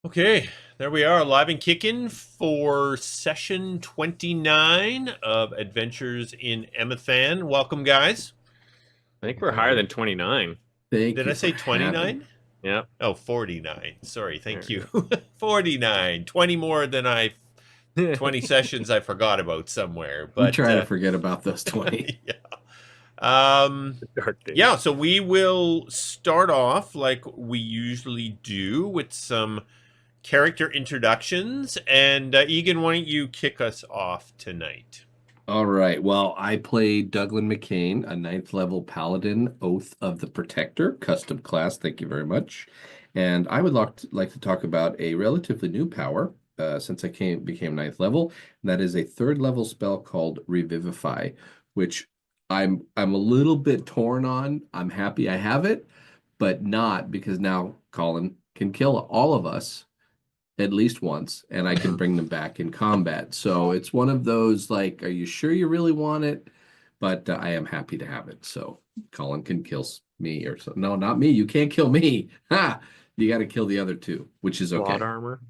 Okay, there we are, live and kicking for session 29 of Adventures in Emathan. Welcome, guys. I think we're higher than 29. Thank Did you I for say having 29? me. Yeah. Oh, 49. Sorry, There thank we you. 49. 20 more than 20 go. sessions I forgot about somewhere. We But try to forget about those 20. yeah. Um, Dark days. yeah, so we will start off like we usually do with some character introductions. And Egan, why don't you kick us off tonight? All right. Well, I played Douglan McKayne, a ninth level Paladin, Oath of the Protector, custom class. Thank you very much. And I would like to talk about a relatively new power since I became ninth level. And that is a third level spell called Revivify, which I'm a little bit torn on. I'm happy I have it, but not because now Colin can kill all of us at least once, and I can bring them back in combat. So it's one of those like, are you sure you really want it? But I am happy to have it. So Colin can kill me or so. No, not me. You can't kill me. Ha! You got to kill the other two, which is Plot okay. armor.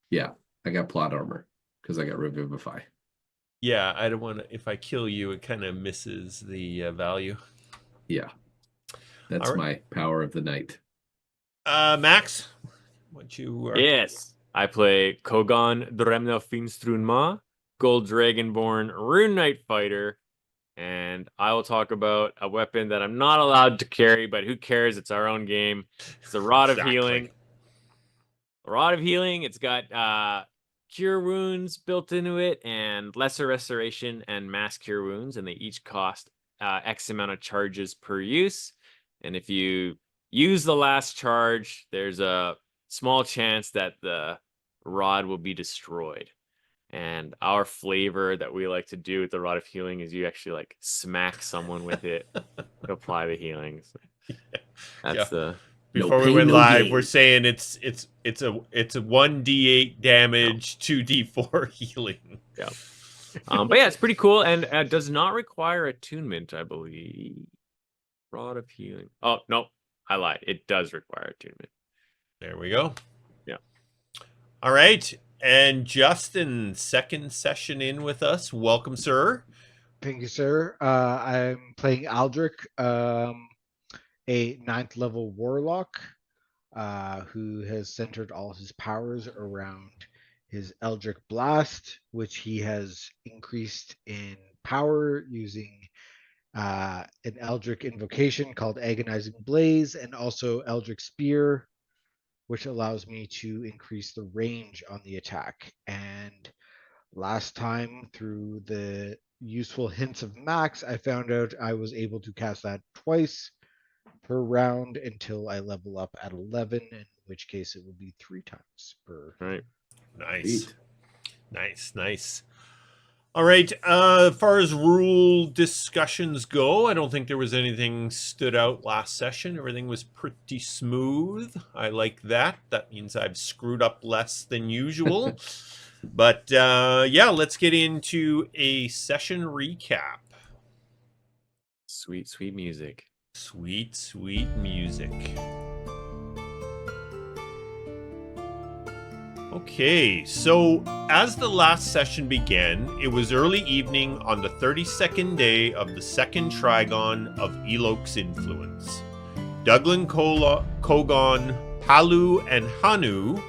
Yeah, I got plot armor because I got Revivify. Yeah, I don't want to. If I kill you, it kind of misses the value. Yeah, All that's right, my power of the night. Max, what you are? Yes. I play Kogaan Dremnaufinstrunmah, Gold Dragonborn, Rune Knight Fighter, and I will talk about a weapon that I'm not allowed to carry, but who cares? It's our own game. It's the Rod of Healing. The Rod of Healing, it's got cure wounds built into it, and lesser restoration and mass cure wounds, and they each cost X amount of charges per use. And if you use the last charge, there's a small chance that the rod will be destroyed. And our flavor that we like to do with the Rod of Healing is you actually like smack someone with it to apply the healings. That's Yeah. the Before we pain, went no live, we're gain. saying it's a 1d8 damage, 2d4 healing. yeah. But yeah, it's pretty cool and does not require attunement, I believe. Rod of Healing. Oh, no, I lied. It does require attunement. There we go. Yeah. All right. And Justin, second session in with us. Welcome, sir. Thank you, sir. I'm playing Aldric, a ninth level warlock who has centered all his powers around his Eldritch Blast, which he has increased in power using an Eldritch invocation called Agonizing Blaze, and also Eldritch Spear, which allows me to increase the range on the attack. And last time, through the useful hints of Max, I found out I was able to cast that twice per round until I level up at 11, in which case it will be 3 times per. Right. Nice. Sweet. Nice. All right. As far as rule discussions go, I don't think there was anything stood out last session. Everything was pretty smooth. I like that. That means I've screwed up less than usual. But yeah, let's get into a session recap. Sweet, sweet music. Sweet music. Okay, so as the last session began, it was early evening on the 32nd day of the second Trigon of Elok's influence. Douglan, Kogaan, Palu, and Hanu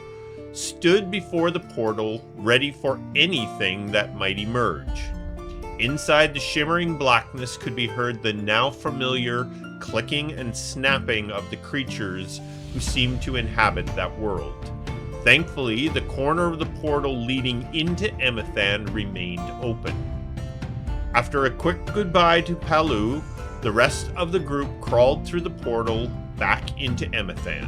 stood before the portal, ready for anything that might emerge. Inside the shimmering blackness could be heard the now familiar clicking and snapping of the creatures who seemed to inhabit that world. Thankfully, the corner of the portal leading into Emathan remained open. After a quick goodbye to Palu, the rest of the group crawled through the portal back into Emathan.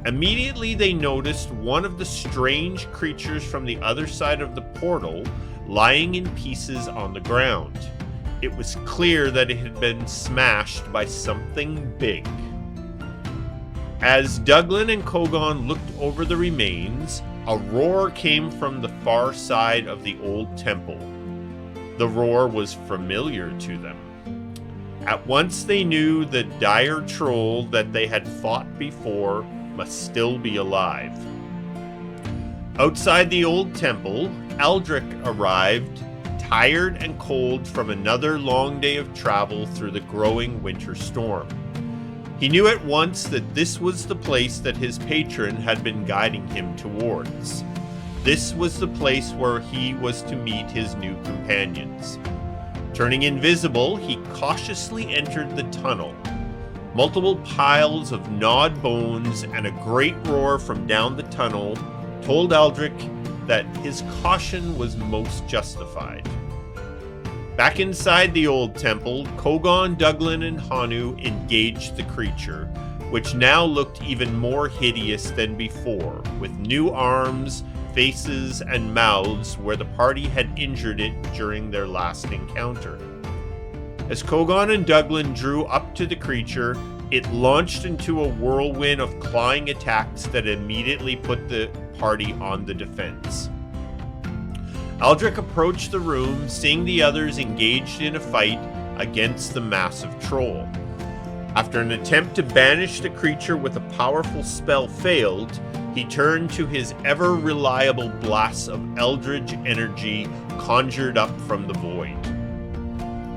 Immediately, they noticed one of the strange creatures from the other side of the portal lying in pieces on the ground. It was clear that it had been smashed by something big. As Douglan and Kogaan looked over the remains, a roar came from the far side of the old temple. The roar was familiar to them. At once they knew the dire troll that they had fought before must still be alive. Outside the old temple, Aldric arrived, tired and cold from another long day of travel through the growing winter storm. He knew at once that this was the place that his patron had been guiding him towards. This was the place where he was to meet his new companions. Turning invisible, he cautiously entered the tunnel. Multiple piles of gnawed bones and a great roar from down the tunnel told Aldric that his caution was most justified. Back inside the old temple, Kogaan, Douglan, and Hanu engaged the creature, which now looked even more hideous than before, with new arms, faces, and mouths where the party had injured it during their last encounter. As Kogaan and Douglan drew up to the creature, it launched into a whirlwind of clawing attacks that immediately put the party on the defense. Aldric approached the room, seeing the others engaged in a fight against the massive troll. After an attempt to banish the creature with a powerful spell failed, he turned to his ever-reliable blasts of eldritch energy conjured up from the void.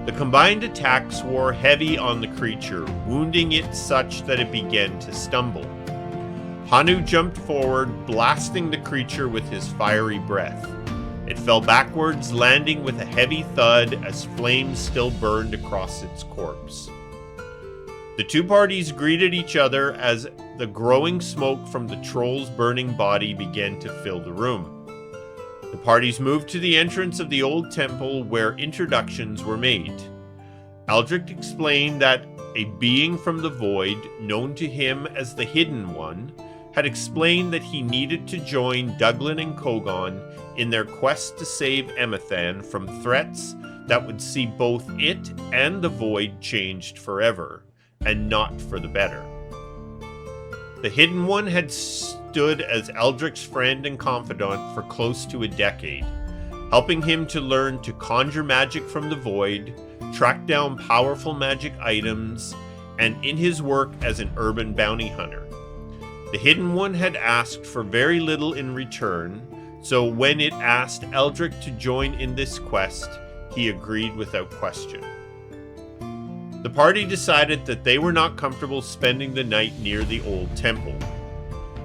The combined attacks wore heavy on the creature, wounding it such that it began to stumble. Hanu jumped forward, blasting the creature with his fiery breath. It fell backwards, landing with a heavy thud as flames still burned across its corpse. The two parties greeted each other as the growing smoke from the troll's burning body began to fill the room. The parties moved to the entrance of the old temple where introductions were made. Aldric explained that a being from the void, known to him as the Hidden One, had explained that he needed to join Douglan and Kogaan in their quest to save Emathan from threats that would see both it and the void changed forever, and not for the better. The Hidden One had stood as Aldric's friend and confidant for close to a decade, helping him to learn to conjure magic from the void, track down powerful magic items, and in his work as an urban bounty hunter. The Hidden One had asked for very little in return, so when it asked Aldric to join in this quest, he agreed without question. The party decided that they were not comfortable spending the night near the old temple.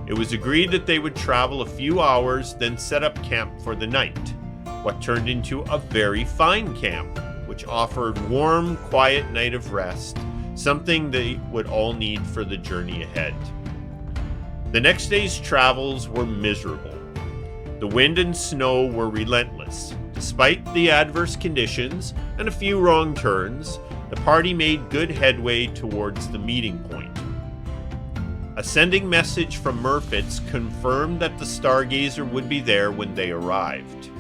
It was agreed that they would travel a few hours, then set up camp for the night, what turned into a very fine camp, which offered warm, quiet night of rest, something they would all need for the journey ahead. The next day's travels were miserable. The wind and snow were relentless. Despite the adverse conditions and a few wrong turns, the party made good headway towards the meeting point. A sending message from Murfitz confirmed that the Stargazer would be there when they arrived.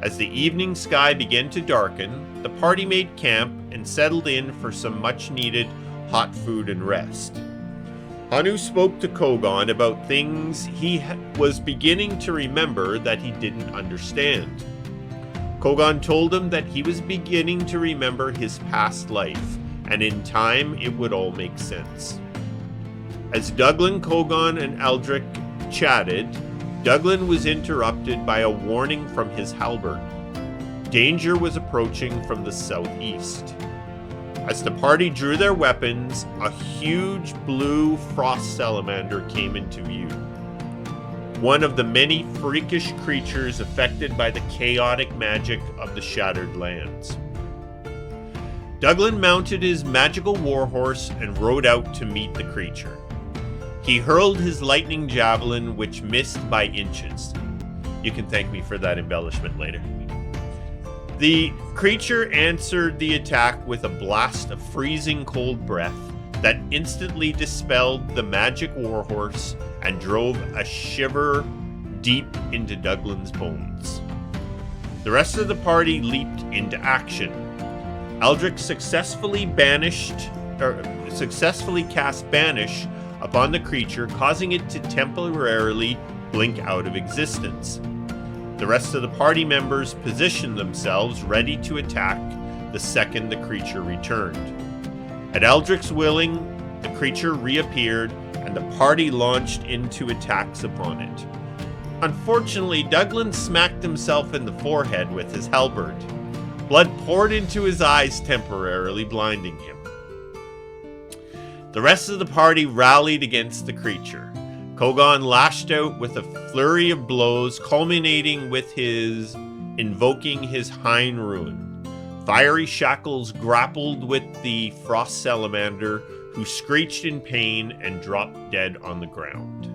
As the evening sky began to darken, the party made camp and settled in for some much-needed hot food and rest. Hanu spoke to Kogaan about things he was beginning to remember that he didn't understand. Kogaan told him that he was beginning to remember his past life, and in time it would all make sense. As Douglan, Kogaan, and Aldric chatted, Douglan was interrupted by a warning from his halberd. Danger was approaching from the southeast. As the party drew their weapons, a huge blue frost salamander came into view. One of the many freakish creatures affected by the chaotic magic of the Shattered Lands. Douglan mounted his magical warhorse and rode out to meet the creature. He hurled his lightning javelin, which missed by inches. You can thank me for that embellishment later. The creature answered the attack with a blast of freezing cold breath that instantly dispelled the magic warhorse and drove a shiver deep into Douglan's bones. The rest of the party leaped into action. Aldric successfully cast Banish upon the creature, causing it to temporarily blink out of existence. The rest of the party members positioned themselves ready to attack the second the creature returned. At Aldric's willing, the creature reappeared and the party launched into attacks upon it. Unfortunately, Douglan smacked himself in the forehead with his halberd. Blood poured into his eyes, temporarily blinding him. The rest of the party rallied against the creature. Kogaan lashed out with a flurry of blows, culminating with his invoking his Hein rune. Fiery shackles grappled with the frost salamander, who screeched in pain and dropped dead on the ground.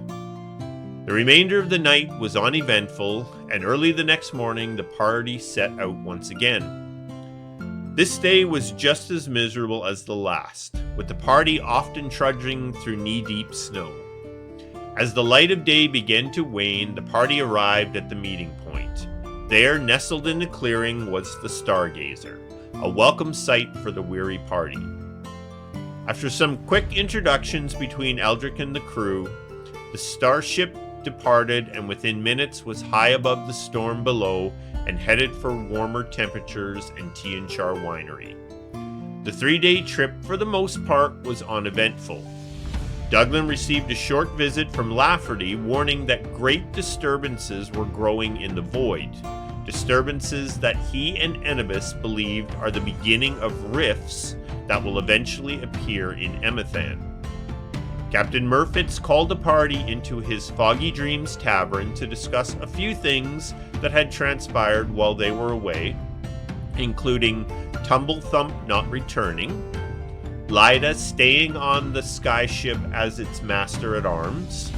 The remainder of the night was uneventful, and early the next morning the party set out once again. This day was just as miserable as the last, with the party often trudging through knee-deep snow. As the light of day began to wane, the party arrived at the meeting point. There, nestled in the clearing, was the Stargazer, a welcome sight for the weary party. After some quick introductions between Aldric and the crew, the starship departed and within minutes was high above the storm below and headed for warmer temperatures and Tionchar Winery. The 3-day trip, for the most part, was uneventful. Douglan received a short visit from Lafferty warning that great disturbances were growing in the void, disturbances that he and Enibus believed are the beginning of rifts that will eventually appear in Emathan. Captain Murfitz called the party into his Foggy Dreams tavern to discuss a few things that had transpired while they were away, including Tumblethump not returning, Lyda staying on the skyship as its master-at-arms,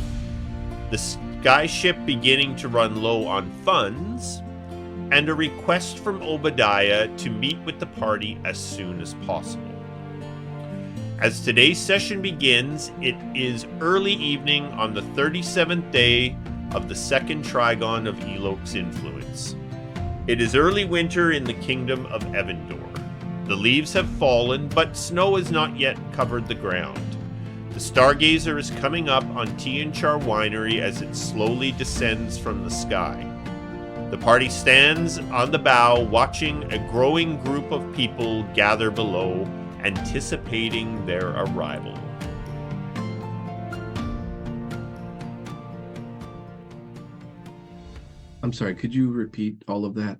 the skyship beginning to run low on funds, and a request from Obadiah to meet with the party as soon as possible. As today's session begins, it is early evening on the 37th day of the second Trigon of Elok's influence. It is early winter in the Kingdom of Evendor. The leaves have fallen, but snow has not yet covered the ground. The Stargazer is coming up on Tionchar Winery as it slowly descends from the sky. The party stands on the bow, watching a growing group of people gather below, anticipating their arrival. I'm sorry, could you repeat all of that?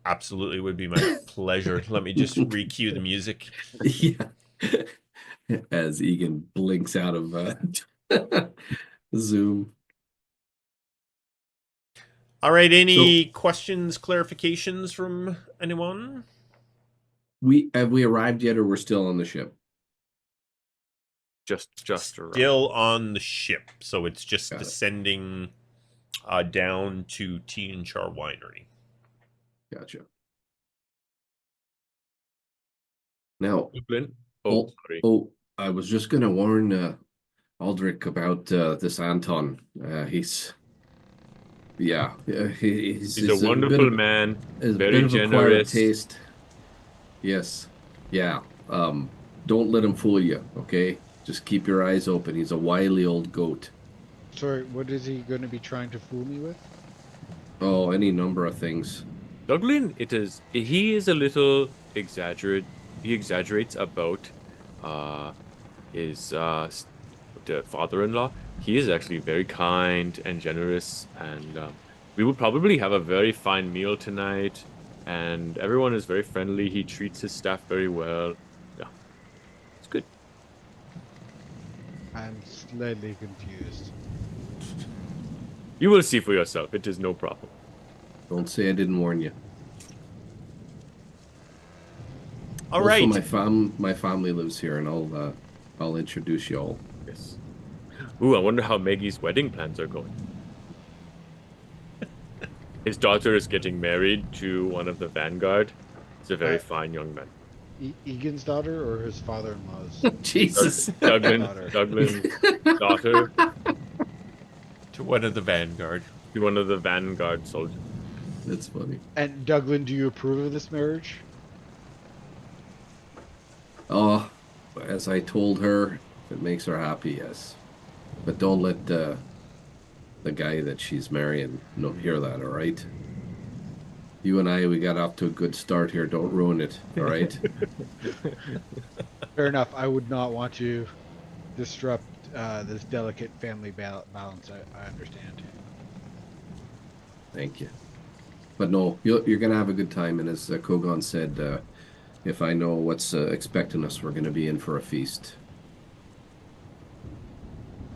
Absolutely, would be my pleasure. Let me just re-cue the music. Yeah. As Egan blinks out of Zoom. All right, any questions, clarifications from anyone? Have we arrived yet, or we're still on the ship? Just around. Still on the ship, so it's just Got it. descending down to Tionchar Winery. Gotcha. Now, Douglan? Sorry. I was just going to warn Aldric about this Anton. He's a wonderful man, very generous. Taste. Yes. Yeah. Don't let him fool you, okay? Just keep your eyes open. He's a wily old goat. Sorry, what is he going to be trying to fool me with? Oh, any number of things. Douglan, he is a little exaggerate. He exaggerates about his the father-in-law. He is actually very kind and generous, and we will probably have a very fine meal tonight. And everyone is very friendly. He treats his staff very well. Yeah, it's good. I'm slightly confused. You will see for yourself. It is no problem. Don't say I didn't warn you. All right. My family lives here, and I'll introduce you all. Yes. Ooh, I wonder how Maggie's wedding plans are going. His daughter is getting married to one of the Vanguard. He's a very fine young man. Egan's daughter or his father-in-law's? Jesus. Douglan's daughter. To one of the Vanguard. To one of the Vanguard soldiers. That's funny. And Douglan, do you approve of this marriage? Oh, as I told her, if it makes her happy, yes. But don't let the guy that she's marrying hear that, all right? You and we got off to a good start here. Don't ruin it, all right? Fair enough. I would not want to disrupt this delicate family balance. I understand. Thank you. But no, you're gonna have a good time, and as Kogan said, if I know what's expecting us, we're gonna be in for a feast.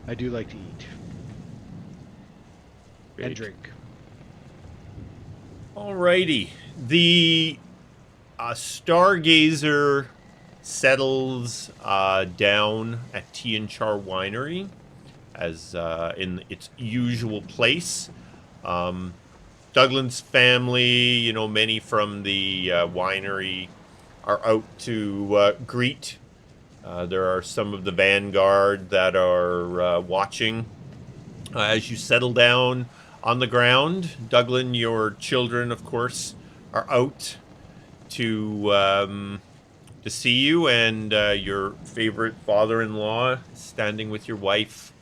I do like to eat and Great. drink. Alrighty. The Stargazer settles down at Tionchar Winery as in its usual place. Douglan's family, many from the winery are out to greet. There are some of the vanguard that are watching as you settle down on the ground. Douglan, your children, of course, are out to see you, and your favorite father-in-law standing with your wife.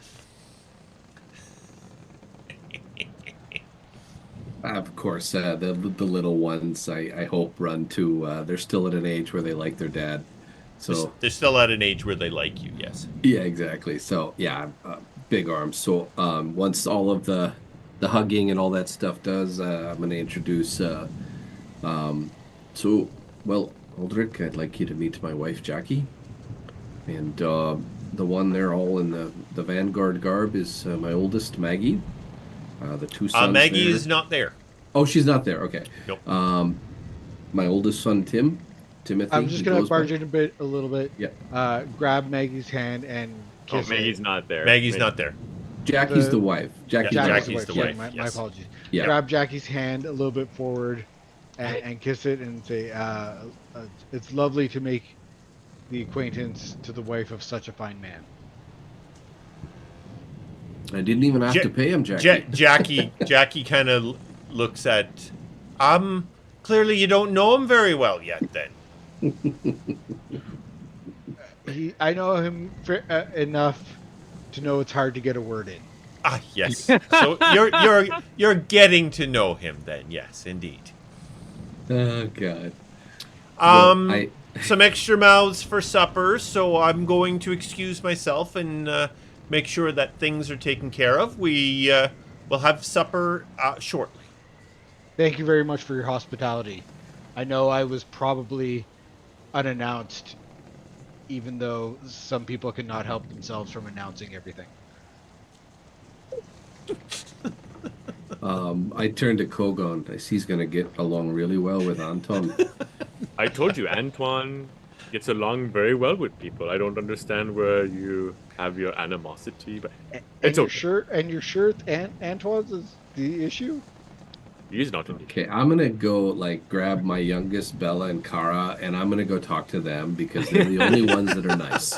Of course, the little ones, I hope, run to. They're still at an age where they like their dad. So They're still at an age where they like you, yes. yeah, exactly. So yeah, big arms. So once all of the hugging and all that stuff does, I'm going to introduce. So well, Aldric, I'd like you to meet my wife Jackie, and the one there all in the Vanguard garb is my oldest Maggie. The two sons. Maggie there. is not there. Oh, she's not there. Okay. Nope. My oldest son Timothy. I'm just he gonna goes by- barge in a little bit. Yeah. Grab Maggie's hand and Oh, kiss Maggie's it. not there. Maggie's not there. Jackie's The- the wife. Jackie's Yeah, the Jackie's wife. the Yeah, wife, my yes. apologies. Yeah. Grab Jackie's hand a little bit forward and kiss it and say, "It's lovely to make the acquaintance to the wife of such a fine man." I didn't even have Ja- to pay him, Jackie. Jackie kind of looks at, clearly you don't know him very well yet then. I know him enough to know it's hard to get a word in. Ah, yes. So you're getting to know him then, yes, indeed. Oh God. Um, some extra mouths for supper, so I'm going to excuse myself and make sure that things are taken care of. We will have supper shortly. Thank you very much for your hospitality. I know I was probably unannounced, even though some people cannot help themselves from announcing everything. I turned to Kogan. I see he's gonna get along really well with Anton. I told you, Antoine gets along very well with people. I don't understand where you have your animosity, but it's okay. Your shirt, Antoine's is the issue. He's not in the Okay, I'm gonna go grab my youngest Bella and Kara, and I'm gonna go talk to them because they're the only ones that are nice.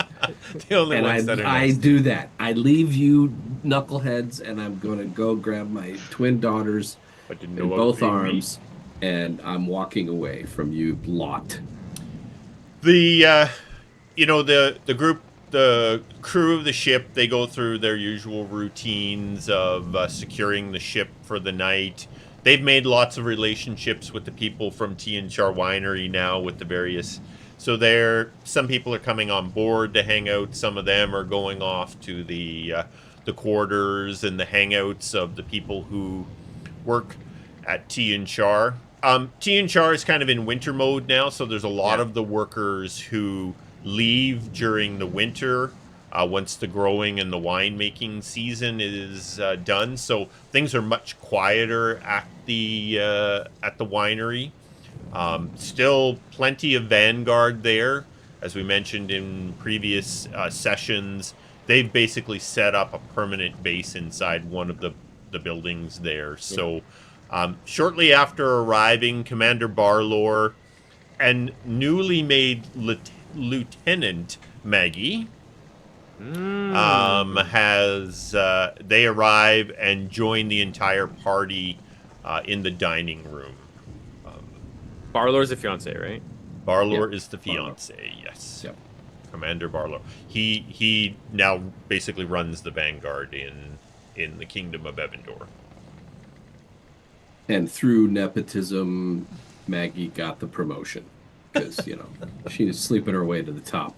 The only And ones that are nice. I do that. I leave you knuckleheads, and I'm gonna go grab my twin daughters But you in know both arms, and I'm walking away from you lot. The the group, the crew of the ship, they go through their usual routines of securing the ship for the night. They've made lots of relationships with the people from Tionchar Winery now, with the various. So some people are coming on board to hang out. Some of them are going off to the quarters and the hangouts of the people who work at Tionchar. Tionchar is kind of in winter mode now, so there's a lot of the workers who leave during the winter once the growing and the winemaking season is done. So things are much quieter at the winery. Still plenty of vanguard there, as we mentioned in previous sessions. They've basically set up a permanent base inside one of the buildings there. So shortly after arriving, Commander Barlor and newly made Lieutenant Maggie they arrive and join the entire party in the dining room. Barlor's the fiance, right? Barlor Yeah, is the fiance, yes. Yep. Commander Barlor. He now basically runs the Vanguard in the Kingdom of Evendor. And through nepotism, Maggie got the promotion because she was sleeping her way to the top.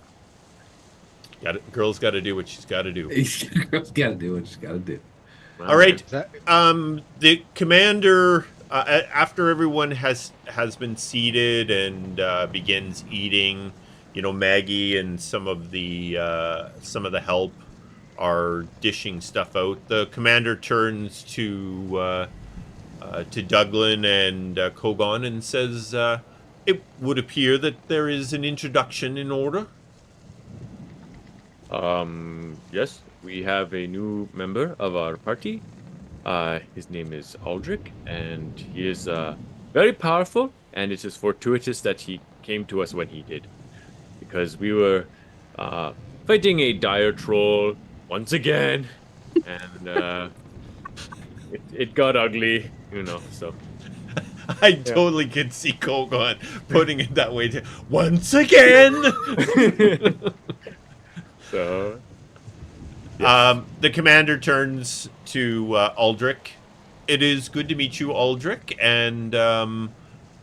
Girl's got to do what she's got to do. Girl's got to do what she's got to do. All right. Is that The commander, after everyone has been seated and begins eating, Maggie and some of the help are dishing stuff out. The commander turns to Douglan and Kogaan and says, "It would appear that there is an introduction in order." Yes, we have a new member of our party. His name is Aldric, and he is very powerful, and it is fortuitous that he came to us when he did. Because we were fighting a dire troll once again, and it got ugly, so. I totally can see Kogaan putting it that way. Once again! So, yes. The commander turns to Aldric. It is good to meet you, Aldric, and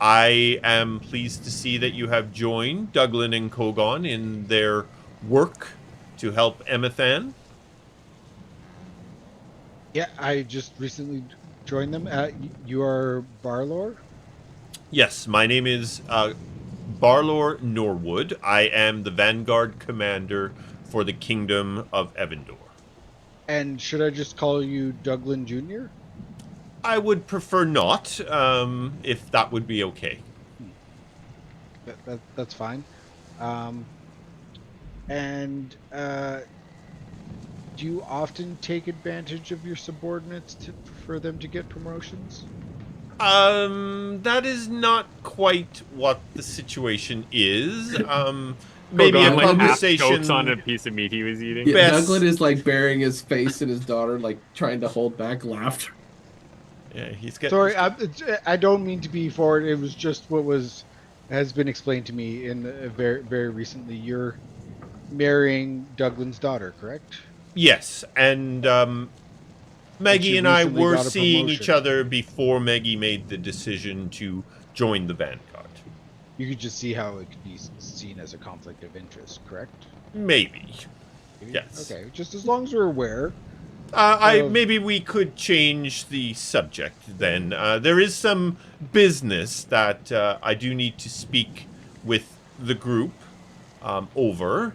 I am pleased to see that you have joined Douglan and Kogaan in their work to help Emathan. Yeah, I just recently joined them. You are Barlor? Yes, my name is Barlor Norwood. I am the Vanguard commander for the Kingdom of Evendor. And should I just call you Douglan Jr.? I would prefer not, if that would be okay. That's fine. And do you often take advantage of your subordinates for them to get promotions? That is not quite what the situation is. Maybe Kogaan, a like, conversation. half chokes on a piece of meat he was eating. Yeah, Best- Douglan is like burying his face in his daughter, like trying to hold back laughter. Yeah, he's getting. Sorry, I don't mean to be forward. It was just what has been explained to me in very very recently. You're marrying Douglan's daughter, correct? Yes, and Maggie you and I recently were got a seeing each promotion. other before Maggie made the decision to join the Vanguard. You could just see how it could be seen as a conflict of interest, correct? Maybe. Yes. Okay, just as long as we're aware. Maybe we could change the subject then. There is some business that I do need to speak with the group over.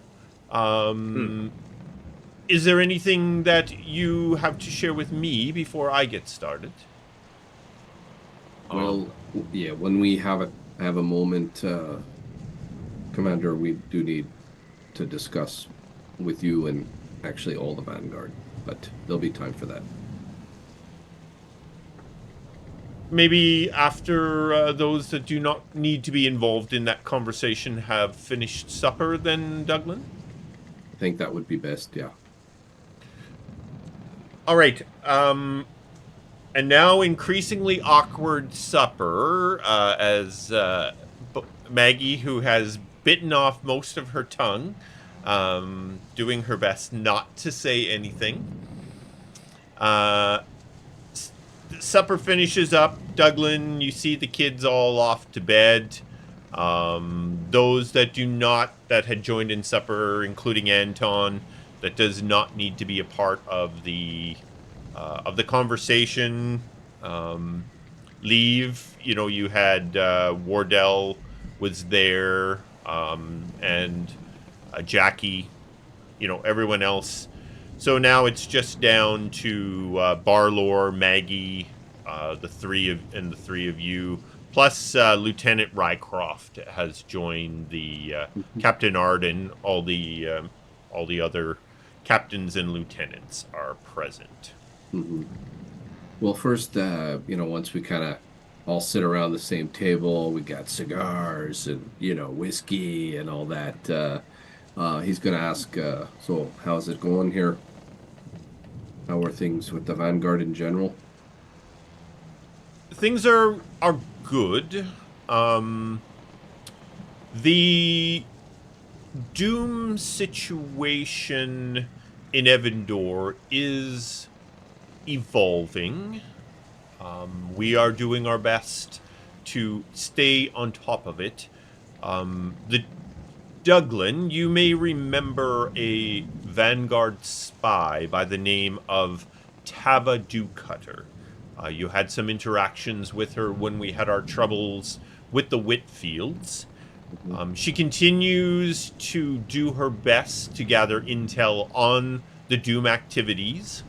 Is there anything that you have to share with me before I get started? Well, yeah, when we have a moment, Commander, we do need to discuss with you and actually all the Vanguard, but there'll be time for that. Maybe after those that do not need to be involved in that conversation have finished supper, then, Douglan? I think that would be best, yeah. All right. And now increasingly awkward supper as Maggie, who has bitten off most of her tongue, doing her best not to say anything. Supper finishes up. Douglan, you see the kids all off to bed. Those that had joined in supper, including Anton, that does not need to be a part of the conversation, leave. You had Wardell was there, and Jackie, everyone else. So now it's just down to Barlor, Maggie, the three of you, plus Lieutenant Rycroft has joined the Captain Arden. All the other captains and lieutenants are present. Mm-hmm. Well, first, once we kind of all sit around the same table, we got cigars and, whiskey and all that. He's going to ask, so how's it going here? How are things with the Vanguard in general? Things are good. The Doom situation in Evendor is evolving. We are doing our best to stay on top of it. The Douglan, you may remember a Vanguard spy by the name of Tava Dewcutter. You had some interactions with her when we had our troubles with the Whitfields. She continues to do her best to gather intel on the Doom activities.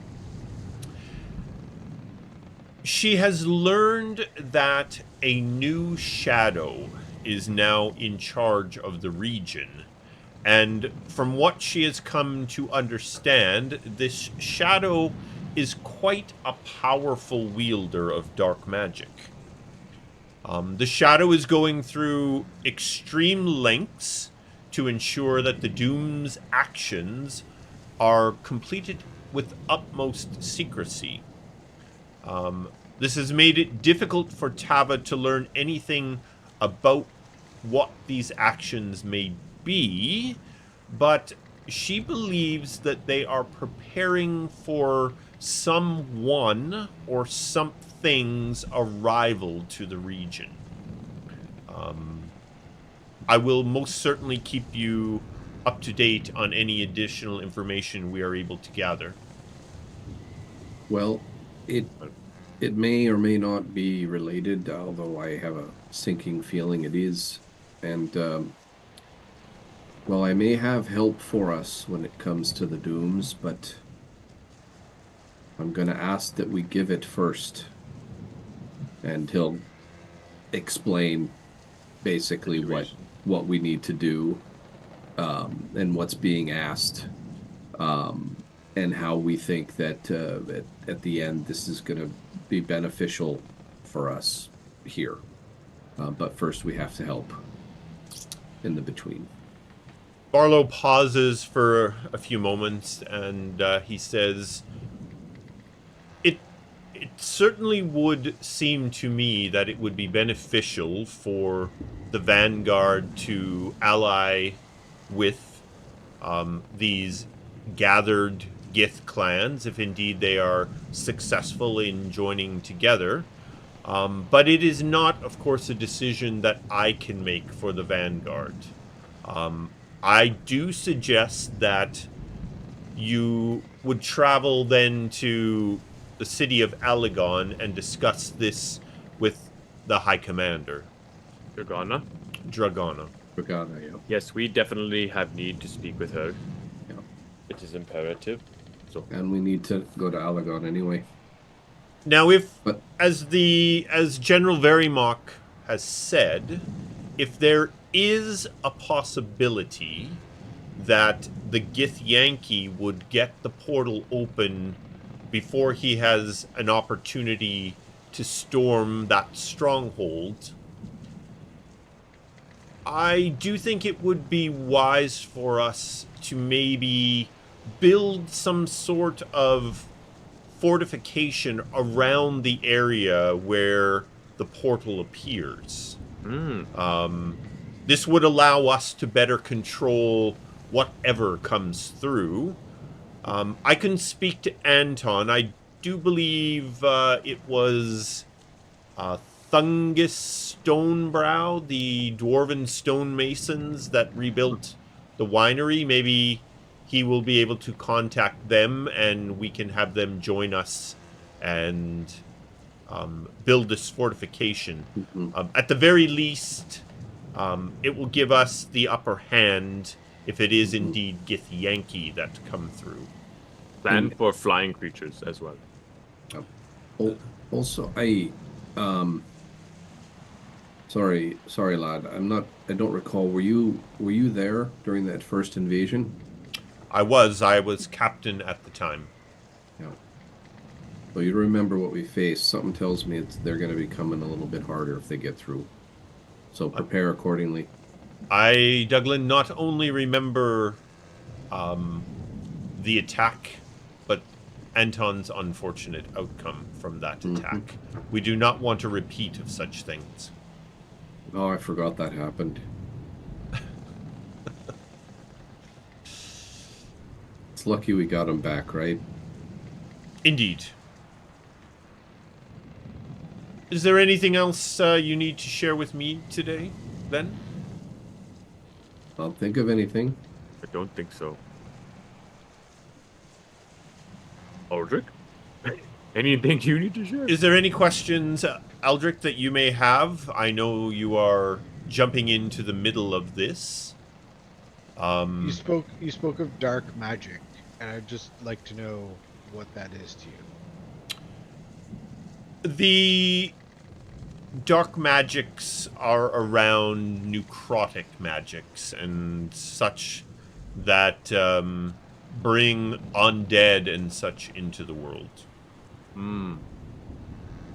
She has learned that a new shadow is now in charge of the region. And from what she has come to understand, this shadow is quite a powerful wielder of dark magic. The shadow is going through extreme lengths to ensure that the Doom's actions are completed with utmost secrecy. This has made it difficult for Tava to learn anything about what these actions may be, but she believes that they are preparing for someone or something's arrival to the region. I will most certainly keep you up to date on any additional information we are able to gather. Well, it may or may not be related, although I have a sinking feeling it is. And, well, I may have help for us when it comes to the Dooms, but I'm going to ask that we give it first. And he'll explain basically what we need to do, and what's being asked, and how we think that at the end this is going to be beneficial for us here. But first we have to help in the between. Barlow pauses for a few moments, and he says, It certainly would seem to me that it would be beneficial for the Vanguard to ally with these gathered Gith clans, if indeed they are successful in joining together. But it is not, of course, a decision that I can make for the Vanguard. I do suggest that you would travel then to the city of Allegon and discuss this with the High Commander. Dragana? Dragana. Dragana, yeah. Yes, we definitely have need to speak with her. Yeah. It is imperative. So, And we need to go to Allegon anyway. Now, as General Verimok has said, if there is a possibility that the Gith Yankee would get the portal open before he has an opportunity to storm that stronghold, I do think it would be wise for us to maybe build some sort of fortification around the area where the portal appears. This would allow us to better control whatever comes through. I can speak to Anton. I do believe it was Thungus Stonebrow, the dwarven stonemasons that rebuilt the winery. Maybe he will be able to contact them, and we can have them join us and build this fortification. At the very least, it will give us the upper hand if it is indeed Gith Yankee that come through. Plan for flying creatures as well. Also, sorry, lad. I don't recall. Were you there during that first invasion? I was captain at the time. Yeah. Well, you remember what we faced. Something tells me they're going to be coming a little bit harder if they get through. So prepare accordingly. I, Douglan, not only remember the attack, but Anton's unfortunate outcome from that attack. We do not want a repeat of such things. Oh, I forgot that happened. It's lucky we got him back, right? Indeed. Is there anything else you need to share with me today, then? I'll think of anything. I don't think so. Aldric? Anything you need to share? Is there any questions, Aldric, that you may have? I know you are jumping into the middle of this. You spoke of dark magic, and I'd just like to know what that is to you. The dark magics are around necrotic magics and such that bring undead and such into the world. Hmm.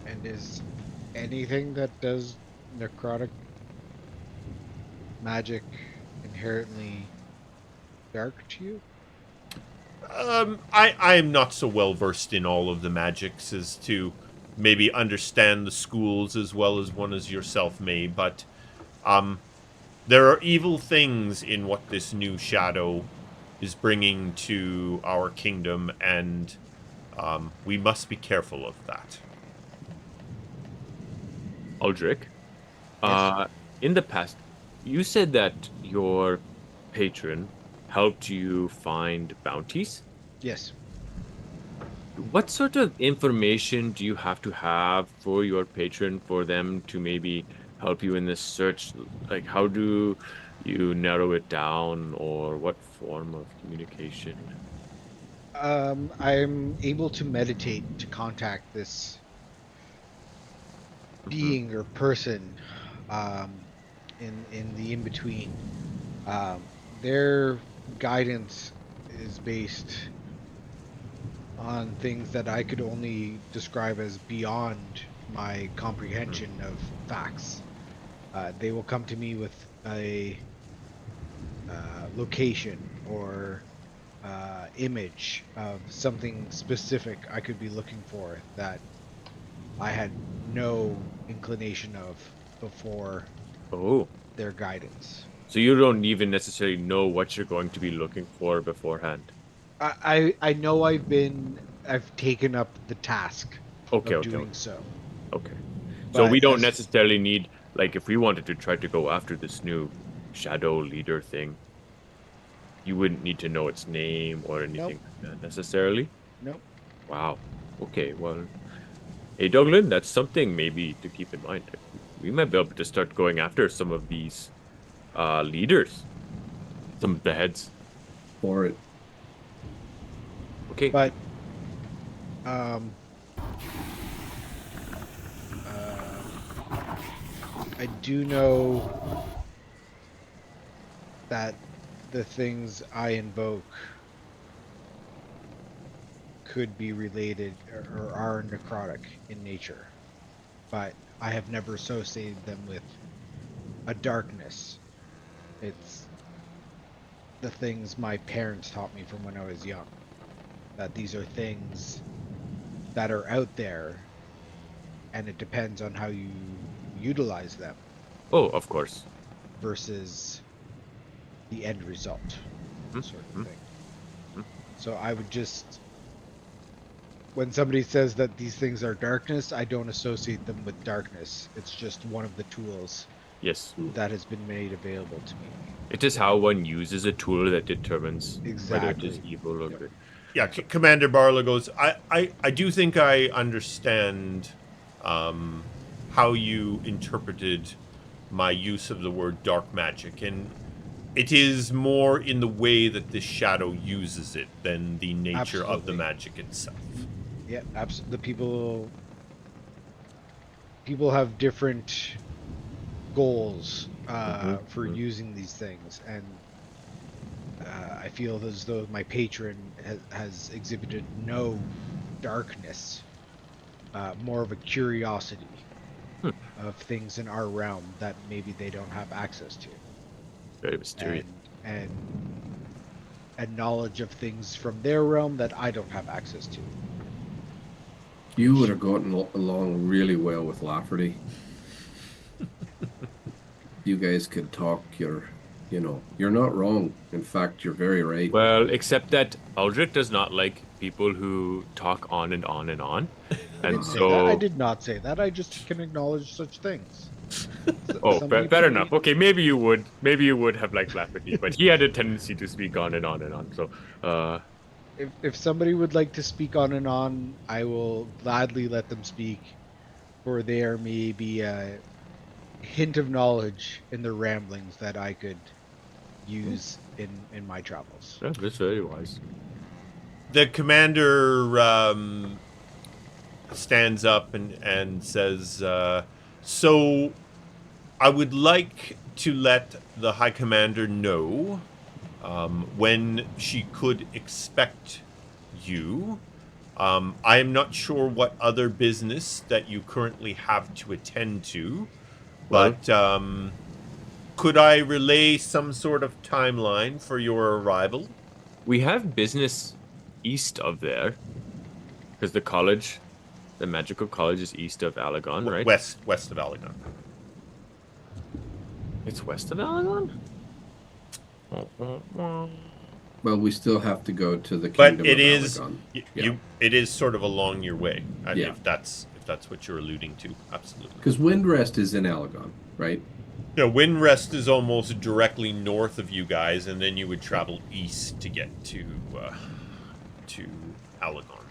And is anything that does necrotic magic inherently dark to you? I am not so well versed in all of the magics as to maybe understand the schools as well as one as yourself may, but there are evil things in what this new shadow is bringing to our kingdom, and we must be careful of that. Aldric, Yes. in the past, you said that your patron helped you find bounties. Yes. What sort of information do you have to have for your patron for them to maybe help you in this search? Like, how do you narrow it down, or what form of communication? I'm able to meditate to contact this being or person in the in-between. Their guidance is based on things that I could only describe as beyond my comprehension of facts. They will come to me with a location or image of something specific I could be looking for that I had no inclination of before Oh, their guidance. so you don't even necessarily know what you're going to be looking for beforehand. I know I've taken up the task Okay, of okay, doing so. okay. So But we don't as necessarily need, like, if we wanted to try to go after this new shadow leader thing, you wouldn't need to know its name or anything like that necessarily. nope. Wow. Okay, well, hey, Douglan, that's something maybe to keep in mind. We might be able to start going after some of these leaders, some of the heads. For it. Okay. But um I do know that the things I invoke could be related or are necrotic in nature, but I have never associated them with a darkness. It's the things my parents taught me from when I was young, that these are things that are out there, and it depends on how you utilize them Oh, of course. versus the end result, sort Mhm. of thing. Mhm. So I would just, when somebody says that these things are darkness, I don't associate them with darkness. It's just one of the tools Yes. that has been made available to me. It is how one uses a tool that determines whether it is Exactly. evil or Yep. good. Yeah, Commander Barlow goes, I do think I understand how you interpreted my use of the word dark magic, and it is more in the way that this shadow uses it than the nature of the Absolutely. magic itself. Yeah, absolutely. The people have different goals for Mhm. using these things, and I feel as though my patron has exhibited no darkness, more of a curiosity Hmm. of things in our realm that maybe they don't have access to, Very mysterious. and knowledge of things from their realm that I don't have access to. You would have gotten along really well with Lafferty. You guys could talk you're not wrong. In fact, you're very right. Well, except that Aldrich does not like people who talk on and on and on. I And didn't say that. I so, did not say that. I just can acknowledge such things. oh, Some fair, people fair enough. need. Okay, maybe you would have liked Lafferty, but he had a tendency to speak on and on and on. So, uh, If somebody would like to speak on and on, I will gladly let them speak, for there may be a hint of knowledge in their ramblings that I could use in my travels. Yeah, that's very wise. The commander stands up and says, so I would like to let the High Commander know when she could expect you. I am not sure what other business that you currently have to attend to, but could I relay some sort of timeline for your arrival? We have business east of there, because the magical college is east of Alagon, right? West of Allegan. It's west of Alagon? Well, we still have to go to the But Kingdom it of is Alagon. it is sort of along your way. Yeah. If that's what you're alluding to, absolutely. Because Windrest is in Alagon, right? Yeah, Windrest is almost directly north of you guys, and then you would travel east to get to Alagon.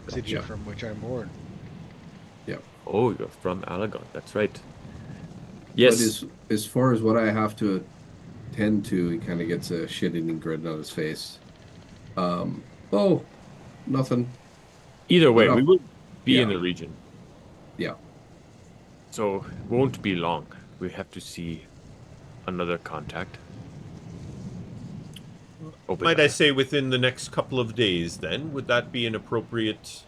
City Gotcha. from which I'm born. Yeah. Oh, you're from Alagon. That's right. Yes. But as far as what I have to attend to, he kind of gets a shit-eating grin on his face. Oh, nothing. Either way, But we will be in yeah. the region. Yeah. So it won't be long. We have to see another contact. Might I say within the next couple of days, then? Would that be an appropriate...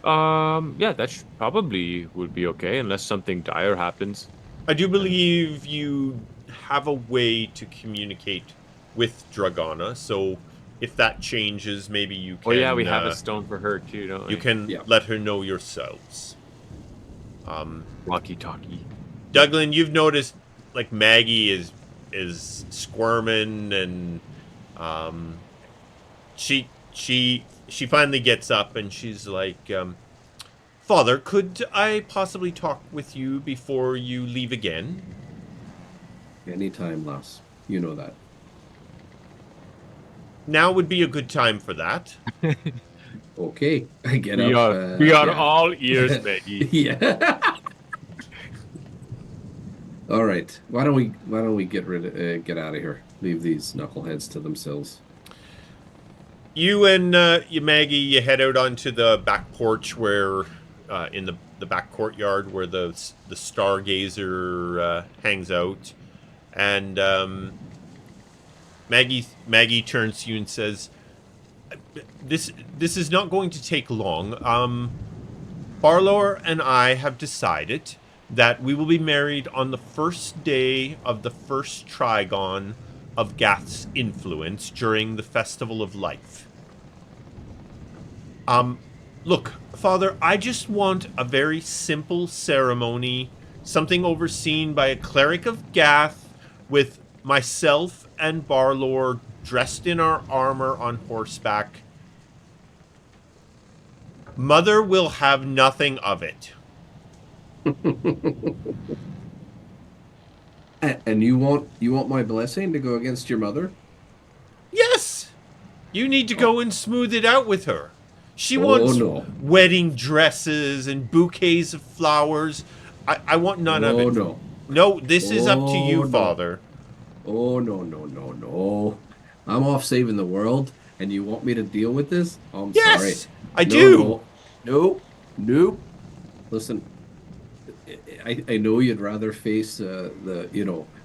Yeah, that probably would be okay, unless something dire happens. I do believe you have a way to communicate with Dragana, so if that changes, maybe you can... Oh yeah, we have a stone for her too, don't we? You can let her know yourselves. Walkie-talkie. Douglan, you've noticed, like, Maggie is squirming, and she finally gets up and she's like, Father, could I possibly talk with you before you leave again? Anytime, lass. You know that. Now would be a good time for that. Okay, I get We up. are all ears, Maggie. Yeah. All right. Why don't we get out of here? Leave these knuckleheads to themselves. You and Maggie, you head out onto the back porch where, in the back courtyard where the Stargazer hangs out, and Maggie turns to you and says, "This is not going to take long. Barlor and I have decided that we will be married on the first day of the first Trigon of Gath's influence during the Festival of Life. Look, Father, I just want a very simple ceremony, something overseen by a cleric of Gath, with myself and Barlor dressed in our armor on horseback. Mother will have nothing of it." And you want my blessing to go against your mother? Yes! You need to go and smooth it out with her. She wants wedding dresses and bouquets of flowers. I want none of it. No. No, this is up to you, Father. Oh, no. I'm off saving the world, and you want me to deal with this? Oh, I'm sorry. Yes, I do. No. Listen, I know you'd rather face the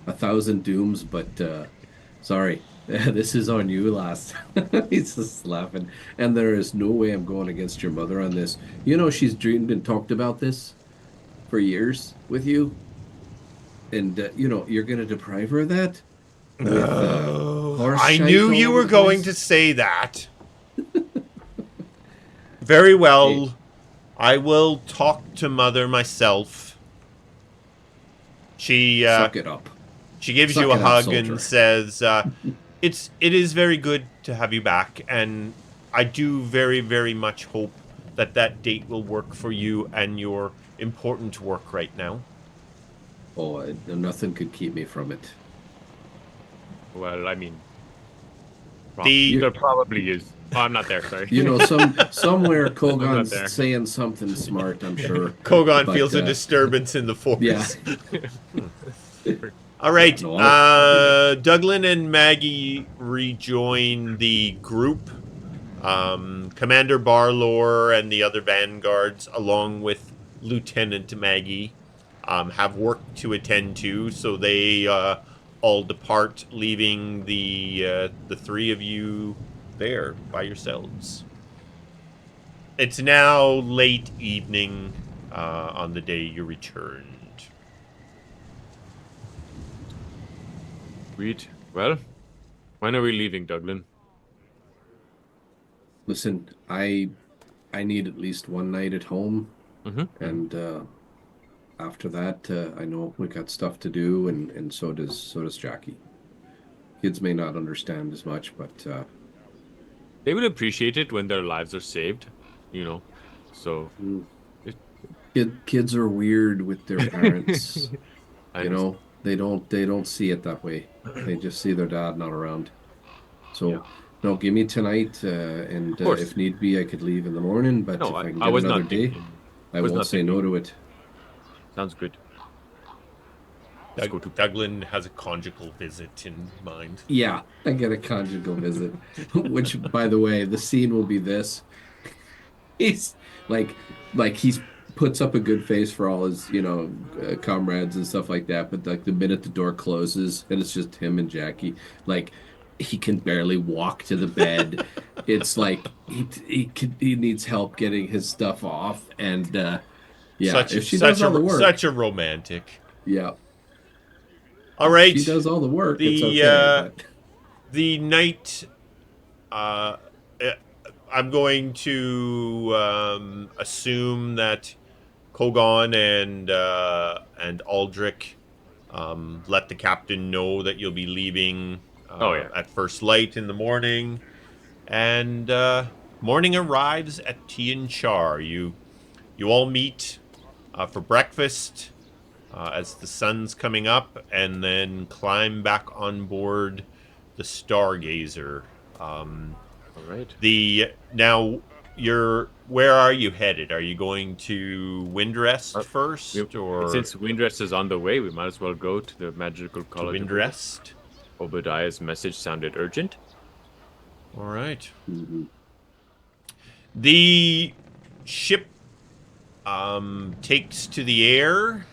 1,000 dooms, but sorry, this is on you, lass. He's just laughing, and there is no way I'm going against your mother on this. You know, she's dreamed and talked about this for years with you, and you're going to deprive her of that. I knew you were going to say that. Very well. Hey. I will talk to Mother myself. She suck it up. She gives you a hug and says, it is very good to have you back, and I do very, very much hope that date will work for you and your important work right now." Oh, nothing could keep me from it. Well, I mean, There probably is. Oh, I'm not there. Sorry. You know, somewhere not Kogan's there. saying something smart, I'm sure. Kogaan But, feels a disturbance in the force. Yeah. All right. Yeah, no, I'll Douglan and Maggie rejoin the group. Commander Barlor and the other vanguards, along with Lieutenant Maggie, have work to attend to, so they all depart, leaving the three of you there by yourselves. It's now late evening on the day you returned. Sweet. Well, when are we leaving, Douglan? Listen, I need at least one night at home, and after that, I know we got stuff to do, and so does Jackie. Kids may not understand as much, but They will appreciate it when their lives are saved, So, kids are weird with their parents. I You know, they don't see it that way. They just see their dad not around. So, Yeah. no, give me tonight, and course. if need be, I could leave in the morning. But No, if I can I get was another not day, thinking. I was won't not say no to it. Sounds good. Let's go to Douglan has a conjugal visit in mind. Yeah, I get a conjugal visit, which, by the way, the scene will be this. He's he's puts up a good face for all his, comrades and stuff like that. But like the minute the door closes and it's just him and Jackie, like he can barely walk to the bed. It's like he needs help getting his stuff off. And yeah, if she does all the work, such a romantic. yeah. All right. If she does all the work, it's The okay. But the night. I'm going to assume that Kogaan and Aldric let the captain know that you'll be leaving at first light in the morning, and morning arrives at Tionchar. You all meet for breakfast as the sun's coming up, and then climb back on board the Stargazer. All right. Where are you headed? Are you going to Windrest first, or since Windrest is on the way, we might as well go to the magical college. Windrest? Obadiah's message sounded urgent. All right. The ship takes to the air,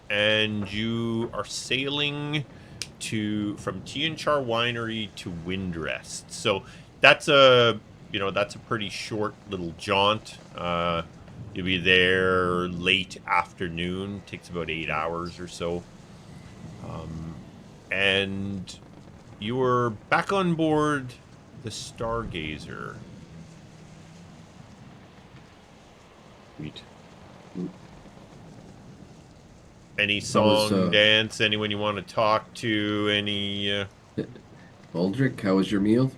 and you are sailing from Tionchar Winery to Windrest. So that's a pretty short little jaunt. You'll be there late afternoon. Takes about 8 hours or so. And you are back on board the Stargazer. Sweet. Any song, dance, anyone you want to talk to, any... Aldric, how was your meal?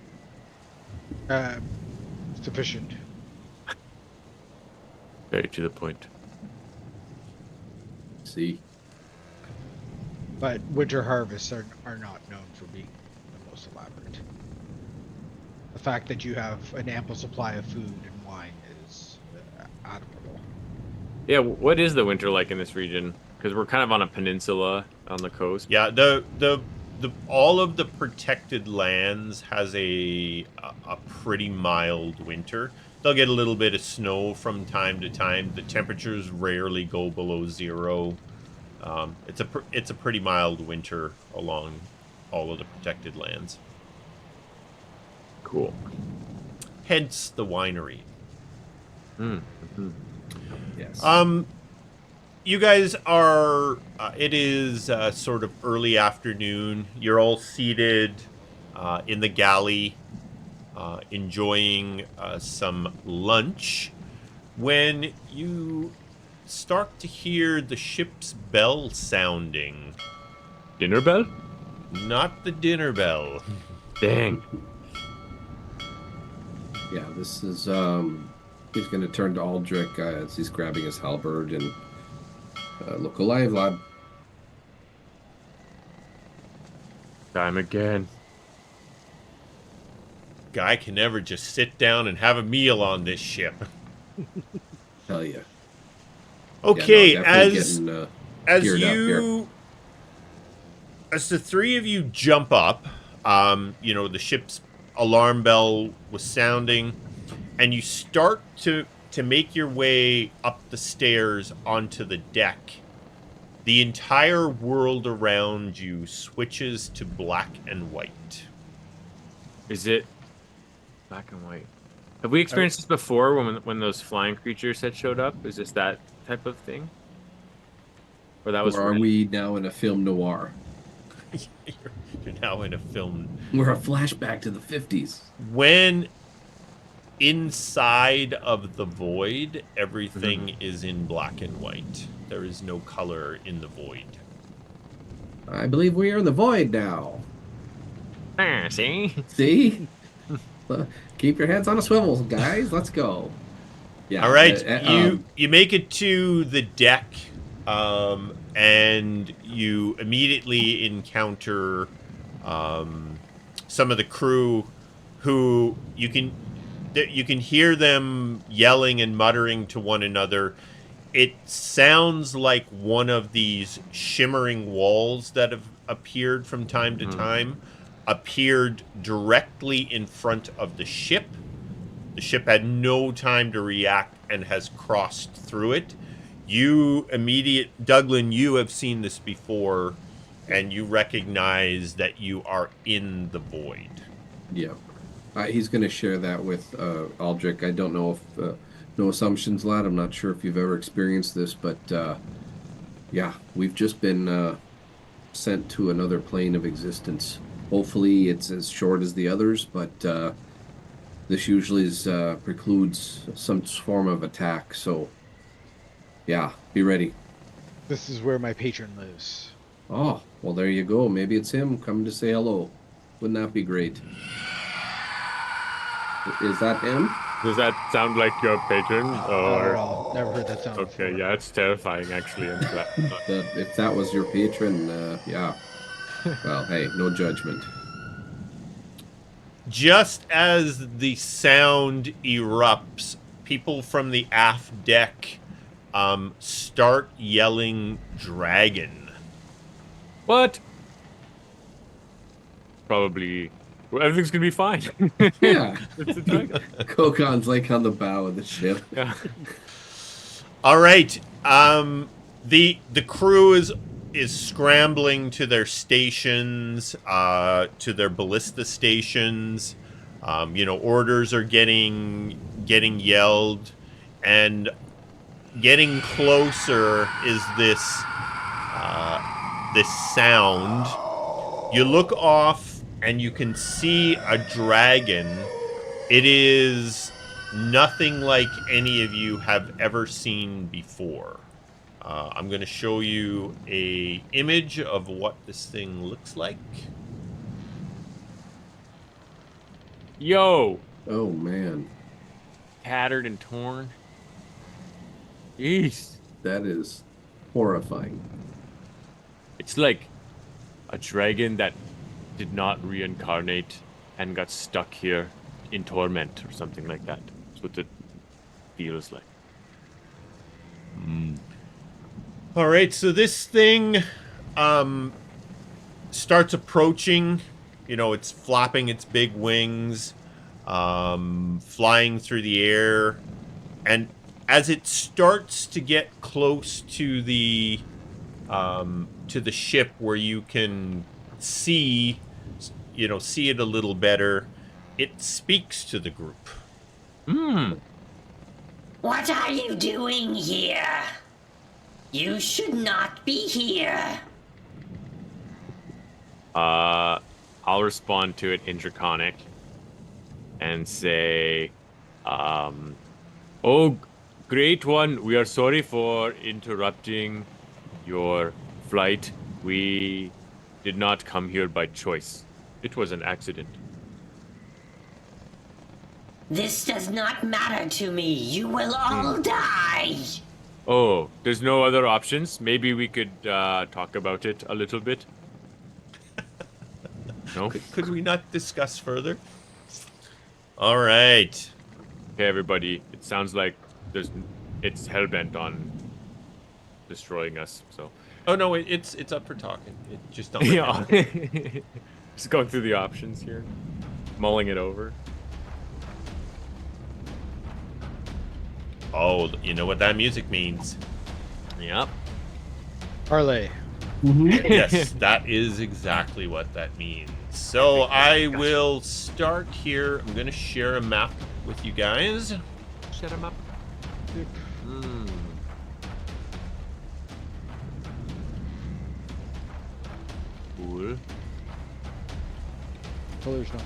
Sufficient. Very to the point. See. But winter harvests are not known for being the most elaborate. The fact that you have an ample supply of food and wine is admirable. Yeah, what is the winter like in this region? Because we're kind of on a peninsula on the coast. Yeah, the all of the protected lands has a pretty mild winter. They'll get a little bit of snow from time to time. The temperatures rarely go below 0. It's a pretty mild winter along all of the protected lands. Cool. Hence the winery. Yes. You guys are, it is sort of early afternoon. You're all seated in the galley, enjoying some lunch, when you start to hear the ship's bell sounding. Dinner bell? Not the dinner bell. Dang. Yeah, this is, he's going to turn to Aldric as he's grabbing his halberd and look alive, lad. Time again. guy can never just sit down and have a meal on this ship. Tell you. Okay, yeah, no, as geared up here. you, as the three of you jump up, the ship's alarm bell was sounding, and you start to make your way up the stairs onto the deck. The entire world around you switches to black and white. Is it black and white? Have we experienced this before when those flying creatures had showed up? Is this that type of thing? Or that was? Or are we now in a film noir? You're now in a film. We're a flashback to the 50s. When inside of the void, everything is in black and white. There is no color in the void. I believe we are in the void now. See? See? Keep your heads on a swivel, guys. Let's go. Yeah. All right, you make it to the deck, and you immediately encounter some of the crew, who you can hear them yelling and muttering to one another. It sounds like one of these shimmering walls that have appeared from time to time appeared directly in front of the ship. The ship had no time to react and has crossed through it. Douglan, you have seen this before, and you recognize that you are in the void. Yeah. He's going to share that with Aldric. I don't know if... no assumptions, lad. I'm not sure if you've ever experienced this, but yeah, we've just been sent to another plane of existence. Hopefully it's as short as the others, but this usually precludes some form of attack, so yeah, be ready. This is where my patron lives. Oh, well, there you go. Maybe it's him coming to say hello. Wouldn't that be great? Is that him? Does that sound like your patron? Or Never heard that sound okay, before. yeah, it's terrifying actually. If that was your patron, yeah. Well, hey, no judgment. Just as the sound erupts, people from the aft deck start yelling dragon. What? Probably. Well, everything's gonna be fine. Yeah. It's a dragon. Kogaan's like on the bow of the ship. Yeah. All right. The crew is scrambling to their stations, to their ballista stations. Orders are getting yelled, and getting closer is this sound. You look off and you can see a dragon. It is nothing like any of you have ever seen before. I'm going to show you a image of what this thing looks like. Yo, Oh, man. tattered and torn. Jeez. That is horrifying. It's like a dragon that did not reincarnate and got stuck here in torment or something like that. That's what it feels like. All right, so this thing starts approaching. It's flapping its big wings, flying through the air, and as it starts to get close to the ship, where you can see it a little better, it speaks to the group. What are you doing here? You should not be here. I'll respond to it in Draconic and say, oh, great one, we are sorry for interrupting your flight. We did not come here by choice. It was an accident. This does not matter to me. You will all die. Oh, there's no other options? Maybe we could talk about it a little bit? No? Could we not discuss further? All right. Okay, everybody. It sounds like it's hellbent on destroying us. So Oh no, it's up for talking. It just not right now. yeah, just going through the options here, mulling it over. Oh, you know what that music means. Yep. Parlay. Yes, that is exactly what that means. So I will start here. I'm going to share a map with you guys. Shut him up. Mm. Cool. Color's not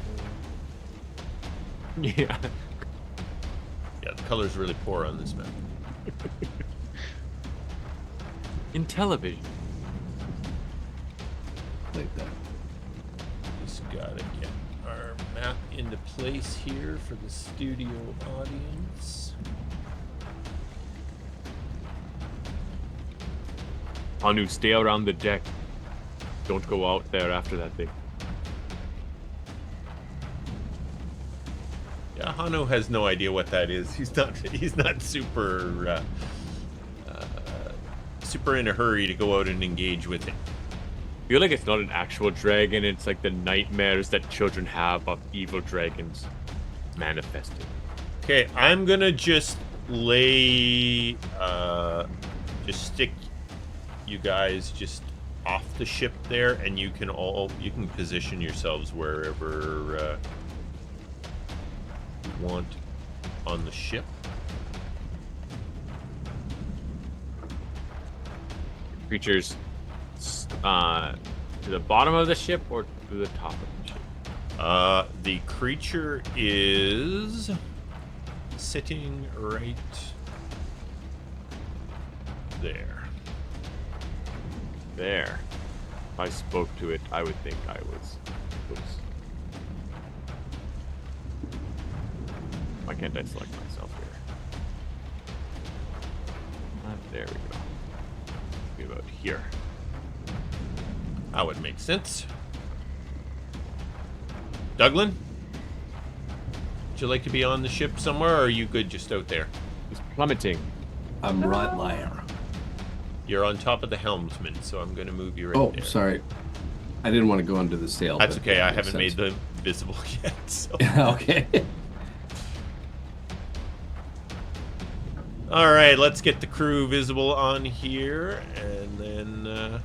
moving. Yeah. Yeah, the color's really poor on this map. In television. Like that. Just gotta get our map into place here for the studio audience. Anu, stay around the deck. Don't go out there after that thing. Yeah, Hano has no idea what that is. He's not super super in a hurry to go out and engage with it. I feel like it's not an actual dragon. It's like the nightmares that children have of evil dragons manifesting. Okay, I'm gonna just lay just stick you guys just off the ship there, and you can position yourselves wherever you want on the ship. Creatures to the bottom of the ship or to the top of the ship? The creature is sitting right there. There. If I spoke to it, I would think I was. Oops. Why can't I select myself here? There we go. Be about here. That would make sense. Douglan? Would you like to be on the ship somewhere, or are you good just out there? It's plummeting. I'm right liar. You're on top of the helmsman, so I'm going to move you right Oh, there. sorry. I didn't want to go under the sail. That's but okay. I that makes haven't made sense. them visible yet. So. Okay. All right, let's get the crew visible on here, and then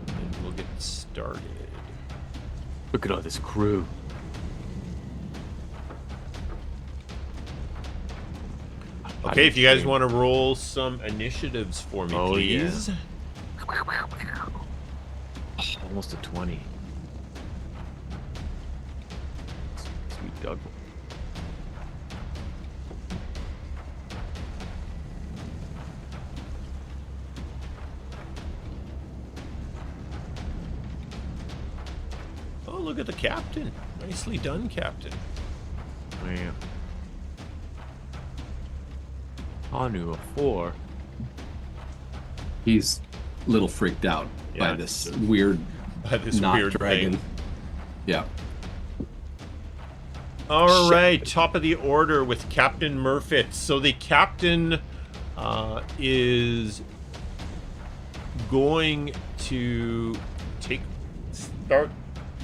and we'll get started. Look at all this crew. Okay, if you guys want to roll some initiatives for me, Oh, yeah. please. Almost a 20. Sweet Doug. Oh, look at the captain. Nicely done, captain. Man. Anu, a 4. He's a little freaked out by Yeah, this weird By this not weird dragon. thing. Yeah. All right, top of the order with Captain Murfitts. So the captain is going to start.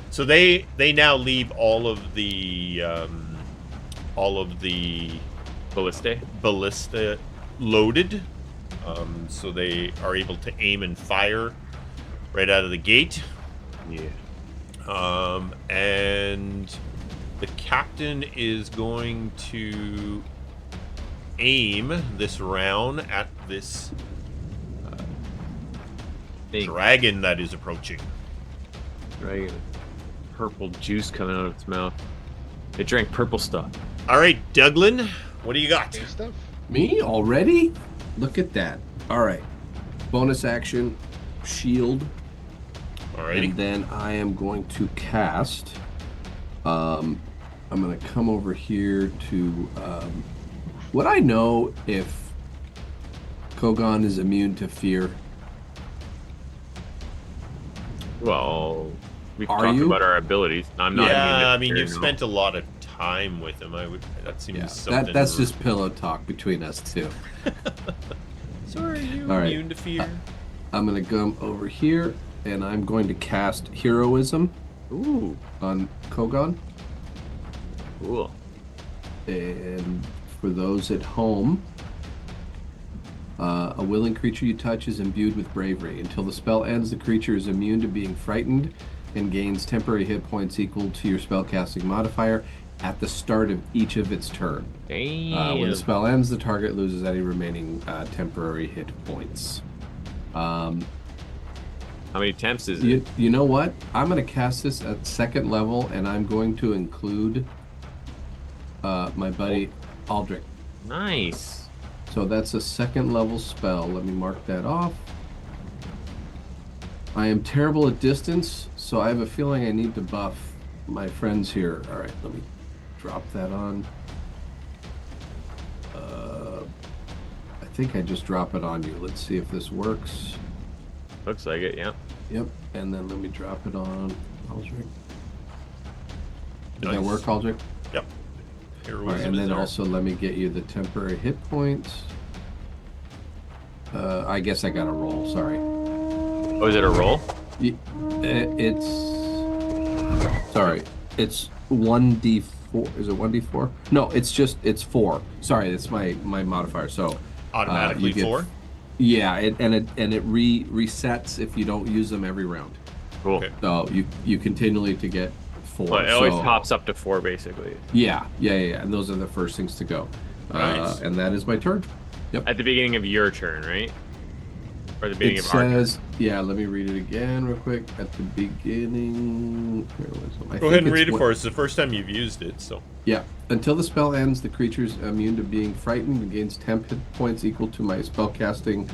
So they now leave all of the ballista loaded. So they are able to aim and fire right out of the gate. Yeah. And the captain is going to aim this round at this dragon that is approaching. Dragon. Purple juice coming out of its mouth. It drank purple stuff. All right, Douglan, what do you got? Good stuff. Me already? Look at that. All right. Bonus action, shield. Alrighty. And then I am going to cast. I'm going to come over here to. Would I know if Kogaan is immune to fear? Well, we've Are talked you? about our abilities. I'm not. Yeah, I immune mean, to you've fear, no. spent a lot of time with him. That seems Yeah, something. that's just pillow talk between us two. So are you All right. immune to fear? I'm gonna come over here, and I'm going to cast Heroism Ooh, on Kogaan. cool. And for those at home, a willing creature you touch is imbued with bravery. Until the spell ends, the creature is immune to being frightened and gains temporary hit points equal to your spellcasting modifier at the start of each of its turn. Damn. When the spell ends, the target loses any remaining temporary hit points. How many temps is it? You know what? I'm going to cast this at second level, and I'm going to include my buddy Aldric. Nice. So that's a second level spell. Let me mark that off. I am terrible at distance, so I have a feeling I need to buff my friends here. All right, let me drop that on. I think I just drop it on you. Let's see if this works. Looks like it, yeah. Yep, and then let me drop it on Aldric. Did that Nice. work, Aldric? Yep. All right, Heroism and is then there. also let me get you the temporary hit points. I guess I got to roll. Sorry. Oh, is it a roll? It's sorry. It's 1d4. Is it 1d4? No, it's 4. Sorry, it's my modifier. So Automatically you get 4? Yeah, it resets if you don't use them every round. Cool. Okay. So you continually to get 4. Well, it always So- pops up to 4, basically. Yeah, and those are the first things to go. Nice. And that is my turn. At the beginning of your turn, right? Or the beginning It of our turn. says, yeah, let me read it again real quick. At the beginning. Go ahead and read it for us. It's the first time you've used it, so. Yeah. Until the spell ends, the creature is immune to being frightened and gains temp hit points equal to my spellcasting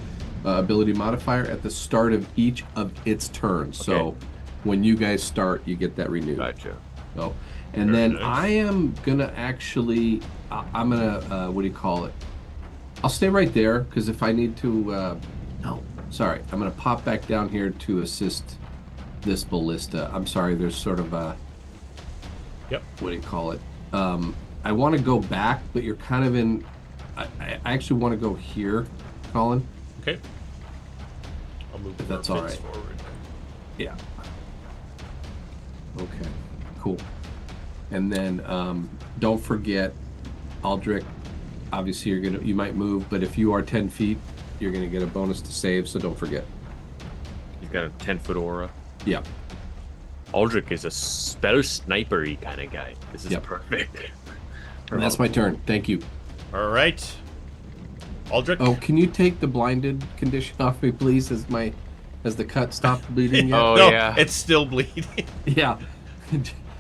ability modifier at the start of each of its turns. Okay. So when you guys start, you get that renewed. Gotcha. So, and Very then nice. I am gonna actually, I'm gonna, what do you call it? I'll stay right there because if I need to, no, sorry, I'm gonna pop back down here to assist this ballista. I'm sorry, there's sort of a, Yep. what do you call it? I want to go back, but you're kind of in. I actually want to go here, Colin. Okay. I'll move If that's our all bits right. forward. Yeah. Okay. Cool. And then don't forget, Aldric. Obviously, you might move, but if you are 10 feet, you're gonna get a bonus to save. So don't forget. He's got a 10-foot aura. Yeah. Aldric is a spell sniper-y kind of guy. This is Yep. perfect. And that's my turn. Thank you. All right. Aldric? Oh, can you take the blinded condition off me, please? As the cut stopped bleeding yet? Oh, no, yeah. it's still bleeding. Yeah.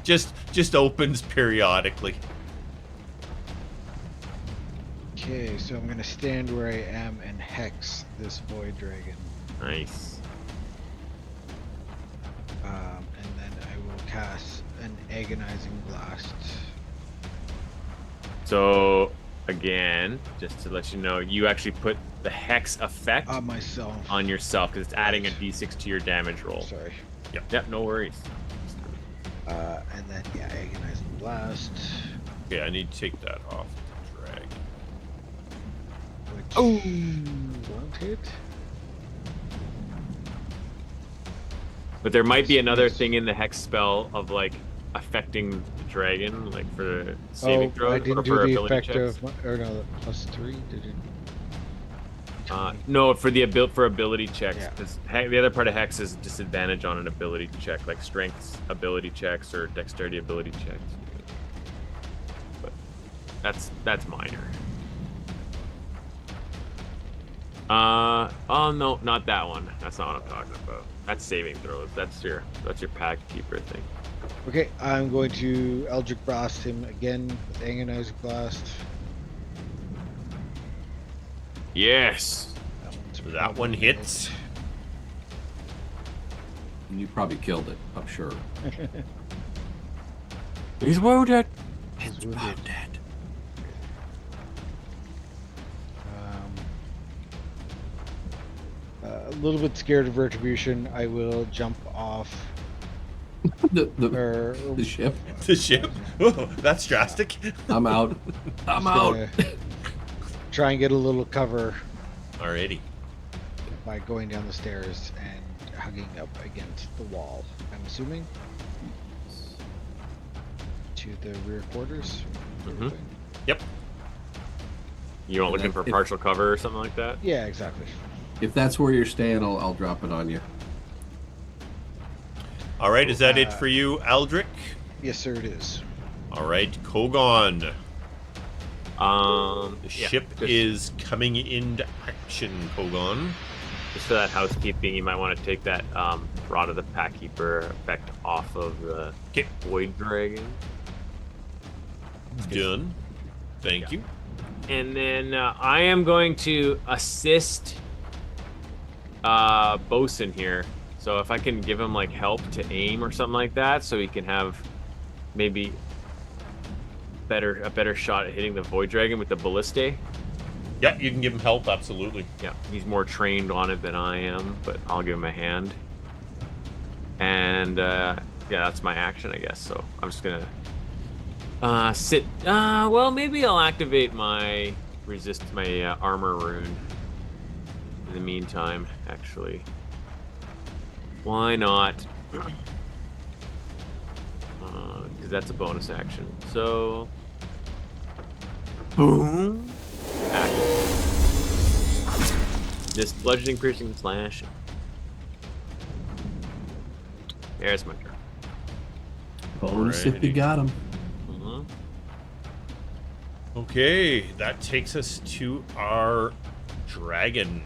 just opens periodically. Okay, so I'm gonna stand where I am and hex this void dragon. Nice. And then I will cast an agonizing blast. So, again, just to let you know, you actually put the hex effect On myself. on yourself because it's adding a d6 to your damage roll. Sorry. Yep, no worries. And then yeah, agonizing blast. Okay, I need to take that off the drag. Which Oh. won't hit. But there might be another thing in the hex spell of like affecting the dragon, like for saving throws I or didn't for do the ability effect checks. of or no, the +3. Did it? No, for the ability checks. Yeah. 'Cause the other part of hex is disadvantage on an ability check, like strength ability checks or dexterity ability checks. But that's minor. Oh no, not that one. That's not what I'm talking about. That's saving throws. That's your pact keeper thing. Okay, I'm going to Eldritch Blast him again with agonizing blast. Yes. That one hits. You probably killed it, I'm sure. He's wounded. It's wounded. A little bit scared of retribution. I will jump off. The Or ship. The ship? Oh, that's drastic. I'm out. I'm just out. gonna try and get a little cover Alrighty. by going down the stairs and hugging up against the wall. I'm assuming to the rear quarters. Mhm. Yep. You aren't looking for If- partial cover or something like that? Yeah, exactly. If that's where you're staying, I'll drop it on you. Alright, is that it for you, Aldric? Yes, sir, it is. Alright, Kogaan. The Yeah, ship just- is coming into action, Kogaan. Just for that housekeeping, you might want to take that Rod of the Packkeeper effect off of the Okay, Void Dragon. done. Thank you. And then I am going to assist Bosun here. So if I can give him like help to aim or something like that, so he can have maybe a better shot at hitting the Void Dragon with the Ballistae. Yeah, you can give him help, absolutely. Yeah, he's more trained on it than I am, but I'll give him a hand. And yeah, that's my action, I guess. So I'm just gonna sit. Well, maybe I'll activate my armor rune in the meantime. Actually, why not? Because that's a bonus action. So, boom. Action. This bludgeoning, piercing, slash. There's my turn. Bonus if you Alrighty. got him. Mhm. Okay, that takes us to our dragon.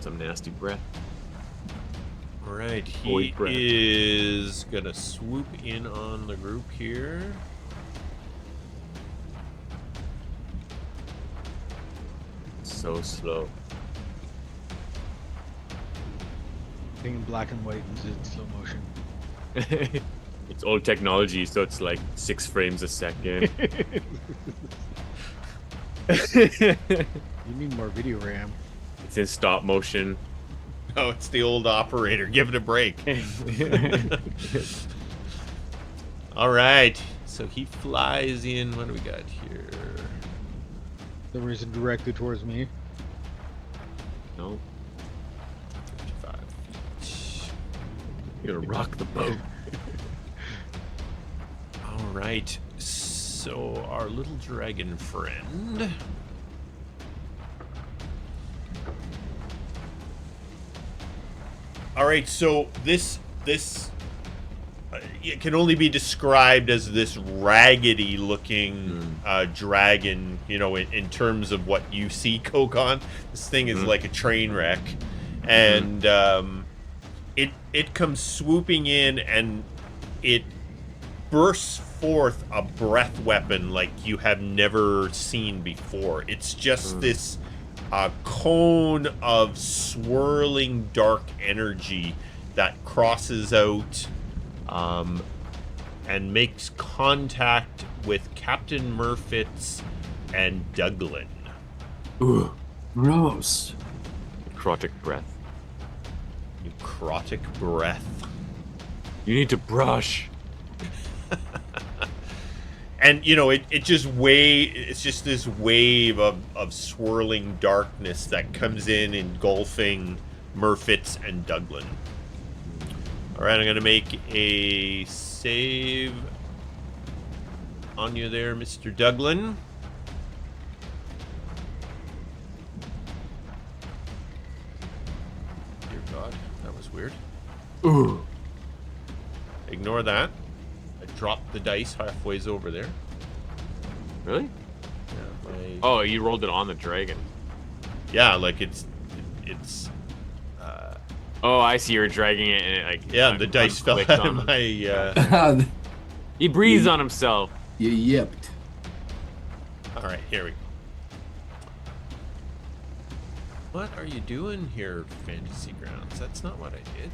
Some nasty breath. Alright, he Void breath. is gonna swoop in on the group here. So slow. Being in black and white is in slow motion. It's old technology, so it's like 6 frames a second. You need more video RAM. It's in stop motion. Oh, it's the old operator. Give it a break. Alright, so he flies in. What do we got here? The reason directed towards me. No, 55 feet. you're gonna rock the boat. Alright, so our little dragon friend. Alright, so this it can only be described as this raggedy looking dragon, you know, in terms of what you see, Kogaan. This thing is like a train wreck. And it comes swooping in and it bursts forth a breath weapon like you have never seen before. It's just this cone of swirling dark energy that crosses out and makes contact with Captain Murfitz and Douglan. Ooh, gross. Necrotic breath. Necrotic breath. You need to brush. And you know, it's just this wave of swirling darkness that comes in, engulfing Murfitz and Douglan. Alright, I'm gonna make a save on you there, Mr. Douglan. Dear God, that was weird. Ooh. Ignore that. I dropped the dice halfways over there. Really? Yeah, Oh, you rolled it on the dragon. yeah, like it's Oh, I see. You're dragging it, and it like yeah, the dice fell clicked out on of him. my He breathes on himself. You yipped. Alright, here we go. What are you doing here, Fantasy Grounds? That's not what I did.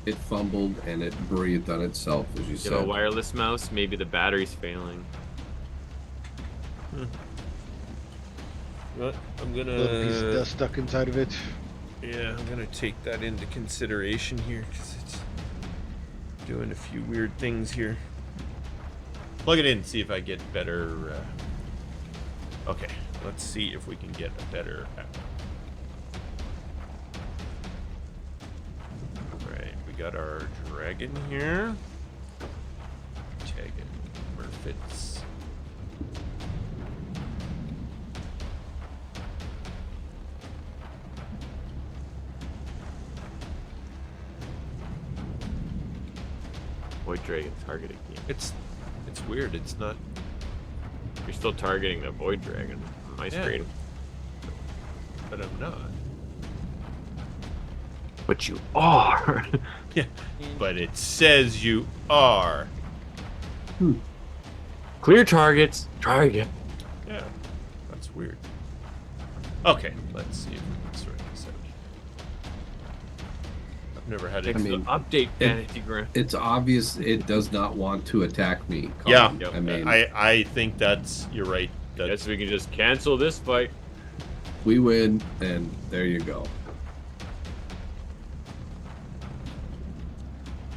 It fumbled and it breathed on itself, as you You have a said. wireless mouse. Maybe the battery's failing. What? I'm A little piece of gonna dust stuck inside of it. Yeah, I'm gonna take that into consideration here because it's doing a few weird things here. Plug it in, see if I get better. Okay, let's see if we can get a better. Alright, we got our dragon here. Tagging Murfits. Void Dragon targeting you. It's weird. It's not. You're still targeting the Void Dragon on my screen. But I'm not. But you are. Yeah. But it says you are. Clear targets. Target. Yeah. That's weird. Okay, let's see if we can sort this out. I've never had it. Next update Vanity Ground. It's obvious it does not want to attack me. Yeah, Colin. I mean, I think that's you're right. That's, Guess we can just cancel this fight. we win, and there you go.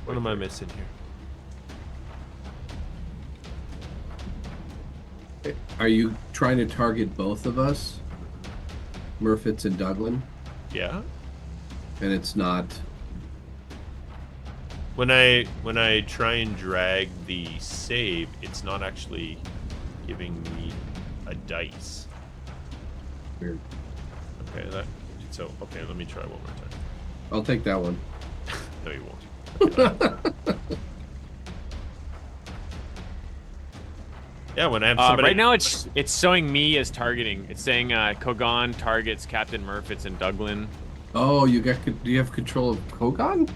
what am I missing here? Are you trying to target both of us, Murfits and Douglan? Yeah. And it's not. When I try and drag the save, it's not actually giving me a dice. Weird. Okay, okay, let me try one more time. I'll take that one. No, you won't. Yeah, when I have somebody right now, it's showing me as targeting. It's saying Kogaan targets Captain Murfits and Douglan. Oh, do you have control of Kogaan?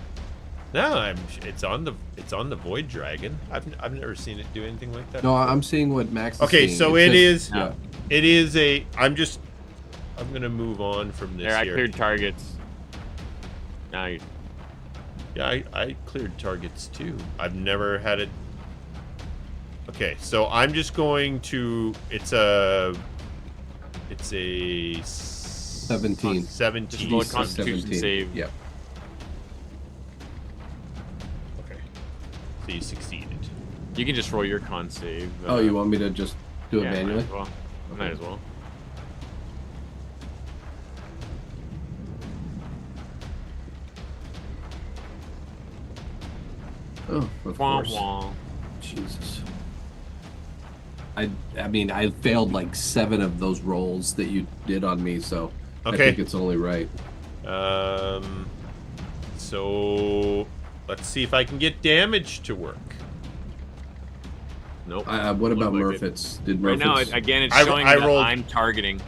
No, it's on the Void Dragon. I've never seen it do anything like that. No, I'm seeing what Max is Okay, seeing. so Yeah. it is a. I'm gonna move on from this There, I here. cleared targets. Now you. Yeah, I cleared targets too. I've never had it. Okay, so I'm just going to. It's a 17. 17. Just roll a Constitution 17. save. Yep. Okay. So you succeeded. You can just roll your con save. Oh, you want me to just do it yeah, manually? Might as well. Oh, of Wah, course. wah. Jesus. I mean, I failed like 7 of those rolls that you did on me, so I Okay. think it's only right. So let's see if I can get damage to work. Nope. What about Look like it. Murfits? Did Murfits? Right now, again, it's I showing I that rolled- I'm targeting.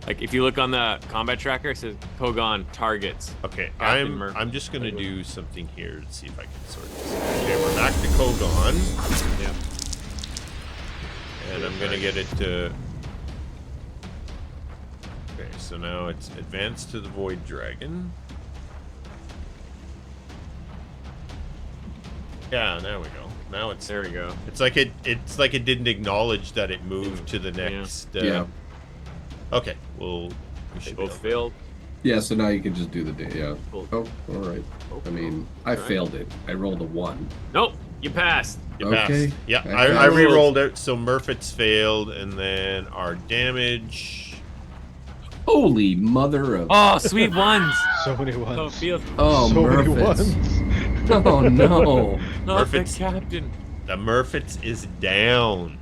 Like, if you look on the combat tracker, it says Kogaan targets. Okay, Captain Murphy. I'm just gonna do something here to see if I can sort this out. Okay, we're back to Kogaan. Yeah. And I'm gonna get it to. Okay, so now it's advanced to the Void Dragon. Yeah, there we go. Now it's There we go. It's like it didn't acknowledge that it moved to the Yeah. next. Yeah. Okay, we They should both be failed. Yeah, so now you can just do the day. Yeah. Cool. Oh, all right. I mean, I failed it. I rolled a 1. Nope, you passed. You passed. Okay. Yeah, I I passed. re-rolled out, so Murfits failed, and then our damage. Holy mother of. Oh, sweet ones. So many So it ones. feels. Oh, so many Murfits. ones. Oh no. Not the Murfits. captain. The Murfits is down.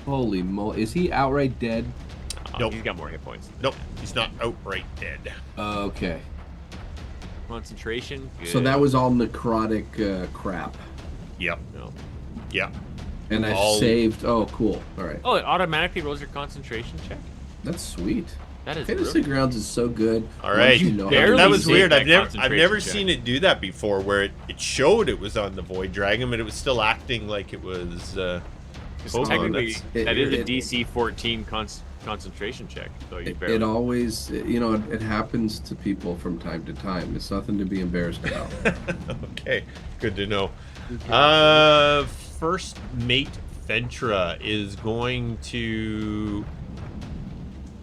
Holy moly. Is he outright dead? Oh, Nope. He's got more hit points. Nope, he's not outright dead. Okay. Concentration. So good. that was all necrotic crap. Yep, No. yep. And I All- saved. Oh, cool. All right. Oh, it automatically rolls your concentration check. That's sweet. That is Fantasy really... Grounds is so good. All right. Once you know how to barely That do was it. saved weird. that I've never concentration check. seen it do that before, where it showed it was on the Void Dragon, but it was still acting like it was. Kogaan. Technically, That's- that is a it- DC 14 concentration check. So you barely. It always, it happens to people from time to time. It's nothing to be embarrassed about. Okay, good to know. First mate Ventra is going to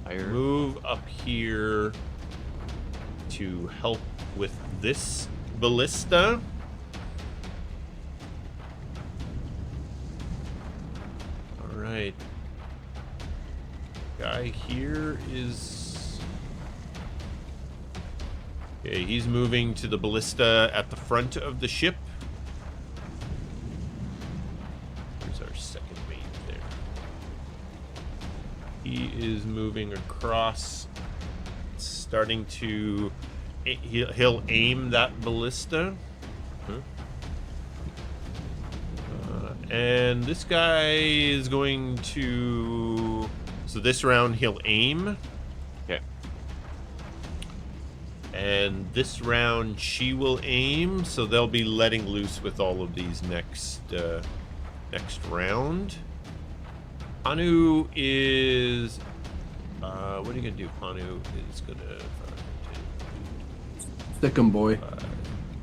Fire. move up here to help with this ballista. All right. Guy here is... Okay, he's moving to the ballista at the front of the ship. Here's our second mate there. He is moving across, starting to... He'll aim that ballista. And this guy is going to... So this round he'll aim. Okay. And this round she will aim. So they'll be letting loose with all of these next round. Hanu is... what are you going to do? Hanu is going to... Stick 'em, boy.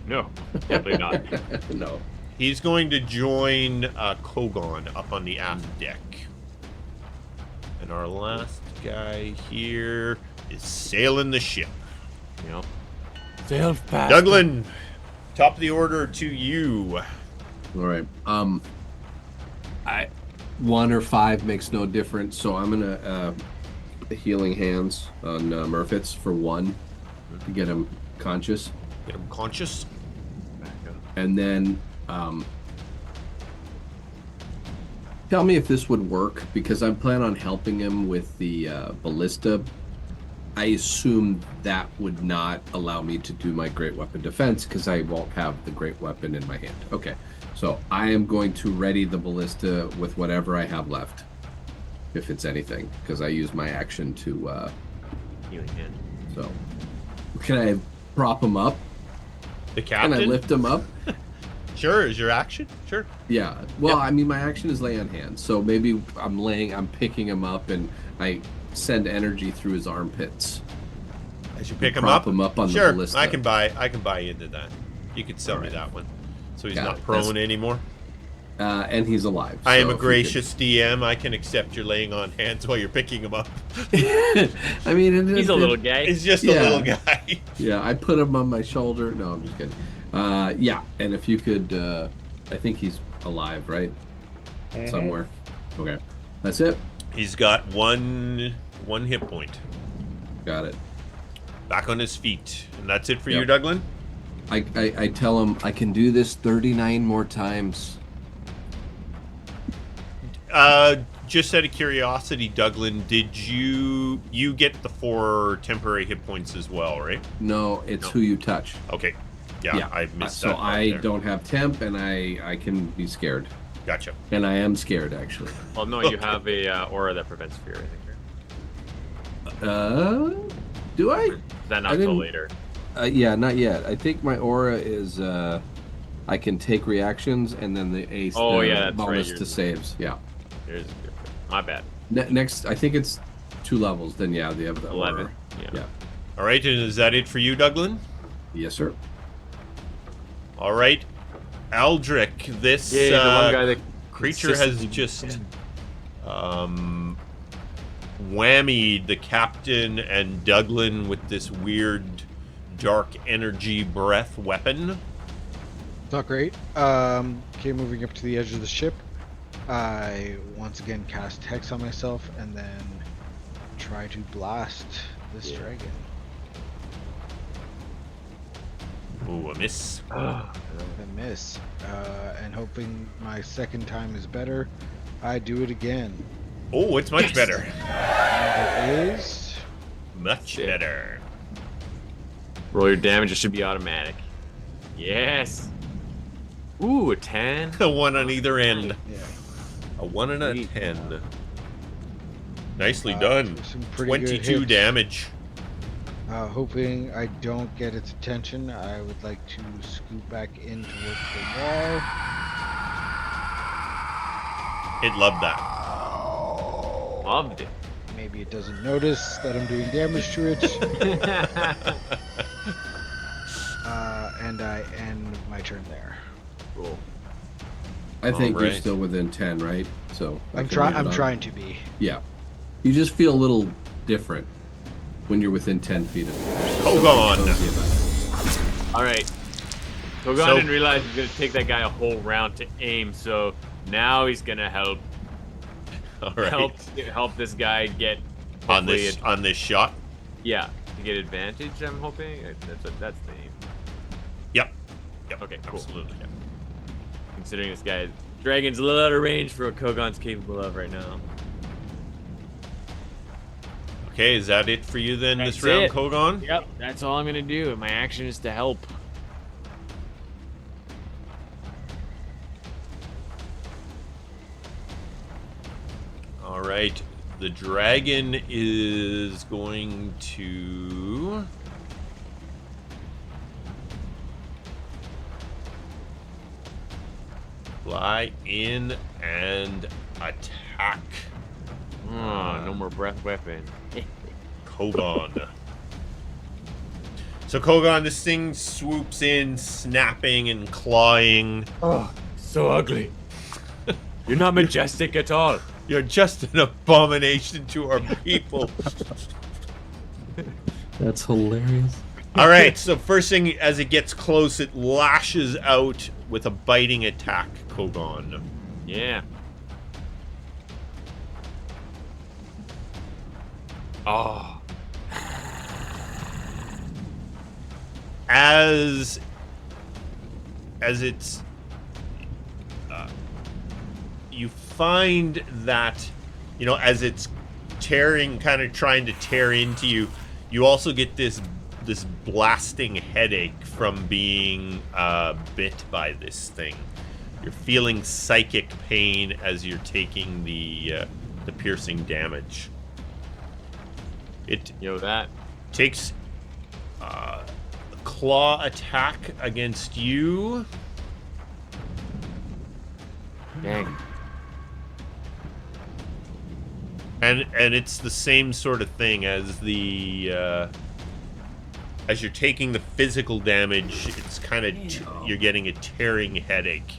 No, definitely not. No. He's going to join Kogaan up on the aft deck. And our last guy here is sailing the ship. Yep. Sail fast. Douglan, top of the order to you. All right. I 1 or 5 makes no difference, so I'm gonna healing hands on Murfitz for 1 to get him conscious, Get him conscious. and then tell me if this would work, because I plan on helping him with the ballista. I assume that would not allow me to do my great weapon defense because I won't have the great weapon in my hand. Okay, so I am going to ready the ballista with whatever I have left, if it's anything, because I use my action to Healing hand. so can I prop him up? The Can captain. I lift him up? Sure, is your action? Sure. Yeah. Well, Yeah. I mean, my action is lay on hands, so maybe I'm picking him up, and I send energy through his armpits. As you pick him Prop up. him up on the Sure, ballista. I can buy into that. You could sell me that one. So he's Got not it. prone anymore. And he's alive. I am so a if you gracious DM. I can accept your laying on hands while you're picking him up. could- I mean, He's a little guy. He's just a Yeah. little guy. Yeah, I put him on my shoulder. No, I'm just kidding. Yeah, and if you could, I think he's alive, right? Somewhere. Okay, that's it. He's got one hit point. Got it. Back on his feet. And that's it for Yep. you, Douglan? I tell him I can do this 39 more times. Just out of curiosity, Douglan, did you get the 4 temporary hit points as well, right? No, it's No. who you touch. Okay. Yeah, I missed that. So part I there. don't have temp, and I can be scared, Gotcha. and I am scared actually. Well, no, you have a aura that prevents fear, I think. Right? Do I? Is that not I till didn't- later? Yeah, not yet. I think my aura is I can take reactions, and then the ace. Oh, the yeah, that's right, bonus yours to is- saves. Yeah. Here's my bad. Next, I think it's 2 levels. Then yeah, they have the 11. aura. Yeah. Yeah. All right, and is that it for you, Douglan? Yes, sir. All right. Aldric, this Yeah, the one guy that creature has consistently- just whammied the captain and Douglan with this weird dark energy breath weapon. Not great. Okay, moving up to the edge of the ship. I once again cast Hex on myself and then try to blast this dragon. Ooh, a miss. A miss. And hoping my second time is better, I do it again. Oh, it's much better. And it is Much better. Roll your damage. It should be automatic. Yes. Ooh, a 10. A 1 on either end. yeah, A 1 and a Sweet. 10. Nicely done. some pretty good 22 hits. damage. Hoping I don't get its attention, I would like to scoot back in towards the wall. It loved that. Loved it. Maybe it doesn't notice that I'm doing damage to it. And I end my turn there. Cool. I think you're Alright. still within 10, right? So I I'm can leave it I'm on. trying to be. Yeah. You just feel a little different. when you're within 10 feet of it. Kogaan. All right. Kogaan So- didn't realize he's gonna take that guy a whole round to aim, so now he's gonna help All right. help this guy get On hopefully this shot. yeah, to get advantage. I'm hoping that's the aim. Yep. Okay, cool. Absolutely. Yeah. Considering this guy, Dragon's a little out of range for what Kogan's capable of right now. Okay, is that it for you then That's this round, it. Kogaan? Yep, that's all I'm gonna do. My action is to help. All right. The dragon is going to fly in and attack Oh, no more breath weapon. Kogaan. So Kogaan, this thing swoops in, snapping and clawing. Oh, so ugly. You're not majestic at all. You're just an abomination to our people. That's hilarious. All right, so first thing, as it gets close, it lashes out with a biting attack, Kogaan. Yeah. Oh. As it's you find that, you know, as it's tearing, kind of trying to tear into you, you also get this blasting headache from being bit by this thing. You're feeling psychic pain as you're taking the piercing damage. It That. takes a claw attack against you. Dang. And it's the same sort of thing as the as you're taking the physical damage. It's kind of you're getting a tearing headache,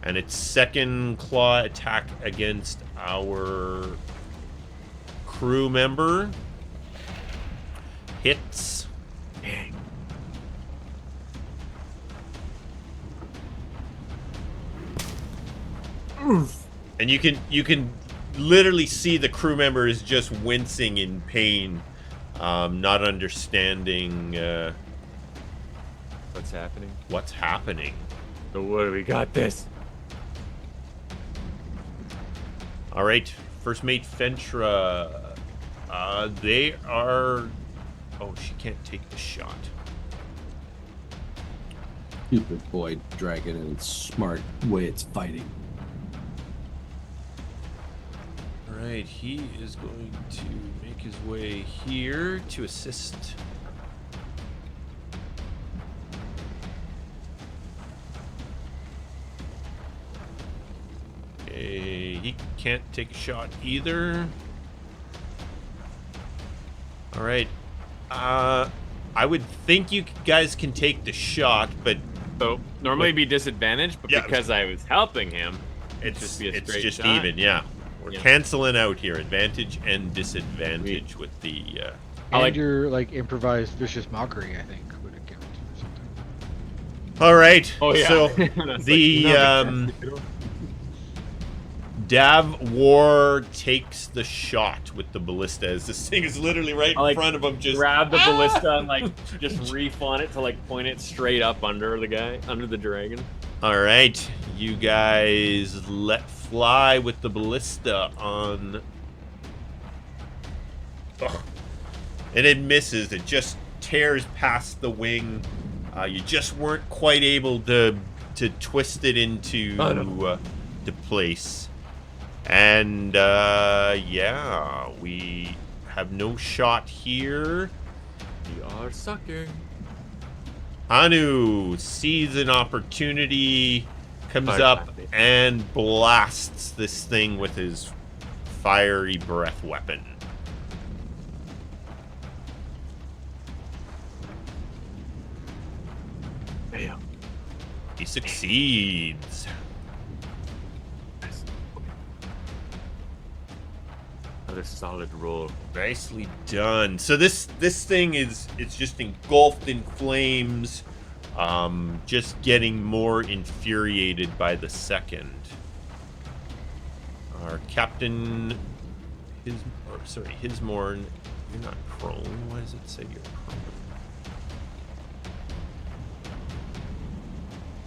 and its second claw attack against our crew member hits. Dang. And you can literally see the crew member is just wincing in pain, not understanding What's happening? what's happening. So what? We got this. All right, first mate Fentra. They are. Oh, she can't take the shot. Stupid boy dragon and its smart way it's fighting. All right, he is going to make his way here to assist. Okay, he can't take a shot either. All right. I would think you guys can take the shot, but So normally it'd be disadvantaged, but Yeah. because I was helping him, it's just be a it's straight just shot. even. Yeah, we're Yeah. canceling out here, advantage and disadvantage with the. I And like- your improvised vicious mockery, I think, would have counted or something. All right. Oh yeah. So That's the like, Dav War takes the shot with the ballista as this thing is literally right in I, like, front of him. Just grab the ballista and just reef on it to point it straight up under the guy, under the dragon. All right, you guys let fly with the ballista on. Ugh. And it misses. It just tears past the wing. You just weren't quite able to twist it into to place. And yeah, we have no shot here. We are sucking. Anu sees an opportunity, comes Fire up blasting. and blasts this thing with his fiery breath weapon. Bam. He succeeds. Another solid roll. Nicely done. So this thing it's just engulfed in flames, just getting more infuriated by the second. Our captain, Hismorn, you're not prone. Why does it say you're prone?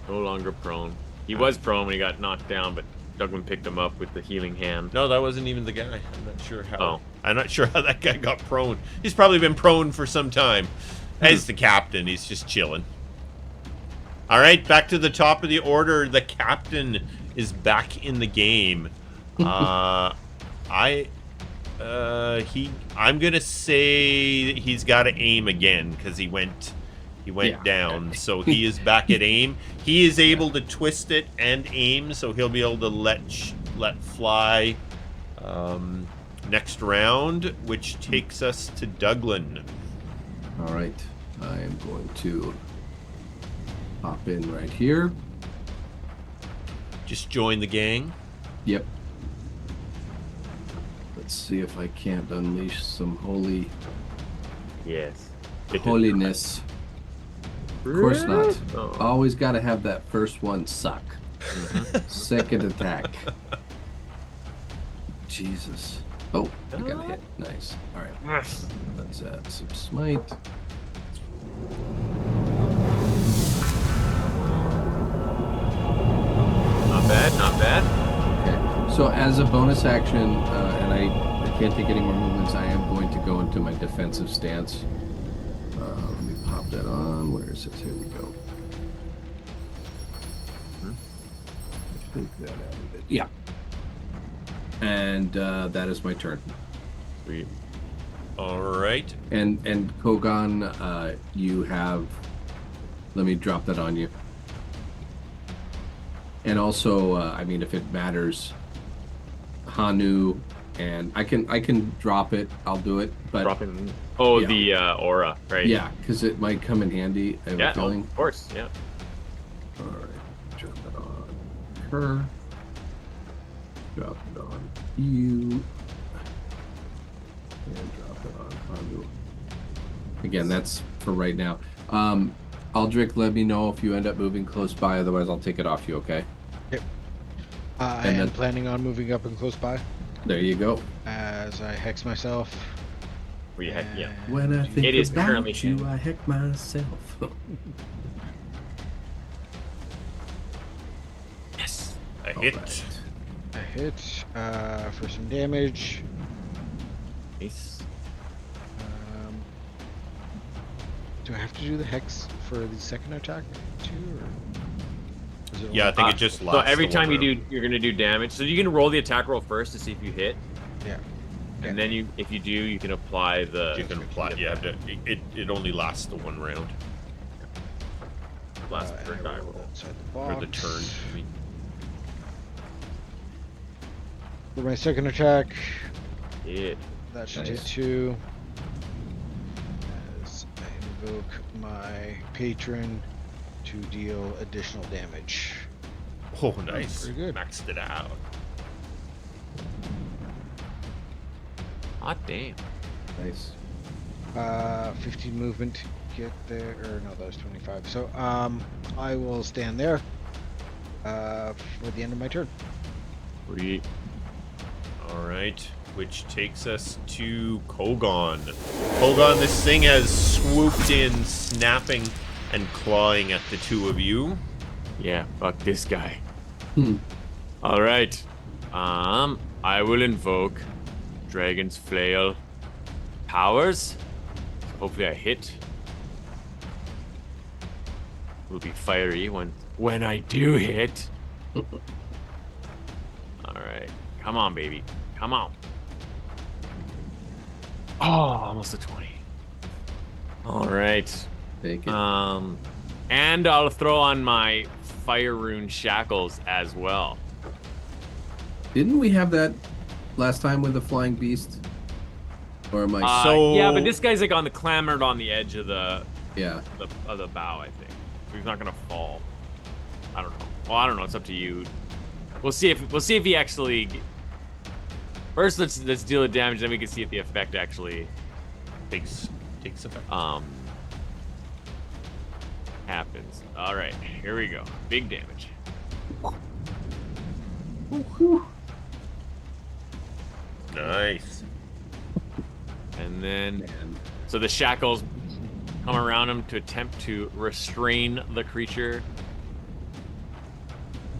No longer prone. He was prone when he got knocked down, but Douglan picked him up with the healing hand. No, that wasn't even the guy. I'm not sure how. Oh. I'm not sure how that guy got prone. He's probably been prone for some time. As the captain, he's just chilling. All right, back to the top of the order. The captain is back in the game. I'm gonna say he's got to aim again because he went down. So he is back at aim. He is able to twist it and aim, so he'll be able to let fly next round, which takes us to Douglan. All right, I am going to hop in right here. Just join the gang. Yep. Let's see if I can't unleash some Yes. holiness. Of course not. Oh. Always got to have that first one suck. Second attack. Jesus. Oh, I got a hit. Nice. All right. Yes. Let's add some smite. Not bad, not bad. Okay. So as a bonus action, and I can't take any more movements, I am going to go into my defensive stance. Let me pop that on. Where is it? Here we go. I think that added it. Yeah. And that is my turn. Sweet. All right. And Kogaan, you have. Let me drop that on you. And also, I mean, if it matters, Hanu, and I can drop it. I'll do it. But Dropping. Oh, yeah. the aura, right? Yeah, because it might come in handy. I have a Yeah, feeling. of course. Yeah. All right, drop it on her. Drop it on you. And drop it on Hanu. Again, that's for right now. Aldric, let me know if you end up moving close by. Otherwise, I'll take it off you. Okay. Yep. I am planning on moving up and close by There you go. as I hex myself. Yeah. When I think It is about currently you, him. I heck myself. Yes. A All hit. right. I hit for some damage. Nice. Do I have to do the hex for the second attack too? Or is it Yeah, I only- think it just lasts. So every the time one you round. do, you're gonna do damage. So you can roll the attack roll first to see if you hit, Yeah. and then if you do, you can apply the. You can apply. You have to. It only lasts the one round last and turn I die roll roll. outside the or the box. turn. I mean, For my second attack, Yeah. that should Nice. hit 2. As I invoke my patron to deal additional damage. oh, nice. pretty good. Maxed it out. Hot damn. Nice. 15 movement to get there, or no, that was 25. So I will stand there for the end of my turn. Sweet. All right, which takes us to Kogaan. Kogaan, this thing has swooped in, snapping and clawing at the two of you. Yeah. Fuck this guy. Hmm. All right. I will invoke Dragon's Flail powers. Hopefully I hit. Will be fiery when I do hit. All right. Come on, baby. Come on. Oh, almost a 20. All right. Take it. And I'll throw on my Fire Rune Shackles as well. Didn't we have that last time with the flying beast? Or am I? So- Yeah, but this guy's like clamored on the edge of the Yeah. bow, I think. So he's not gonna fall. I don't know. Well, I don't know. It's up to you. We'll see if he actually First, let's deal the damage, then we can see if the effect actually Takes effect. happens. All right, here we go. Big damage. Nice. And then, Man. so the shackles come around him to attempt to restrain the creature.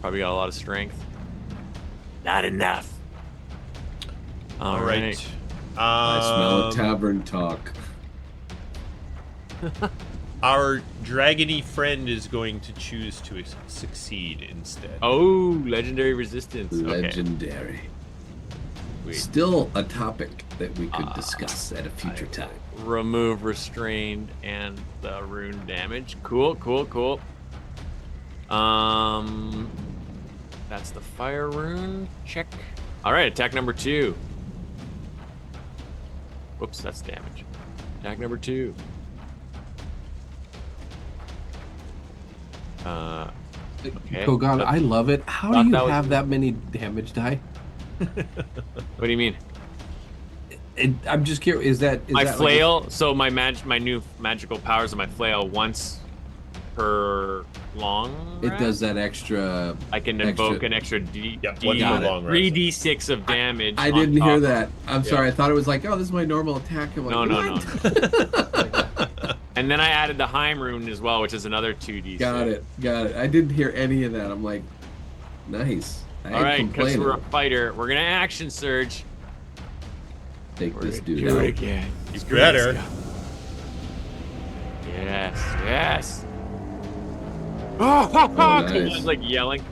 Probably got a lot of strength. Not enough. All right. I smell a tavern talk. Our dragony friend is going to choose to succeed instead. Oh, legendary resistance. Okay. Legendary. Sweet. Still a topic that we could discuss at a future time. Remove restrained and the rune damage. Cool. That's the fire rune. Check. All right, attack number 2. Whoops, that's damage. Attack number 2. Okay. Kogaan, I love it. How Thought do you that was- have that many damage die? What do you mean? I'm just curious. Is that My that flail. So my new magical powers of my flail once per long. It rest? does that extra. I can invoke an extra D. Yeah, D one more long rest. 3d6 of damage. I on didn't hear top. that. I'm sorry. I thought it was like, oh, this is my normal attack. I'm like, No. what? And then I added the Heim rune as well, which is another 2d6. Got it. I didn't hear any of that. I'm like, nice. I All right, ain't because we're a complaining. fighter, we're gonna action surge. Take We're this gonna dude do it out. again. You better. Yes. nice. Kogaan's like yelling,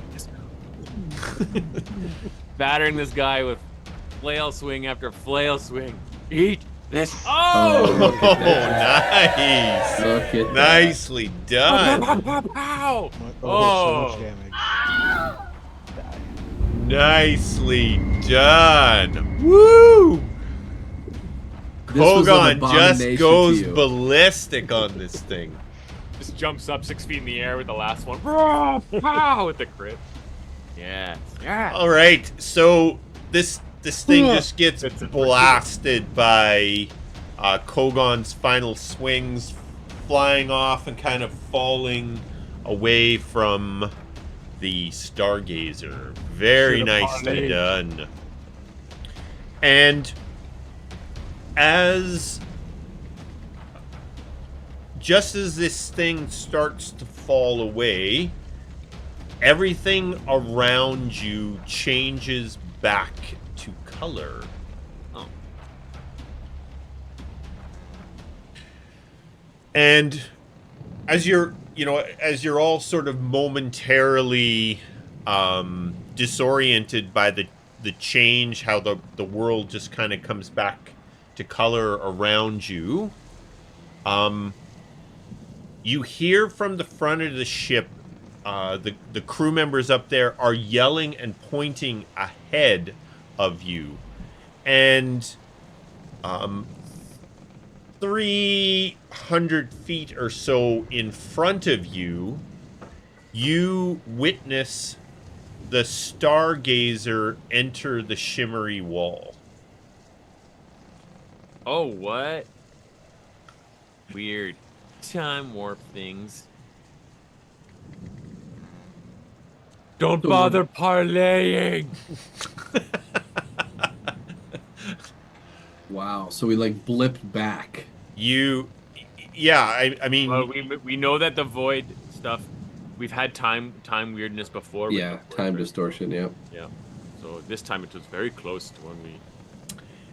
battering this guy with flail swing after flail swing. Eat this. Oh, Oh! look at that. Nice. Look at that. Nicely done. Pow! So Oh. much damage. Nicely done. Woo! This was an Kogaan just abomination goes to you. ballistic on this thing. Just jumps up 6 feet in the air with the last one. Pow! With the crit. Yes. Yeah. All right, so this thing just gets It's a- blasted by Kogan's final swings, flying off and kind of falling away from the Stargazer. Very Should've nicely parlayed. done. And just as this thing starts to fall away, everything around you changes back to color. Oh. And as you're all sort of momentarily disoriented by the change, how the world just kind of comes back to color around you, you hear from the front of the ship, the crew members up there are yelling and pointing ahead of you, and 300 feet or so in front of you, you witness the Stargazer enter the shimmery wall. Oh, what? Weird. Time warp things. Don't bother parlaying. Wow. So we like blipped back. I mean, Well, we know that the void stuff. We've had time weirdness before. with Yeah. the void, Time right? distortion. Yeah. Yeah. So this time it was very close to when we.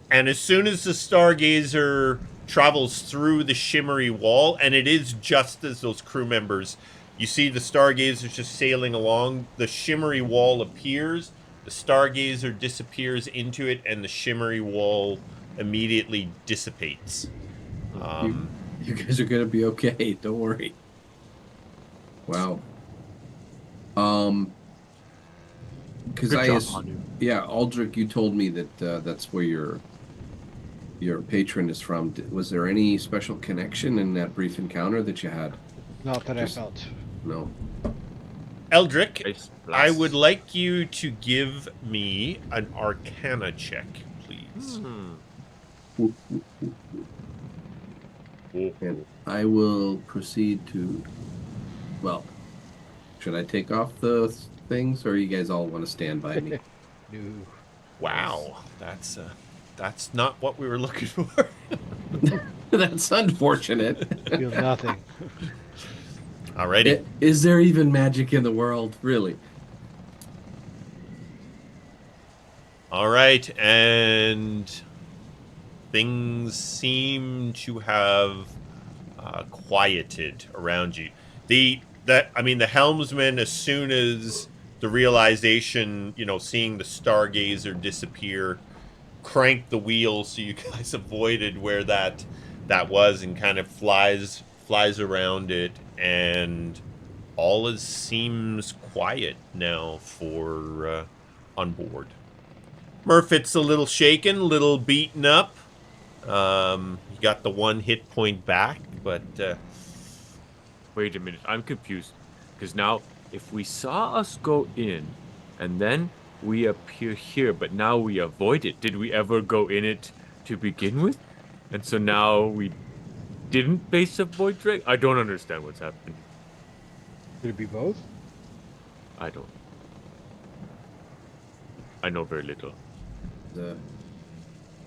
and as soon as the Stargazer travels through the shimmery wall, and it is just as those crew members, you see the Stargazer just sailing along, the shimmery wall appears, the Stargazer disappears into it, and the shimmery wall immediately dissipates. You guys are gonna be okay. Don't worry. Wow. Because Aldric, you told me that that's where your patron is from. Was there any special connection in that brief encounter that you had? Not that Just- I felt. No. Eldric, Ice I blast. would like you to give me an Arcana check, And I will proceed to, well, should I take off the things, or you guys all want to stand by me? No. Wow, that's not what we were looking for. That's unfortunate. Feel nothing. Alrighty. Is there even magic in the world, really? All right, and things seem to have quieted around you. The helmsman, as soon as the realization, seeing the Stargazer disappear, cranked the wheel so you guys avoided where that was, and kind of flies around it, and all seems quiet now for on board. Murphy's a little shaken, a little beaten up. You got the 1 hit point back, but Wait a minute, I'm confused. Because now, if we saw us go in, and then we appear here, but now we avoid it, did we ever go in it to begin with? And so now we didn't face a void drake? I don't understand what's happening. Could it be both? I don't. I know very little.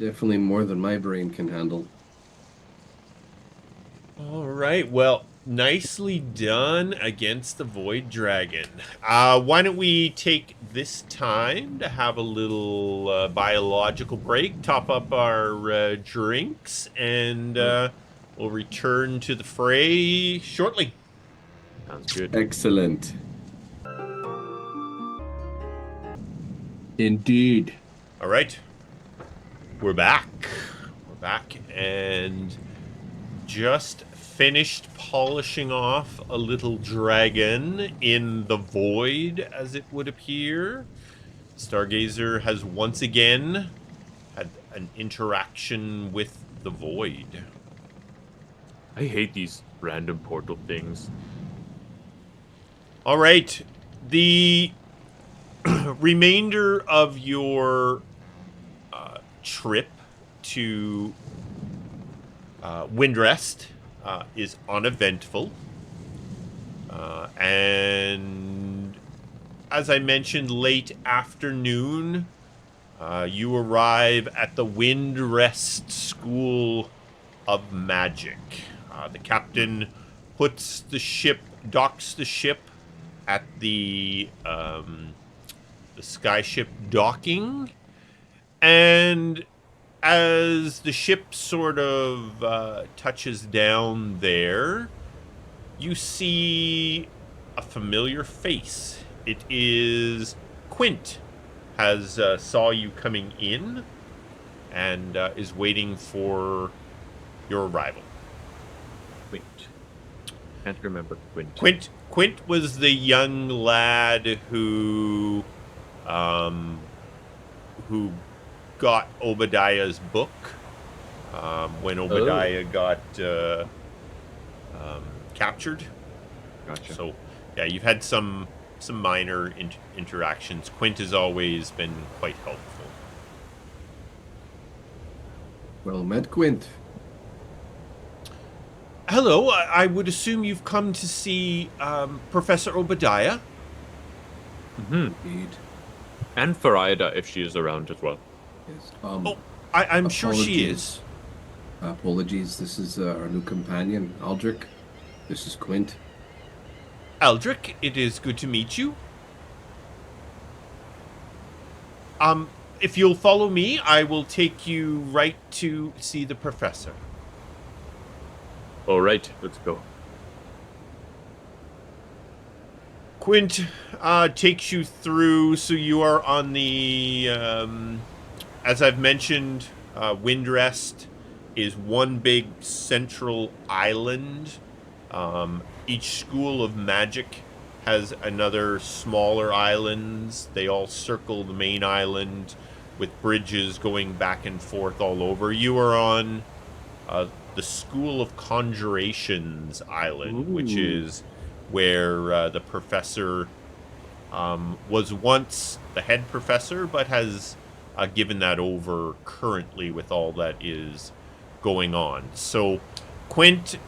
Definitely more than my brain can handle. all right. Well, nicely done against the Void Dragon. Why don't we take this time to have a little biological break, top up our drinks, and we'll return to the fray shortly. Sounds good. Excellent. Indeed. All right. We're back. And just finished polishing off a little dragon in the void, as it would appear. Stargazer has once again had an interaction with the void. I hate these random portal things. All right. The remainder of your trip to Windrest is uneventful. And as I mentioned, late afternoon, you arrive at the Windrest School of Magic. The captain docks the ship at the skyship docking, and as the ship sort of touches down there, you see a familiar face. It is Quint. Has saw you coming in and is waiting for your arrival. Quint. Can't remember Quint. Quint was the young lad who got Obadiah's book when Obadiah got captured. Gotcha. So, yeah, you've had some minor interactions. Quint has always been quite helpful. Well met, Quint. Hello, I would assume you've come to see Professor Obadiah. Indeed. And Farida, if she is around as well. Yes. I'm sure she is. Apologies. This is our new companion, Aldric. This is Quint. Aldric, it is good to meet you. If you'll follow me, I will take you right to see the professor. All right, let's go. Quint takes you through, so you are on the, as I've mentioned, Windrest is one big central island. Each school of magic has another smaller islands. They all circle the main island with bridges going back and forth all over. You are on the School of Conjurations Island, which is where the professor was once the head professor, but has given that over currently with all that is going on. So Quint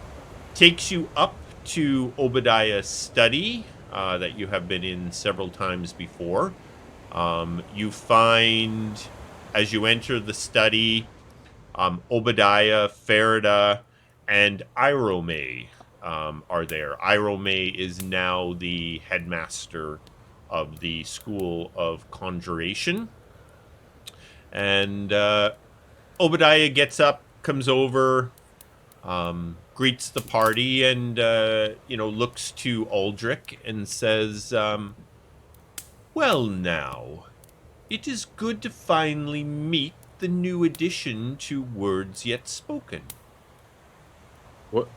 takes you up to Obadiah's study that you have been in several times before. You find, as you enter the study, Obadiah, Farida, and Irome are there. Irome is now the headmaster of the School of Conjuration. And Obadiah gets up, comes over, greets the party, and looks to Aldric and says, "Well, now, it is good to finally meet the new addition to Words Yet Spoken." What?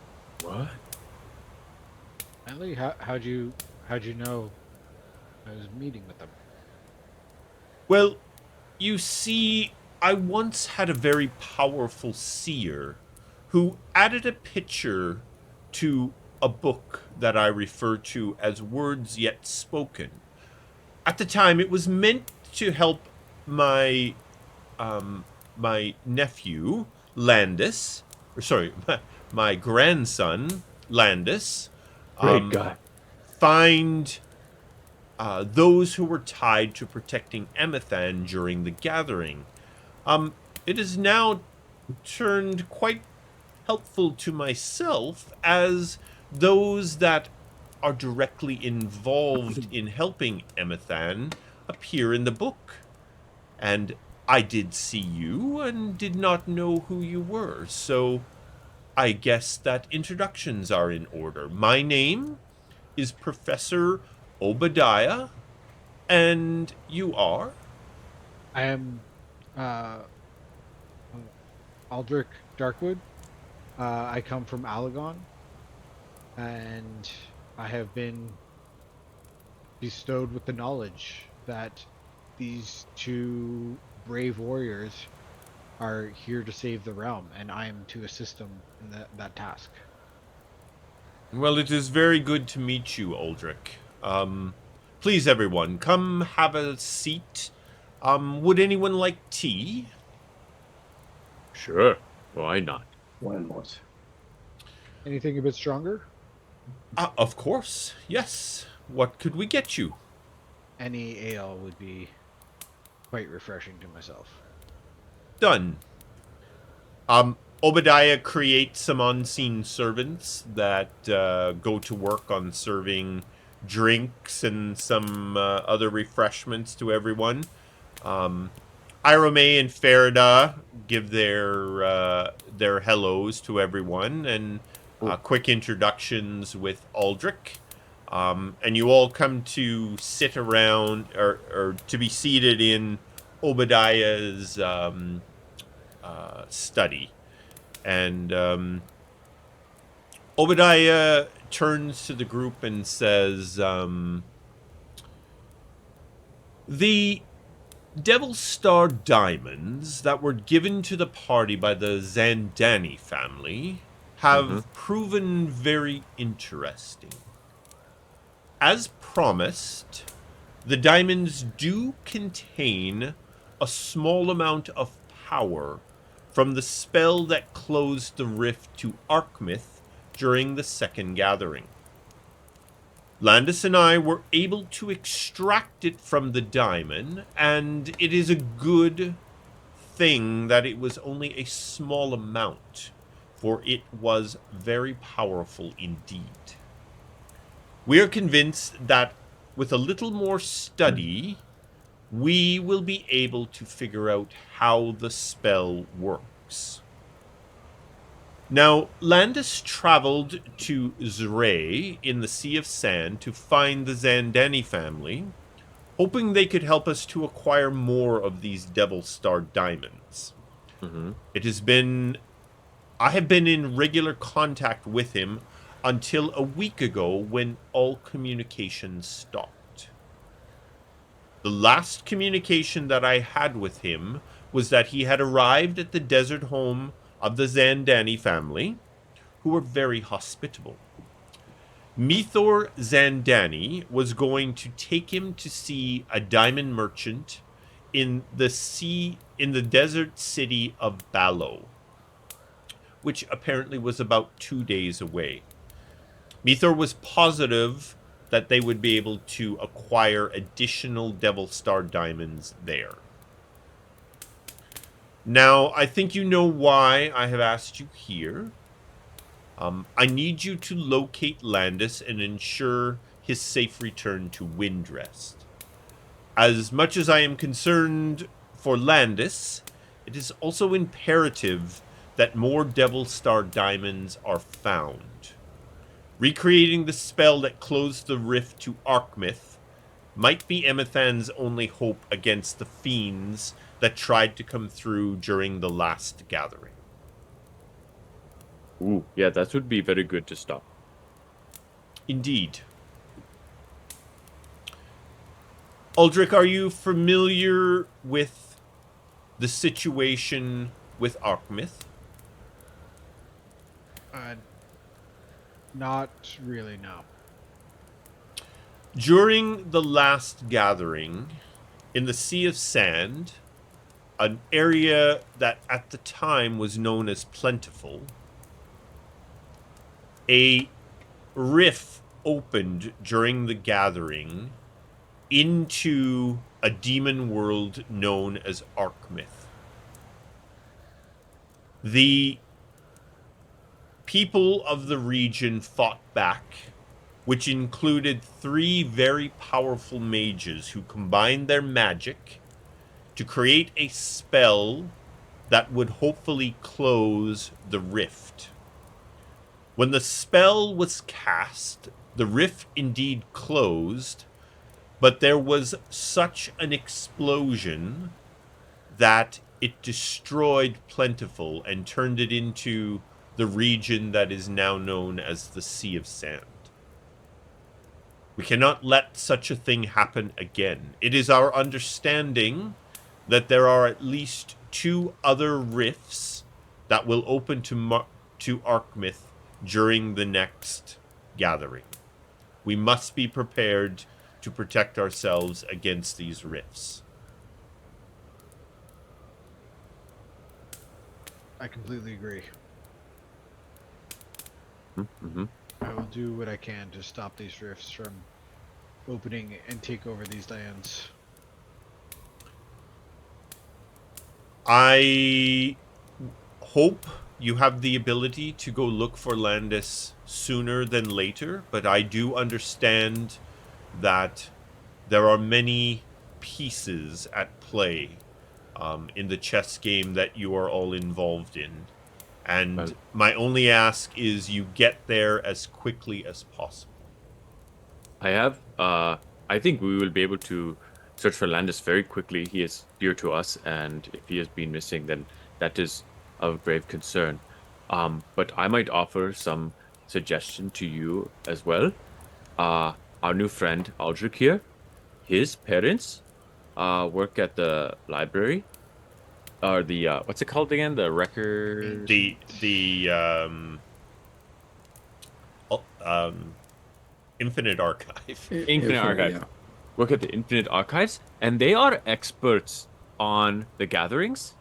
Ellie, how'd you know I was meeting with them? Well, you see, I once had a very powerful seer who added a picture to a book that I refer to as Words Yet Spoken. At the time, it was meant to help my nephew, Landis, my grandson, Landis, Great guy. find those who were tied to protecting Emathan during the gathering. It is now turned quite helpful to myself, as those that are directly involved in helping Emathan appear in the book. And I did see you and did not know who you were, so I guess that introductions are in order. My name is Professor Obadiah, and you are? I am Aldric Darkwood. I come from Alagon, and I have been bestowed with the knowledge that these two brave warriors are here to save the realm, and I am to assist them in that task. Well, it is very good to meet you, Aldric. Please, everyone, come have a seat. Would anyone like tea? Sure. Why not? Why not? Anything a bit stronger? Of course, yes. What could we get you? Any ale would be quite refreshing to myself. Done. Obadiah creates some unseen servants that go to work on serving drinks and some other refreshments to everyone. Irome and Farida give their hellos to everyone and quick introductions with Aldric. And you all come to sit around or to be seated in Obadiah's study. And Obadiah turns to the group and says, "The Devil Star diamonds that were given to the party by the Zandani family have proven very interesting. As promised, the diamonds do contain a small amount of power from the spell that closed the rift to Arkmith during the second gathering. Landis and I were able to extract it from the diamond, and it is a good thing that it was only a small amount, for it was very powerful indeed. We are convinced that with a little more study, we will be able to figure out how the spell works." Now, Landis traveled to Zray in the Sea of Sand to find the Zandani family, hoping they could help us to acquire more of these Devil Star diamonds. I have been in regular contact with him until a week ago when all communication stopped. The last communication that I had with him was that he had arrived at the desert home of the Zandani family, who were very hospitable. Mithor Zandani was going to take him to see a diamond merchant in the desert city of Ballo, which apparently was about 2 days away. Mithor was positive that they would be able to acquire additional Devil Star diamonds there. Now, I think you know why I have asked you here. I need you to locate Landis and ensure his safe return to Windrest. As much as I am concerned for Landis, it is also imperative that more Devil Star diamonds are found. Recreating the spell that closed the rift to Arkmith might be Emathan's only hope against the fiends that tried to come through during the last gathering. Ooh, yeah, that would be very good to stop. Indeed. Aldric, are you familiar with the situation with Arkmith? Not really, no. During the last gathering, in the Sea of Sand, an area that at the time was known as Plentiful, a rift opened during the gathering into a demon world known as Arkmith. The people of the region fought back, which included 3 very powerful mages who combined their magic to create a spell that would hopefully close the rift. When the spell was cast, the rift indeed closed, but there was such an explosion that it destroyed Plentiful and turned it into the region that is now known as the Sea of Sand. We cannot let such a thing happen again. It is our understanding that there are at least 2 other rifts that will open to Arkmith during the next gathering. We must be prepared to protect ourselves against these rifts. I completely agree. Mm-hmm. I will do what I can to stop these rifts from opening and take over these lands. I hope you have the ability to go look for Landis sooner than later, but I do understand that there are many pieces at play in the chess game that you are all involved in. And Well, my only ask is you get there as quickly as possible. I think we will be able to search for Landis very quickly. He is dear to us, and if he has been missing, then that is of grave concern. But I might offer some suggestion to you as well. Our new friend Aldric here, his parents work at the library, or the what's it called again? The record. Infinite Archive. Infinite Archive. Yeah. Work at the Infinite Archives, and they are experts on the gatherings.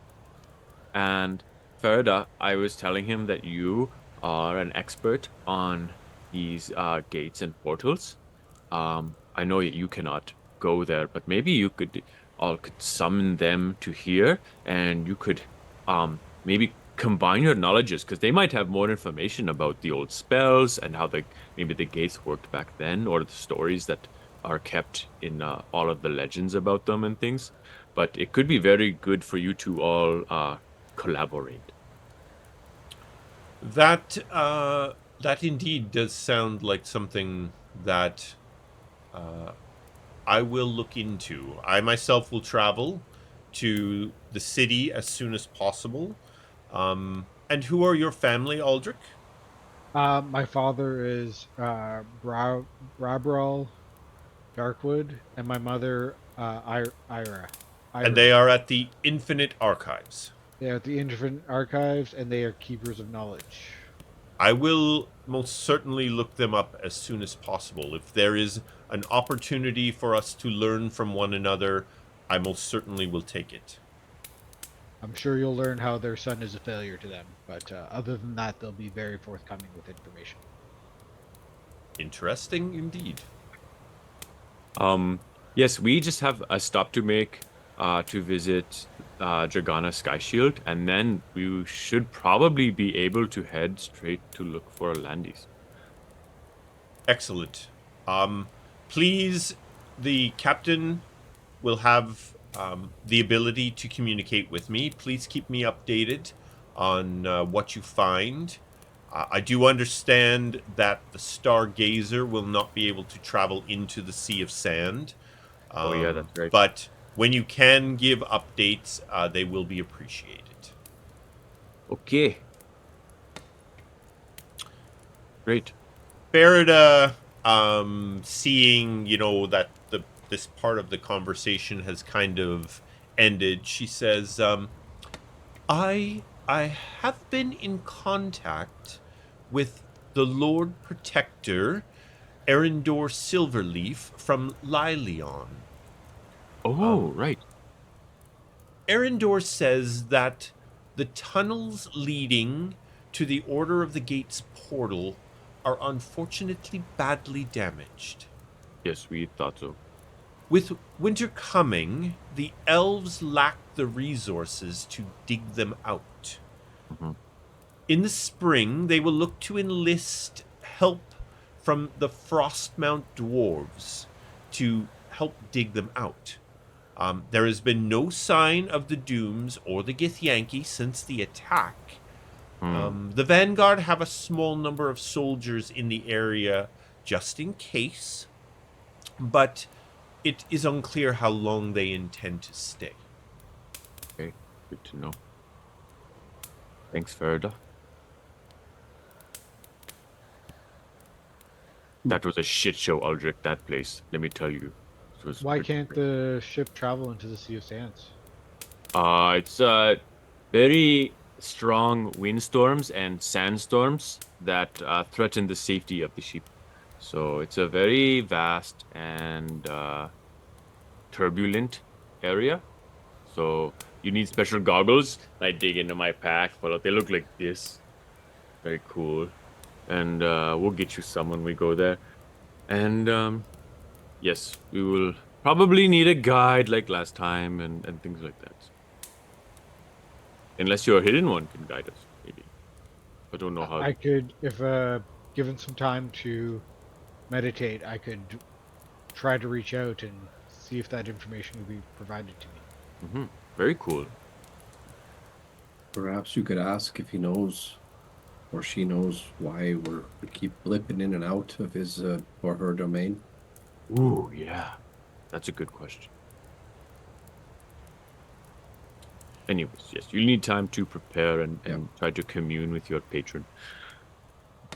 And Farida, I was telling him that you are an expert on these gates and portals. I know you cannot go there, but maybe you could summon them to here, and you could maybe combine your knowledges, because they might have more information about the old spells and how maybe the gates worked back then, or the stories that are kept in all of the legends about them and things. But it could be very good for you to all collaborate. That indeed does sound like something that I will look into. I myself will travel to the city as soon as possible. And who are your family, Aldric? My father is Brabral Darkwood, and my mother Ira. And they are at the Infinite Archives. They are at the Infinite Archives, and they are keepers of knowledge. I will most certainly look them up as soon as possible. If there is an opportunity for us to learn from one another, I most certainly will take it. I'm sure you'll learn how their son is a failure to them, but other than that, they'll be very forthcoming with information. Interesting indeed. Yes, we just have a stop to make to visit Dragana Sky Shield, and then we should probably be able to head straight to look for Landis. Excellent. Please, the captain will have the ability to communicate with me. Please keep me updated on what you find. I do understand that the Stargazer will not be able to travel into the Sea of Sand. Oh, yeah, that's right. But when you can give updates, they will be appreciated. Okay. Great. Farida, seeing, that this part of the conversation has kind of ended, she says, I have been in contact with the Lord Protector, Erendor Silverleaf from Lilion. Oh, right. Erendor says that the tunnels leading to the Order of the Gates portal are unfortunately badly damaged. Yes, we thought so. With winter coming, the elves lack the resources to dig them out. Mm-hmm. In the spring, they will look to enlist help from the Frostmount dwarves to help dig them out. There has been no sign of the Dooms or the Githyanki since the attack. The Vanguard have a small number of soldiers in the area just in case, but it is unclear how long they intend to stay. Okay, good to know. Thanks, Farida. That was a shit show, Aldric, that place. Let me tell you. It was Why pretty can't great. the ship travel into the Sea of Sands? It's very strong windstorms and sandstorms that threaten the safety of the ship. So it's a very vast and turbulent area. So you need special goggles. I dig into my pack, but they look like this. Very cool. And we'll get you some when we go there. And yes, we will probably need a guide like last time and things like that. Unless your hidden one can guide us, maybe. I don't know how. I could, if given some time to meditate, I could try to reach out and see if that information would be provided to me. Very cool. Perhaps you could ask if he knows or she knows why we keep blipping in and out of his or her domain. Ooh, yeah. That's a good question. Anyways, yes, you'll need time to prepare and try to commune with your patron.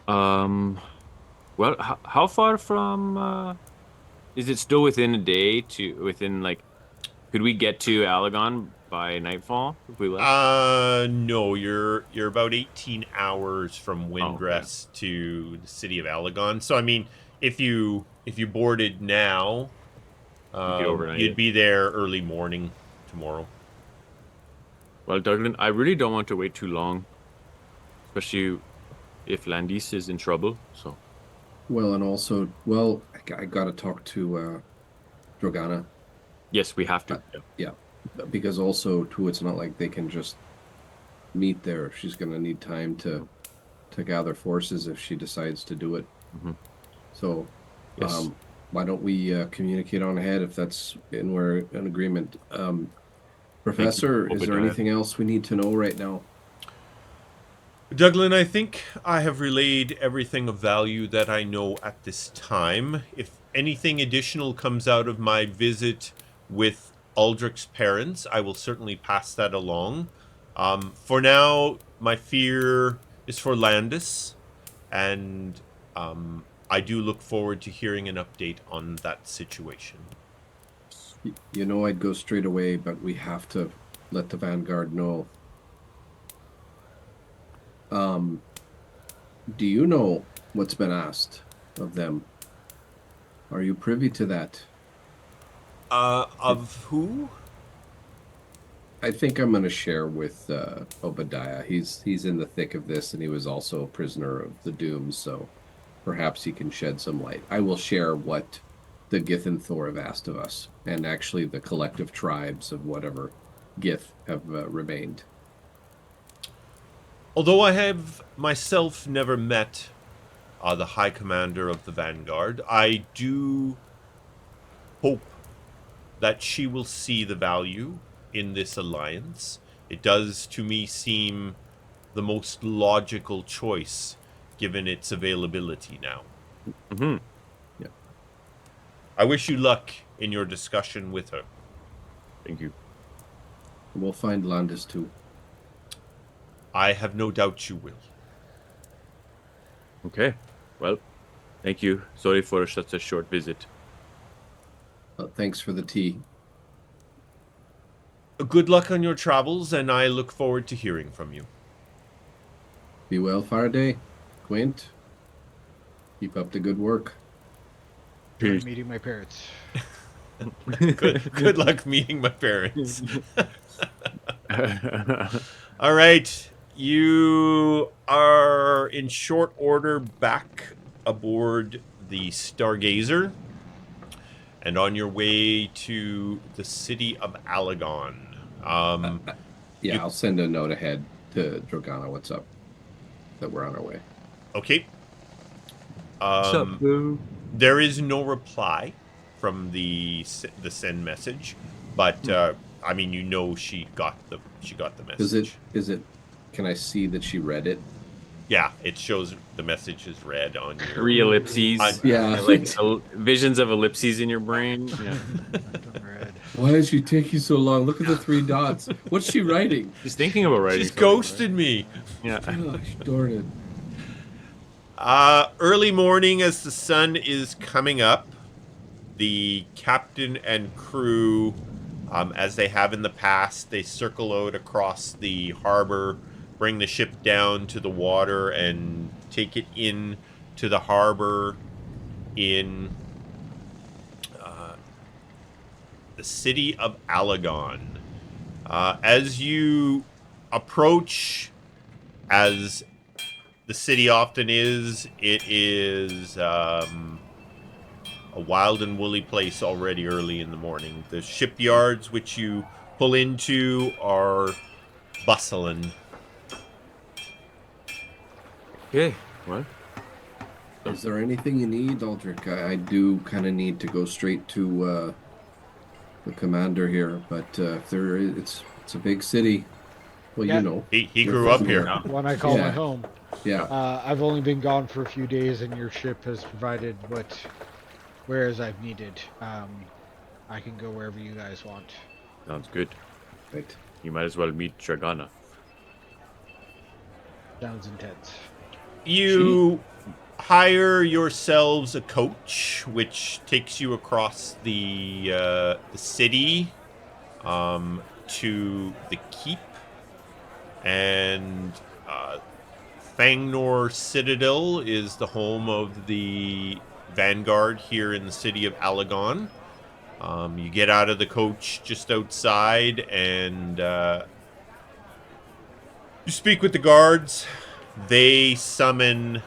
Well, how far from, is it still within a day could we get to Alagon by nightfall if we left? No, you're about 18 hours from Windrest to the city of Alagon. So I mean, if you boarded now, you'd be there early morning tomorrow. Well, Douglan, I really don't want to wait too long, especially if Landis is in trouble. So. Well, and also, I got to talk to Dragana. Yes, we have to. Yeah, because also too, it's not like they can just meet there. She's going to need time to gather forces if she decides to do it. Mm-hmm. So, yes. Why don't we communicate on ahead if we're in agreement? Professor, is there anything else we need to know right now? Douglan, I think I have relayed everything of value that I know at this time. If anything additional comes out of my visit with Aldric's parents, I will certainly pass that along. For now, my fear is for Landis, and I do look forward to hearing an update on that situation. You know I'd go straight away, but we have to let the Vanguard know. Do you know what's been asked of them? Are you privy to that? Of who? I think I'm going to share with Obadiah. He's in the thick of this, and he was also a prisoner of the Dooms, so perhaps he can shed some light. I will share what the Githyanthor have asked of us, and actually the collective tribes of whatever Gith have remained. Although I have myself never met the High Commander of the Vanguard, I do hope that she will see the value in this alliance. It does, to me, seem the most logical choice, given its availability now. Mm-hmm. Yeah. I wish you luck in your discussion with her. Thank you. We'll find Landis too. I have no doubt you will. Okay. Well, thank you. Sorry for such a short visit. Thanks for the tea. Good luck on your travels, and I look forward to hearing from you. Be well, Faraday. Quint. Keep up the good work. Enjoy meeting my parents. Good luck meeting my parents. All right. You are in short order back aboard the Stargazer and on your way to the city of Alagon. Yeah, I'll send a note ahead to Dragana. What's up? That we're on our way. Okay. What's up, boo? There is no reply from the send message, but I mean, you know, she got the message. Is it? Can I see that she read it? Yeah, it shows the message is read on your 3 ellipses. Yeah. Like visions of ellipses in your brain. Yeah. Why is she taking so long? Look at the 3 dots. What's she writing? She's thinking about writing. She's ghosted me. Yeah. Gosh, darn it. Early morning as the sun is coming up, the captain and crew, as they have in the past, they circle out across the harbor, bring the ship down to the water, and take it in to the harbor in the city of Alagon. As you approach, as the city often is, it is a wild and woolly place already early in the morning. The shipyards which you pull into are bustling. Okay. What? Is there anything you need, Aldric? I do kind of need to go straight to the commander here, but if there is, it's a big city. Well, Yeah. you know. He grew up here. One I call my Yeah. home. Yeah. I've only been gone for a few days, and your ship has provided whereas I've needed. I can go wherever you guys want. Sounds good. Right. You might as well meet Dragana. Sounds intense. You hire yourselves a coach, which takes you across the city to the keep, and Fangnor Citadel is the home of the Vanguard here in the city of Alagon. You get out of the coach just outside, and you speak with the guards. They summon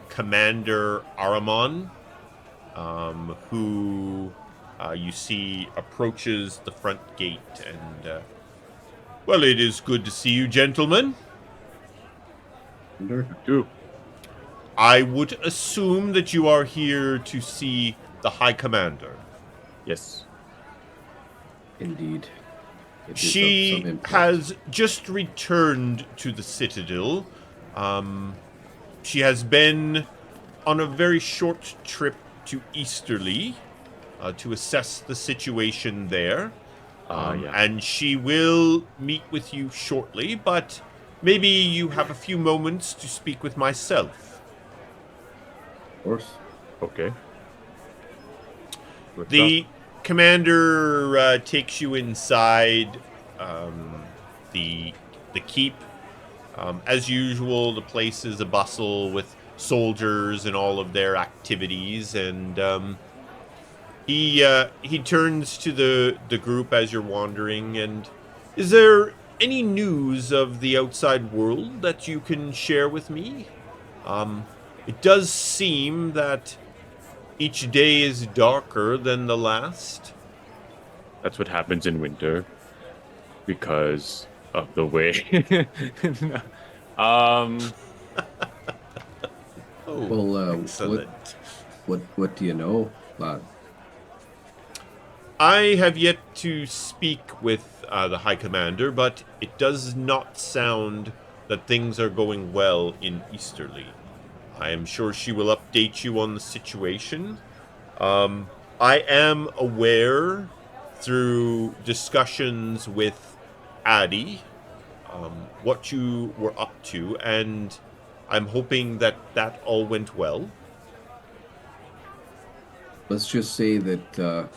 Commander Aramon, who you see approaches the front gate. And, well, it is good to see you, gentlemen. Do. I would assume that you are here to see the High Commander. Yes. Indeed. It is of She some impact. has just returned to the Citadel. She has been on a very short trip to Easterly to assess the situation there. Yeah. And she will meet with you shortly, but maybe you have a few moments to speak with myself. Of course. Okay. What's The up? commander takes you inside the keep. As usual, the place is a bustle with soldiers and all of their activities, and He turns to the group as you're wandering, and is there any news of the outside world that you can share with me? It does seem that each day is darker than the last. That's what happens in winter because of the way. um, Oh, Well, excellent. what do you know, lad? I have yet to speak with the High Commander, but it does not sound that things are going well in Easterly. I am sure she will update you on the situation. I am aware through discussions with Addie what you were up to, and I'm hoping that that all went well. Let's just say that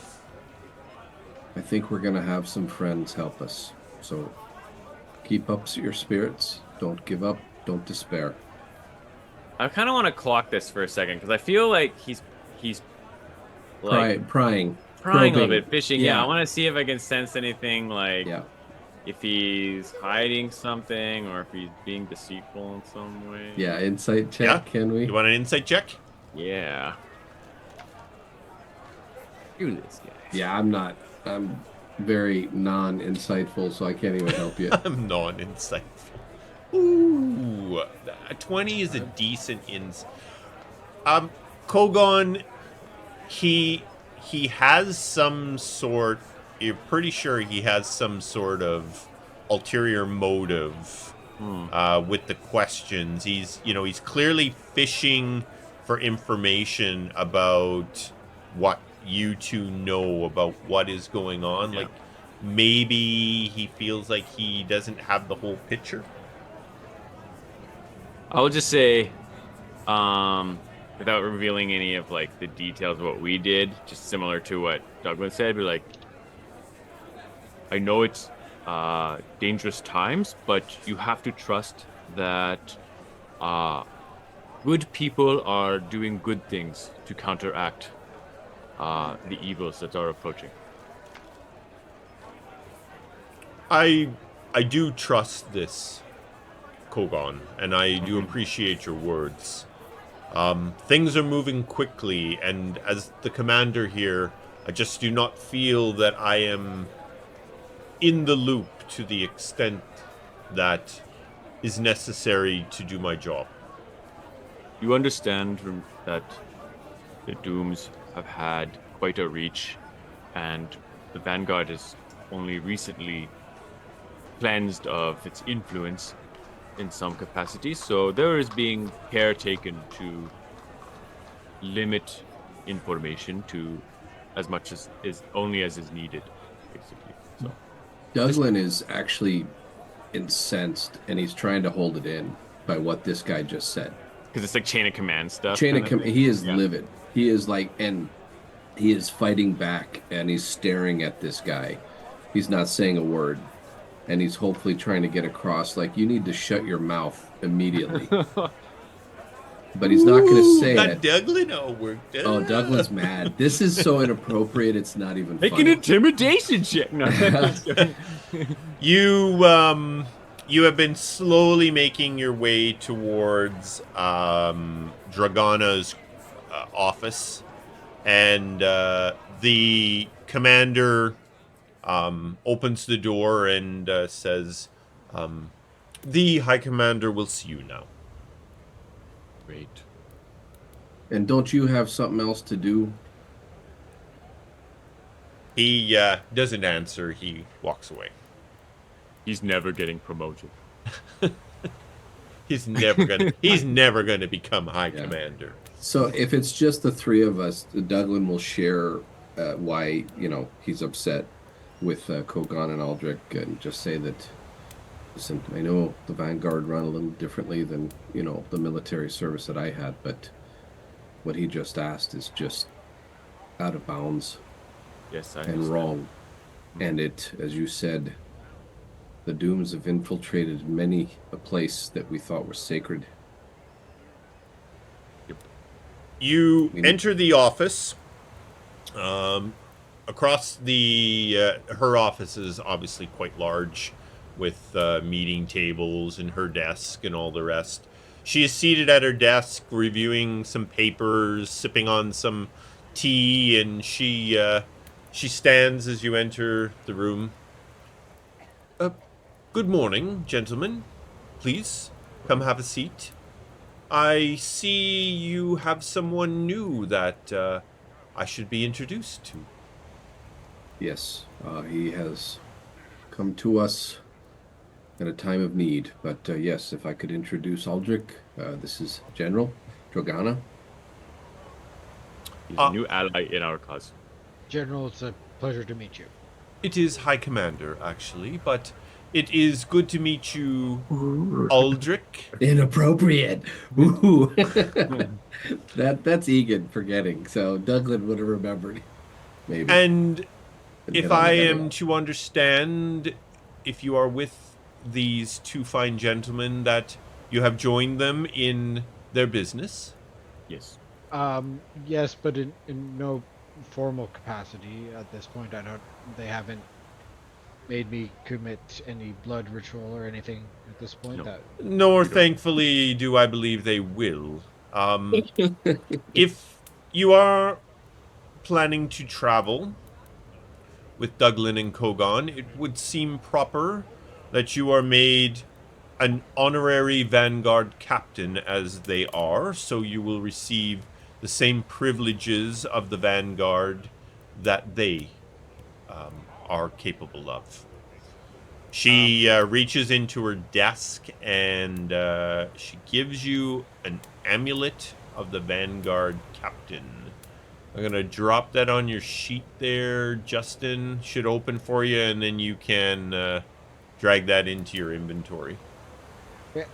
I think we're gonna have some friends help us. So keep up your spirits. Don't give up. Don't despair. I kind of want to clock this for a second because I feel like he's like Prying, prying a little probing. bit, fishing. Yeah, I want to see if I can sense anything like Yeah. if he's hiding something or if he's being deceitful in some way. Yeah, insight check, Yeah? can we? You want an insight check? Yeah. Do this guy. Yeah, I'm very non-insightful, so I can't even help you. I'm non-insightful. Ooh, a 20 is a decent ins. Kogaan, he has some sort. You're pretty sure he has some sort of ulterior motive with the questions. He's clearly fishing for information about what you two know about what is going on. Yeah. Like maybe he feels like he doesn't have the whole picture. I'll just say, without revealing any of like the details of what we did, just similar to what Douglan said, we're like, I know it's dangerous times, but you have to trust that good people are doing good things to counteract the evils that are approaching. I do trust this, Kogaan, and I do appreciate your words. Things are moving quickly, and as the commander here, I just do not feel that I am in the loop to the extent that is necessary to do my job. You understand that the Dooms have had quite a reach, and the Vanguard is only recently cleansed of its influence in some capacity, so there is being care taken to limit information to as much as is needed, basically. So Douglan is actually incensed, and he's trying to hold it in by what this guy just said. because it's like chain of command stuff. He is Yeah. livid. He is like, and he is fighting back, and he's staring at this guy. He's not saying a word, and he's hopefully trying to get across, like, you need to shut your mouth immediately. But he's not going to say that it. Douglan all worked out. Oh, Douglan's mad. This is so inappropriate. It's not even Make an funny. intimidation check. No. You have been slowly making your way towards Dragana's office, and the commander opens the door and says, "The High Commander will see you now." Great. And don't you have something else to do? He doesn't answer. He walks away. He's never getting promoted. He's never gonna become High Commander. So if it's just the three of us, Douglan will share why he's upset with Kogaan and Aldric, and just say that, listen, I know the Vanguard run a little differently than the military service that I had, but what he just asked is just out of bounds Yes, I and understand. wrong. And it, as you said, the Dooms have infiltrated many a place that we thought were sacred. You enter the office, Across the her office is obviously quite large, with meeting tables and her desk and all the rest. She is seated at her desk, reviewing some papers, sipping on some tea, and she stands as you enter the room. Good morning, gentlemen. Please come have a seat. I see you have someone new that I should be introduced to. Yes, he has come to us at a time of need. But yes, if I could introduce Aldric, this is General Drogana. He's a new ally in our cause. General, it's a pleasure to meet you. It is High Commander, actually, but it is good to meet you, Aldric. Inappropriate. Ooh. That's Egan forgetting. So Douglan would have remembered. Maybe. And Been if hit on the I head a am lot. to understand, if you are with these two fine gentlemen, that you have joined them in their business. Yes. Yes, but in no formal capacity at this point. They haven't made me commit any blood ritual or anything at this point. No. Nor, thankfully, do I believe they will. If you are planning to travel with Douglan and Kogaan, it would seem proper that you are made an honorary Vanguard captain as they are, so you will receive the same privileges of the Vanguard that they are capable of. She reaches into her desk and she gives you an amulet of the Vanguard captain. I'm going to drop that on your sheet there, Justin. Should open for you, and then you can drag that into your inventory. Okay,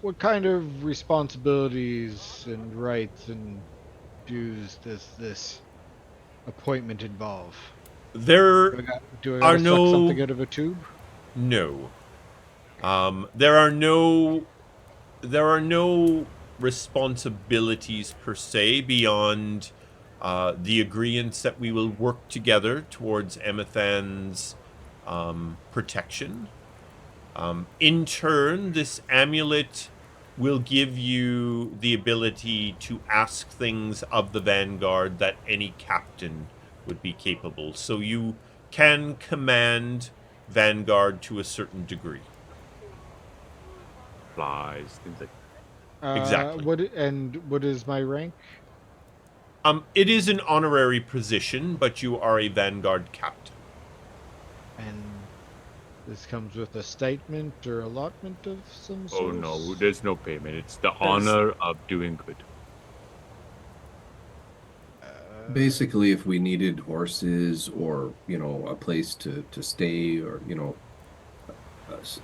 what kind of responsibilities and rights and dues does this appointment involve? There Do I are gotta suck something no... out of a tube? No. There are no responsibilities per se beyond the agreements that we will work together towards Emathan's protection. In turn, this amulet will give you the ability to ask things of the Vanguard that any captain would be capable. So you can command Vanguard to a certain degree. Flies, things like Exactly. What is my rank? It is an honorary position, but you are a Vanguard captain. And this comes with a statement or allotment of some sort? Oh no, there's no payment. It's the There's- honor of doing good. Basically, if we needed horses or, a place to stay or,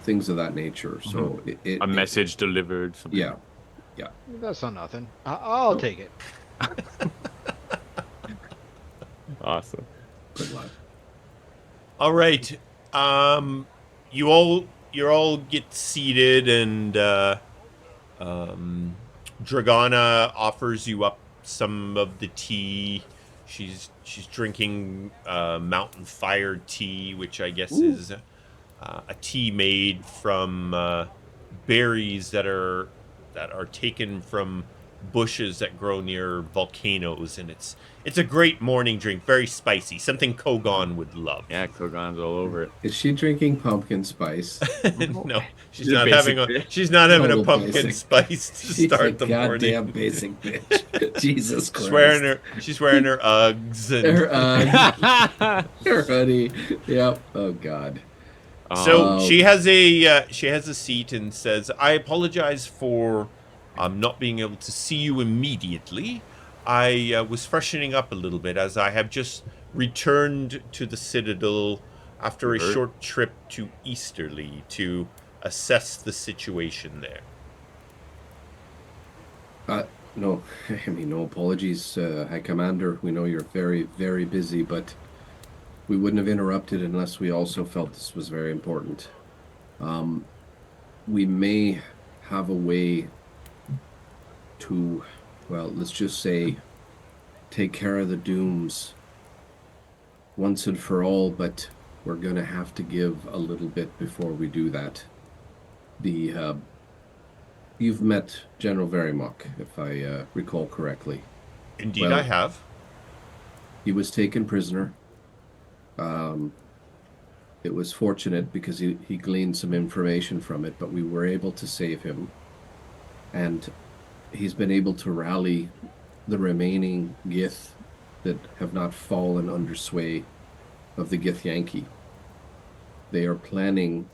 things of that nature. So A message delivered. Something. Yeah. That's not nothing. I'll No. take it. Awesome. Good luck. All right. You all get seated, and Dragana offers you up some of the tea. She's drinking Mountain Fire tea, which I guess is a tea made from berries that are taken from bushes that grow near volcanoes, and it's a great morning drink, very spicy, something Kogaan would love. Yeah, Kogan's all over it. Is she drinking pumpkin spice? No, she's She's a not basic having a bitch. she's not having a Total pumpkin basic. spice to She's a start the goddamn morning. basic bitch. Jesus Christ. She's wearing her Uggs and Her, her hoodie. Yep. Oh God. So she has a seat and says, "I apologize for not being able to see you immediately. I was freshening up a little bit as I have just returned to the Citadel after a short trip to Easterly to assess the situation there." No, I mean, no apologies, High Commander. We know you're very, very busy, but we wouldn't have interrupted unless we also felt this was very important. We may have a way to, well, let's just say, take care of the dooms once and for all, but we're going to have to give a little bit before we do that. You've met General Verimok, if I recall correctly. Indeed, Well, I have. He was taken prisoner. It was fortunate because he gleaned some information from it, but we were able to save him. And he's been able to rally the remaining Gith that have not fallen under sway of the Githyanki. They are planning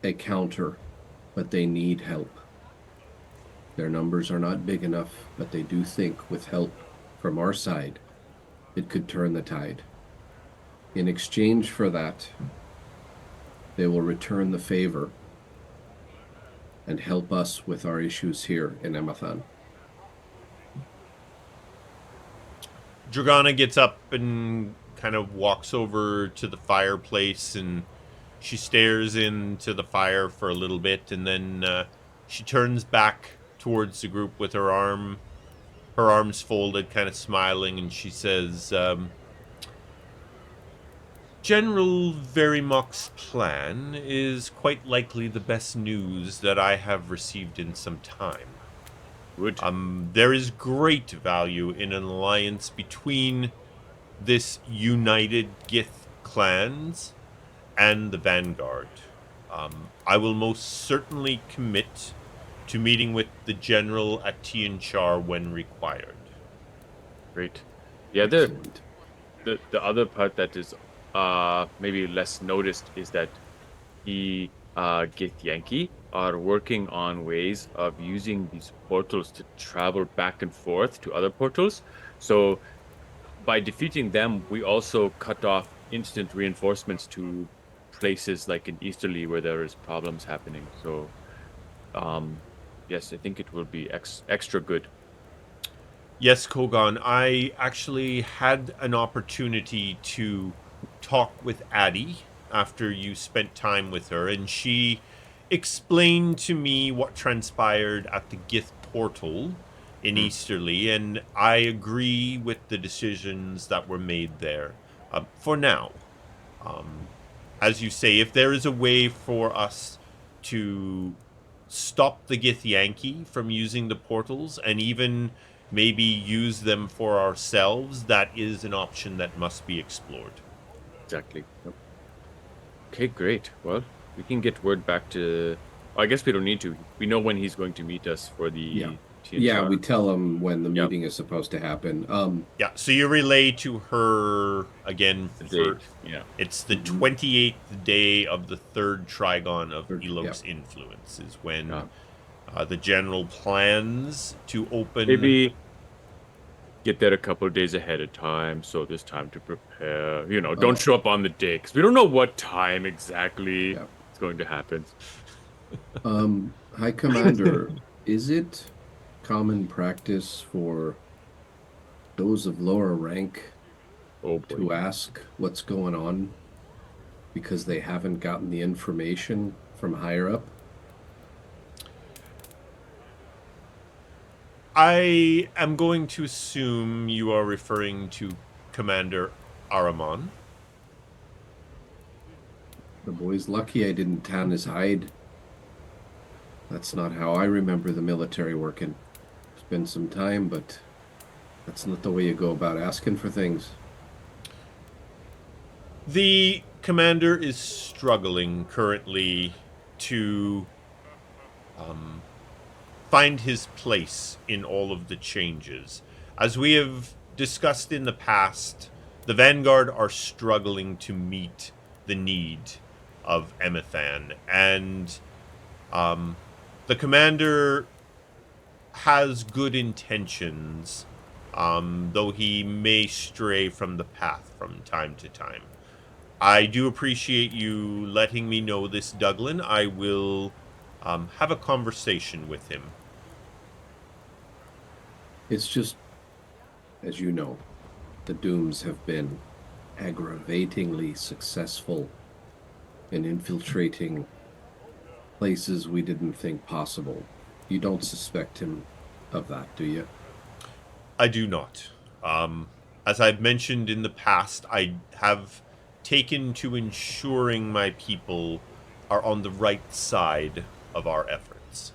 a counter, but they need help. Their numbers are not big enough, but they do think with help from our side, it could turn the tide. In exchange for that, they will return the favor and help us with our issues here in Emathan. Dragana gets up and kind of walks over to the fireplace, and she stares into the fire for a little bit, and then she turns back towards the group with her arms folded, kind of smiling, and she says, General Verimok's plan is quite likely the best news that I have received in some time. Good. There is great value in an alliance between this united Gith clans and the Vanguard. I will most certainly commit to meeting with the General at Tionchar when required. Great. Yeah, the other part that is maybe less noticed is that the Githyanki are working on ways of using these portals to travel back and forth to other portals. So by defeating them, we also cut off instant reinforcements to places like in Easterly where there is problems happening. So yes, I think it will be extra good. Yes, Kogaan, I actually had an opportunity to talk with Addie after you spent time with her, and she explained to me what transpired at the Gith portal in Easterly, and I agree with the decisions that were made there for now. As you say, if there is a way for us to stop the Githyanki from using the portals and even maybe use them for ourselves, that is an option that must be explored. Exactly. Yep. Okay, great. Well, we can get word back to... I guess we don't need to. We know when he's going to meet us for the... Yeah, we tell him when the meeting is supposed to happen. Yeah, so you relay to her again for... It's the 28th day of the third Trigon of Elok's influence is when the general plans to open... Maybe get there a couple of days ahead of time, so there's time to prepare. You know, don't show up on the day, because we don't know what time exactly it's going to happen. High Commander, is it common practice for those of lower rank to ask what's going on because they haven't gotten the information from higher up? I am going to assume you are referring to Commander Ahriman. The boy's lucky I didn't tan his hide. That's not how I remember the military working. It's been some time, but that's not the way you go about asking for things. The commander is struggling currently to find his place in all of the changes. As we have discussed in the past, the Vanguard are struggling to meet the need of Emathan, and the commander has good intentions, though he may stray from the path from time to time. I do appreciate you letting me know this, Douglan. I will have a conversation with him. It's just, as you know, the Dooms have been aggravatingly successful in infiltrating places we didn't think possible. You don't suspect him of that, do you? I do not. As I've mentioned in the past, I have taken to ensuring my people are on the right side of our efforts.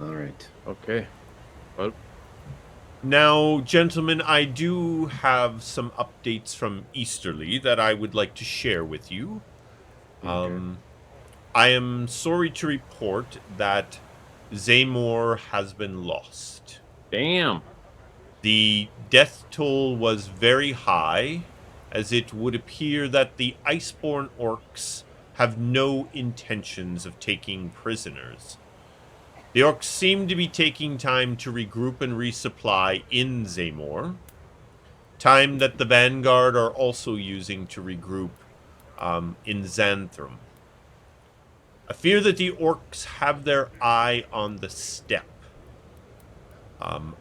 All right. Okay. Well, Now, gentlemen, I do have some updates from Easterly that I would like to share with you. I am sorry to report that Zaymor has been lost. damn. The death toll was very high, as it would appear that the Iceborne orcs have no intentions of taking prisoners. The orcs seem to be taking time to regroup and resupply in Zaymor, time that the Vanguard are also using to regroup in Xanthram. I fear that the orcs have their eye on the steppe.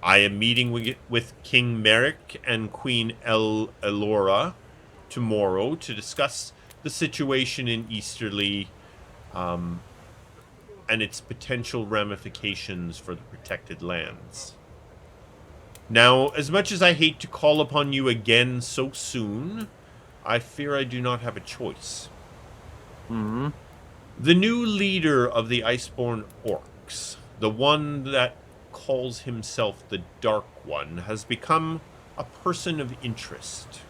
I am meeting with King Merrick and Queen Elora tomorrow to discuss the situation in Easterly and its potential ramifications for the protected lands. Now, as much as I hate to call upon you again so soon, I fear I do not have a choice. Mm-hmm. The new leader of the Iceborne orcs, the one that calls himself the Dark One, has become a person of interest.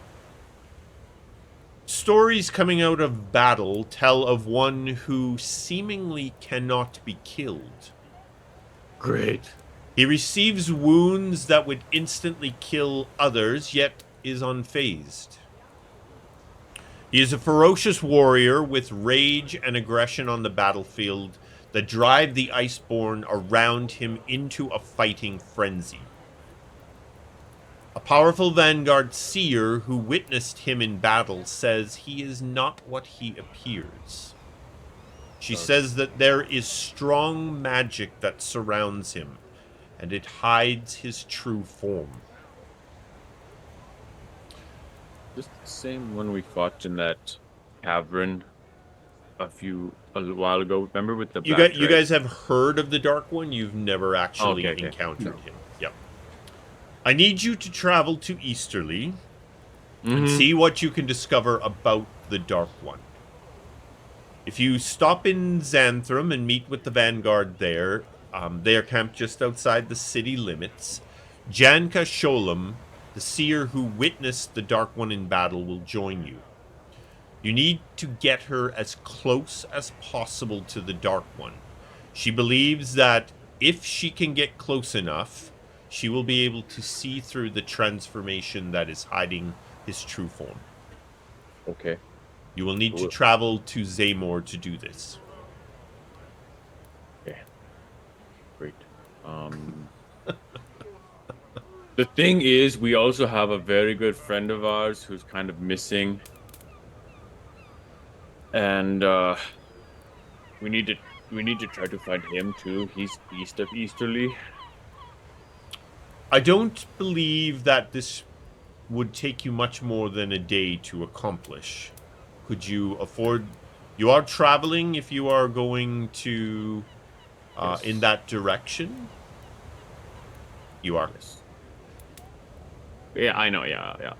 Stories coming out of battle tell of one who seemingly cannot be killed. Great. He receives wounds that would instantly kill others, yet is unfazed. He is a ferocious warrior with rage and aggression on the battlefield that drive the Iceborne around him into a fighting frenzy. A powerful Vanguard seer who witnessed him in battle says he is not what he appears. She says that there is strong magic that surrounds him, and it hides his true form. Just the same one we fought in that cavern a while ago. Remember with the You guys have heard of the Dark One? You've never actually Okay. encountered No. him. Yep. I need you to travel to Easterly and Mhm. see what you can discover about the Dark One. If you stop in Xanthram and meet with the Vanguard there, they are camped just outside the city limits. Janka Sholem, the seer who witnessed the Dark One in battle, will join you. You need to get her as close as possible to the Dark One. She believes that if she can get close enough, she will be able to see through the transformation that is hiding his true form. Okay. You will need to Cool. travel to Zaymor to do this. Okay. Great. The thing is, we also have a very good friend of ours who's kind of missing, and we need to try to find him too. He's east of Easterly. I don't believe that this would take you much more than a day to accomplish. Could you afford... You are traveling if you are going to... Yes. in that direction? You are. Yes. Yeah, I know. Yeah.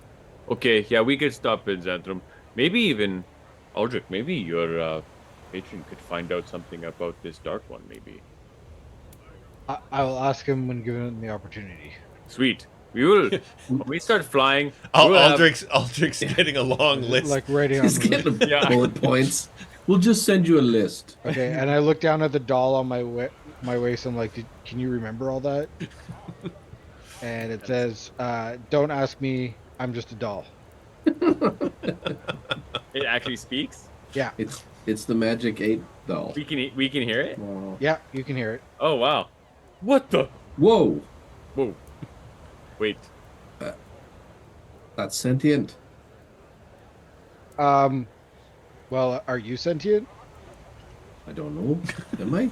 Okay. Yeah, we could stop in Xanthram. Maybe even Aldric. Maybe your patron could find out something about this Dark One. Maybe. I will ask him when given the opportunity. Sweet. We will. When we start flying, we will have- Aldric's getting a long list. Like writing on Just the get list. the Yeah. bullet points. We'll just send you a list. Okay, and I look down at the doll on my waist. I'm like, can you remember all that? And it says, "Don't ask me. I'm just a doll." It actually speaks. Yeah, It's the Magic 8 doll. We can hear it. yeah, you can hear it. Oh wow. What the? Whoa, Whoa. Wait. that's sentient. Well, are you sentient? I don't know. Am I?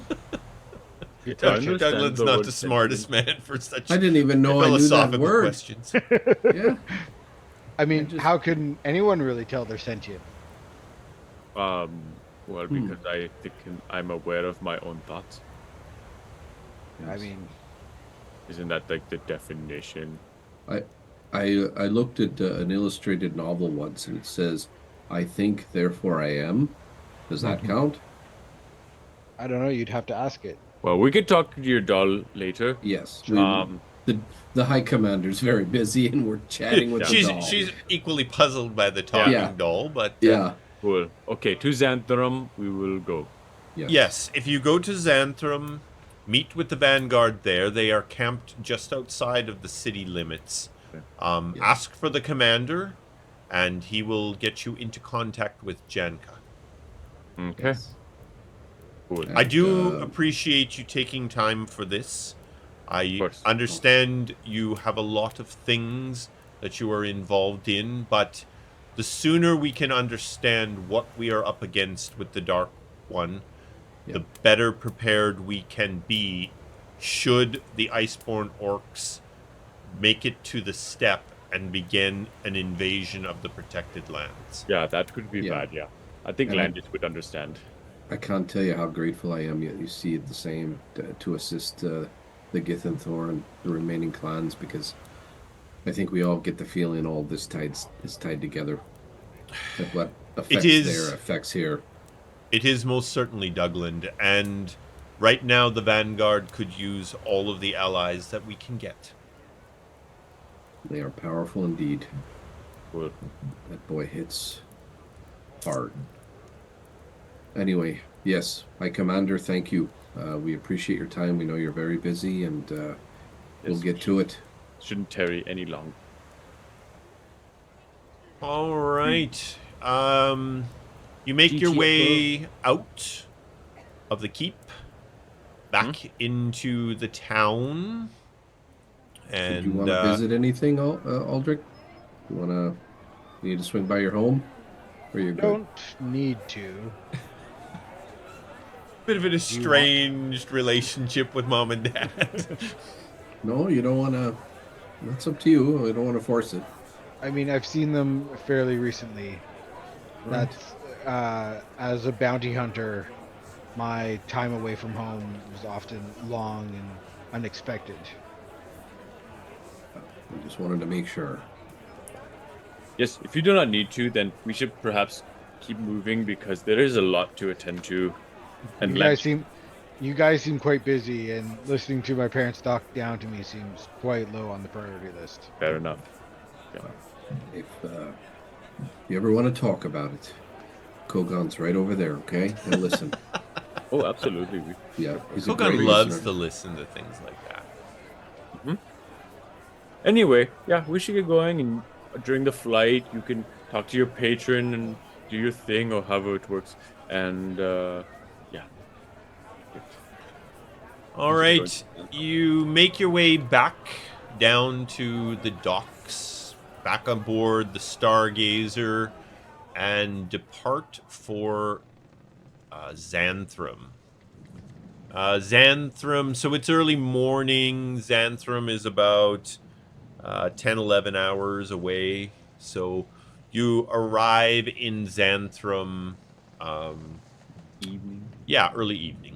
Douglan's not the smartest man for such I didn't even know I knew that philosophical word. questions. Yeah. I mean, just- how can anyone really tell they're sentient? Well, because I think I'm aware of my own thoughts. I mean, Isn't that like the definition I I looked at an illustrated novel once, and it says, "I think, therefore I am." Does that count? I don't know. You'd have to ask it. Well, we could talk to your doll later. Yes. Um, The High Commander's very busy, and we're chatting with Yeah. the She's doll. she's equally puzzled by the talking Yeah. doll, but Yeah. cool. Okay, to Xanthrum we will go. yes, if you go to Xanthrum, meet with the Vanguard there. They are camped just outside of the city limits. Okay. Yes. Ask for the commander, and he will get you into contact with Janka. Okay. Yes. Cool. And, I do appreciate you taking time for this. I course. understand you have a lot of things that you are involved in, but the sooner we can understand what we are up against with the Dark One, the better prepared we can be should the Iceborne Orcs make it to the steppe and begin an invasion of the protected lands. Yeah, that could be Yeah. bad, yeah. I think And I- Landis would understand. I can't tell you how grateful I am. Yet you see it the same to assist the Githyanthor and the remaining clans, because I think we all get the feeling all this is tied together. That what affects there affects here. It is most certainly Douglan, and right now the Vanguard could use all of the allies that we can get. They are powerful indeed. Cool. That boy hits hard. Anyway, yes, my commander, thank you. We appreciate your time. We know you're very busy, and we'll Yes. get to it. Shouldn't tarry any longer. All right. You make your way out of the keep, back into the town, and Do you want to visit anything, Aldric? You need to swing by your home? Or you're good? Don't need to. bit of an estranged relationship with mom and dad. No, you don't want to. That's up to you. I don't want to force it. I mean, I've seen them fairly recently. Right. That's as a bounty hunter, my time away from home was often long and unexpected. I just wanted to make sure. Yes, if you do not need to, then we should perhaps keep moving because there is a lot to attend to. And You guys seem quite busy, and listening to my parents talk down to me seems quite low on the priority list. fair enough. Yeah. If you ever want to talk about it, Kogan's right over there, okay? Now listen. Oh, absolutely. Yeah, he's a Kogan great loves listener. to listen to things like that. Anyway, yeah, we should get going. And during the flight, you can talk to your patron and do your thing or however it works. And yeah. All right, you make your way back down to the docks, back on board the Stargazer, and depart for Xanthrum. Xanthrum, so it's early morning. Xanthrum is about 10, 11 hours away. So you arrive in Xanthrum, Evening. yeah, early evening.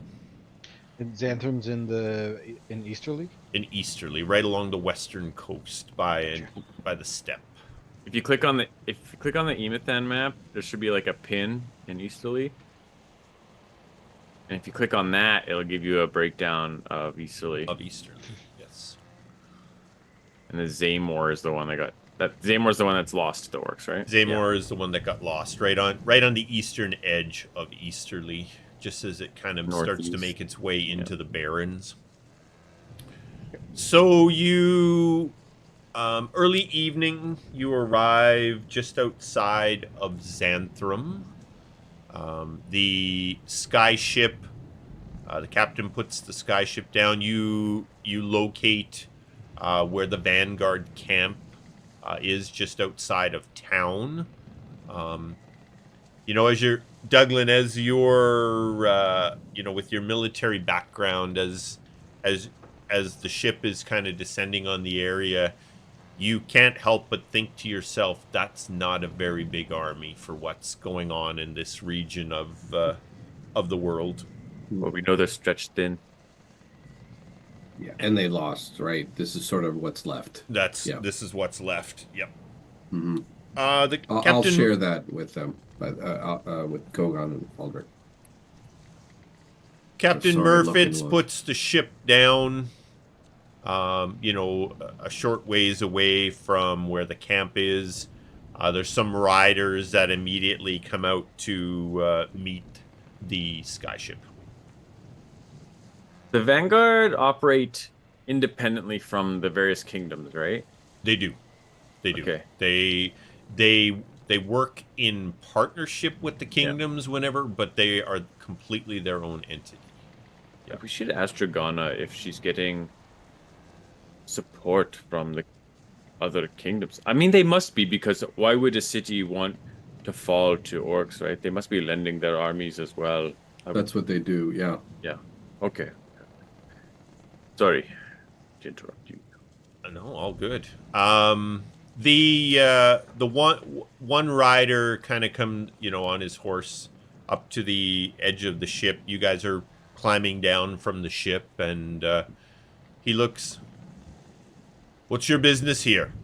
And Xanthrum's in Easterly? In Easterly, right along the western coast by the steppe. If you click on the Emathan map, there should be like a pin in Easterly. And if you click on that, it'll give you a breakdown of Easterly. Of Easterly, yes. And the Zaymore is the one Zaymore's the one that's lost to the orcs, right? Zaymore is the one that got lost right on the eastern edge of Easterly, just as it kind of starts to Northeast. make its way into the Barrens. So you, early evening, you arrive just outside of Xanthrum. The skyship, the captain puts the skyship down. You locate where the Vanguard camp is just outside of town. As you're Douglan, as you're with your military background, as the ship is kind of descending on the area, you can't help but think to yourself, that's not a very big army for what's going on in this region of the world. Well, we know they're stretched thin. Yeah, and they lost, right? This is sort of what's left. This is what's left. Yep. Mm-hmm. The I'll captain share that with them, but with Kogaan and Aldric. Captain Sorry, looking Murfitz look. puts the ship down. A short ways away from where the camp is. There's some riders that immediately come out to meet the skyship. The Vanguard operate independently from the various kingdoms, right? They do. Okay. They work in partnership with the Yeah. kingdoms whenever, but they are completely their own entity. Yeah. We should ask Dragana if she's getting support from the other kingdoms. I mean, they must be, because why would a city want to fall to orcs, right? They must be lending their armies as well. That's what they do, yeah. Yeah. Okay. Sorry to interrupt you. No, all good. The one rider kind of come, on his horse up to the edge of the ship. You guys are climbing down from the ship, and he looks. What's your business here?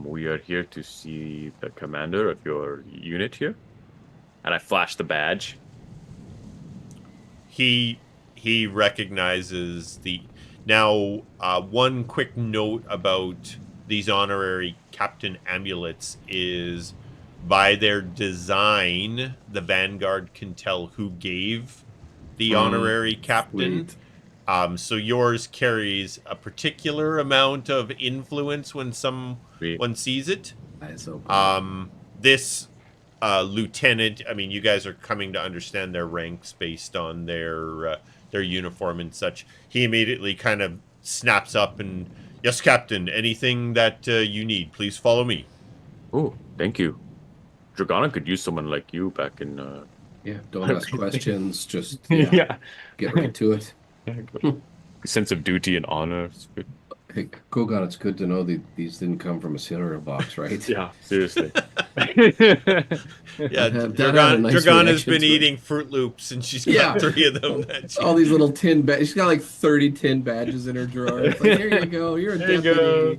We are here to see the commander of your unit here. And I flash the badge. He recognizes the. Now, one quick note about these honorary captain amulets is, by their design, the Vanguard can tell who gave the honorary captain. Sweet. So yours carries a particular amount of influence when someone sees it. This lieutenant, I mean, you guys are coming to understand their ranks based on their uniform and such. He immediately kind of snaps up and, yes, Captain, anything that you need, please follow me. Oh, thank you. Dragana could use someone like you back in... Yeah, don't ask questions, just Yeah. get right to it. Sense of duty and honor. It's good. Hey, Kogaan, it's good to know that these didn't come from a cereal box, right? Yeah, seriously. Yeah, Nice Dragana's been reaction to it. eating Fruit Loops, and she's got 3 of them. All these little tin badges. She's got like 30 tin badges in her drawer. It's like, here you go. You're a There you deputy. go.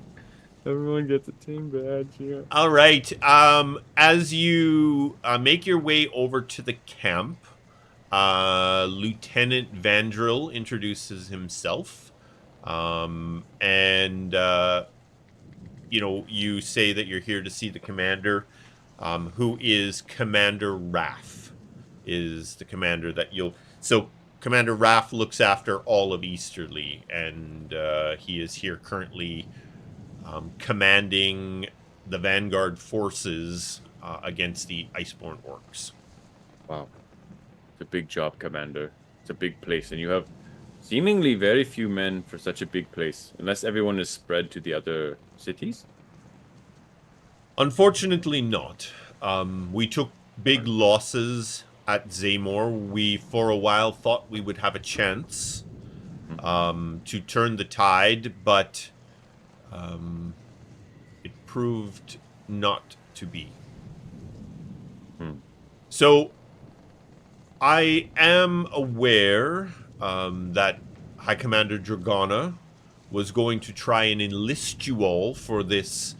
Everyone gets a team badge. Yeah. All right. As you make your way over to the camp, Lieutenant Vandril introduces himself, and you say that you're here to see the commander, who is Commander Raff, is the commander that you'll. So Commander Raff looks after all of Easterly, and he is here currently commanding the Vanguard forces against the Iceborne orcs. Wow. It's a big job, Commander. It's a big place, and you have seemingly very few men for such a big place, unless everyone is spread to the other cities. Unfortunately not. We took big losses at Zaymor. We, for a while, thought we would have a chance to turn the tide, but it proved not to be. So, I am aware that High Commander Dragana was going to try and enlist you all for this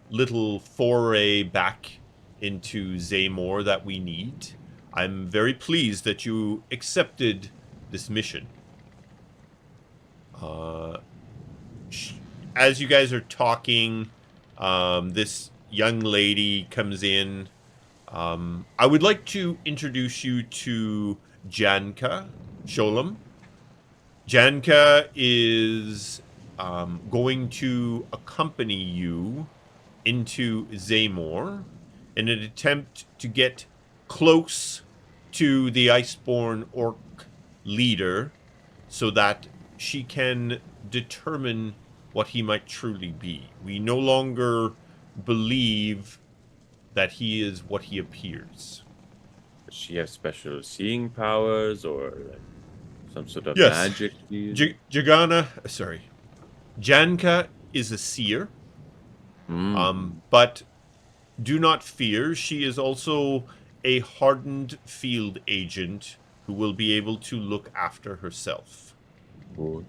little foray back into Zaymor that we need. I'm very pleased that you accepted this mission. As you guys are talking, this young lady comes in. I would like to introduce you to Janka Sholem. Janka is going to accompany you into Zaymor in an attempt to get close to the Iceborne orc leader so that she can determine what he might truly be. We no longer believe that he is what he appears. Does she have special seeing powers or like some sort of Yes. magic? Janka is a seer. But do not fear, she is also a hardened field agent who will be able to look after herself. Cool.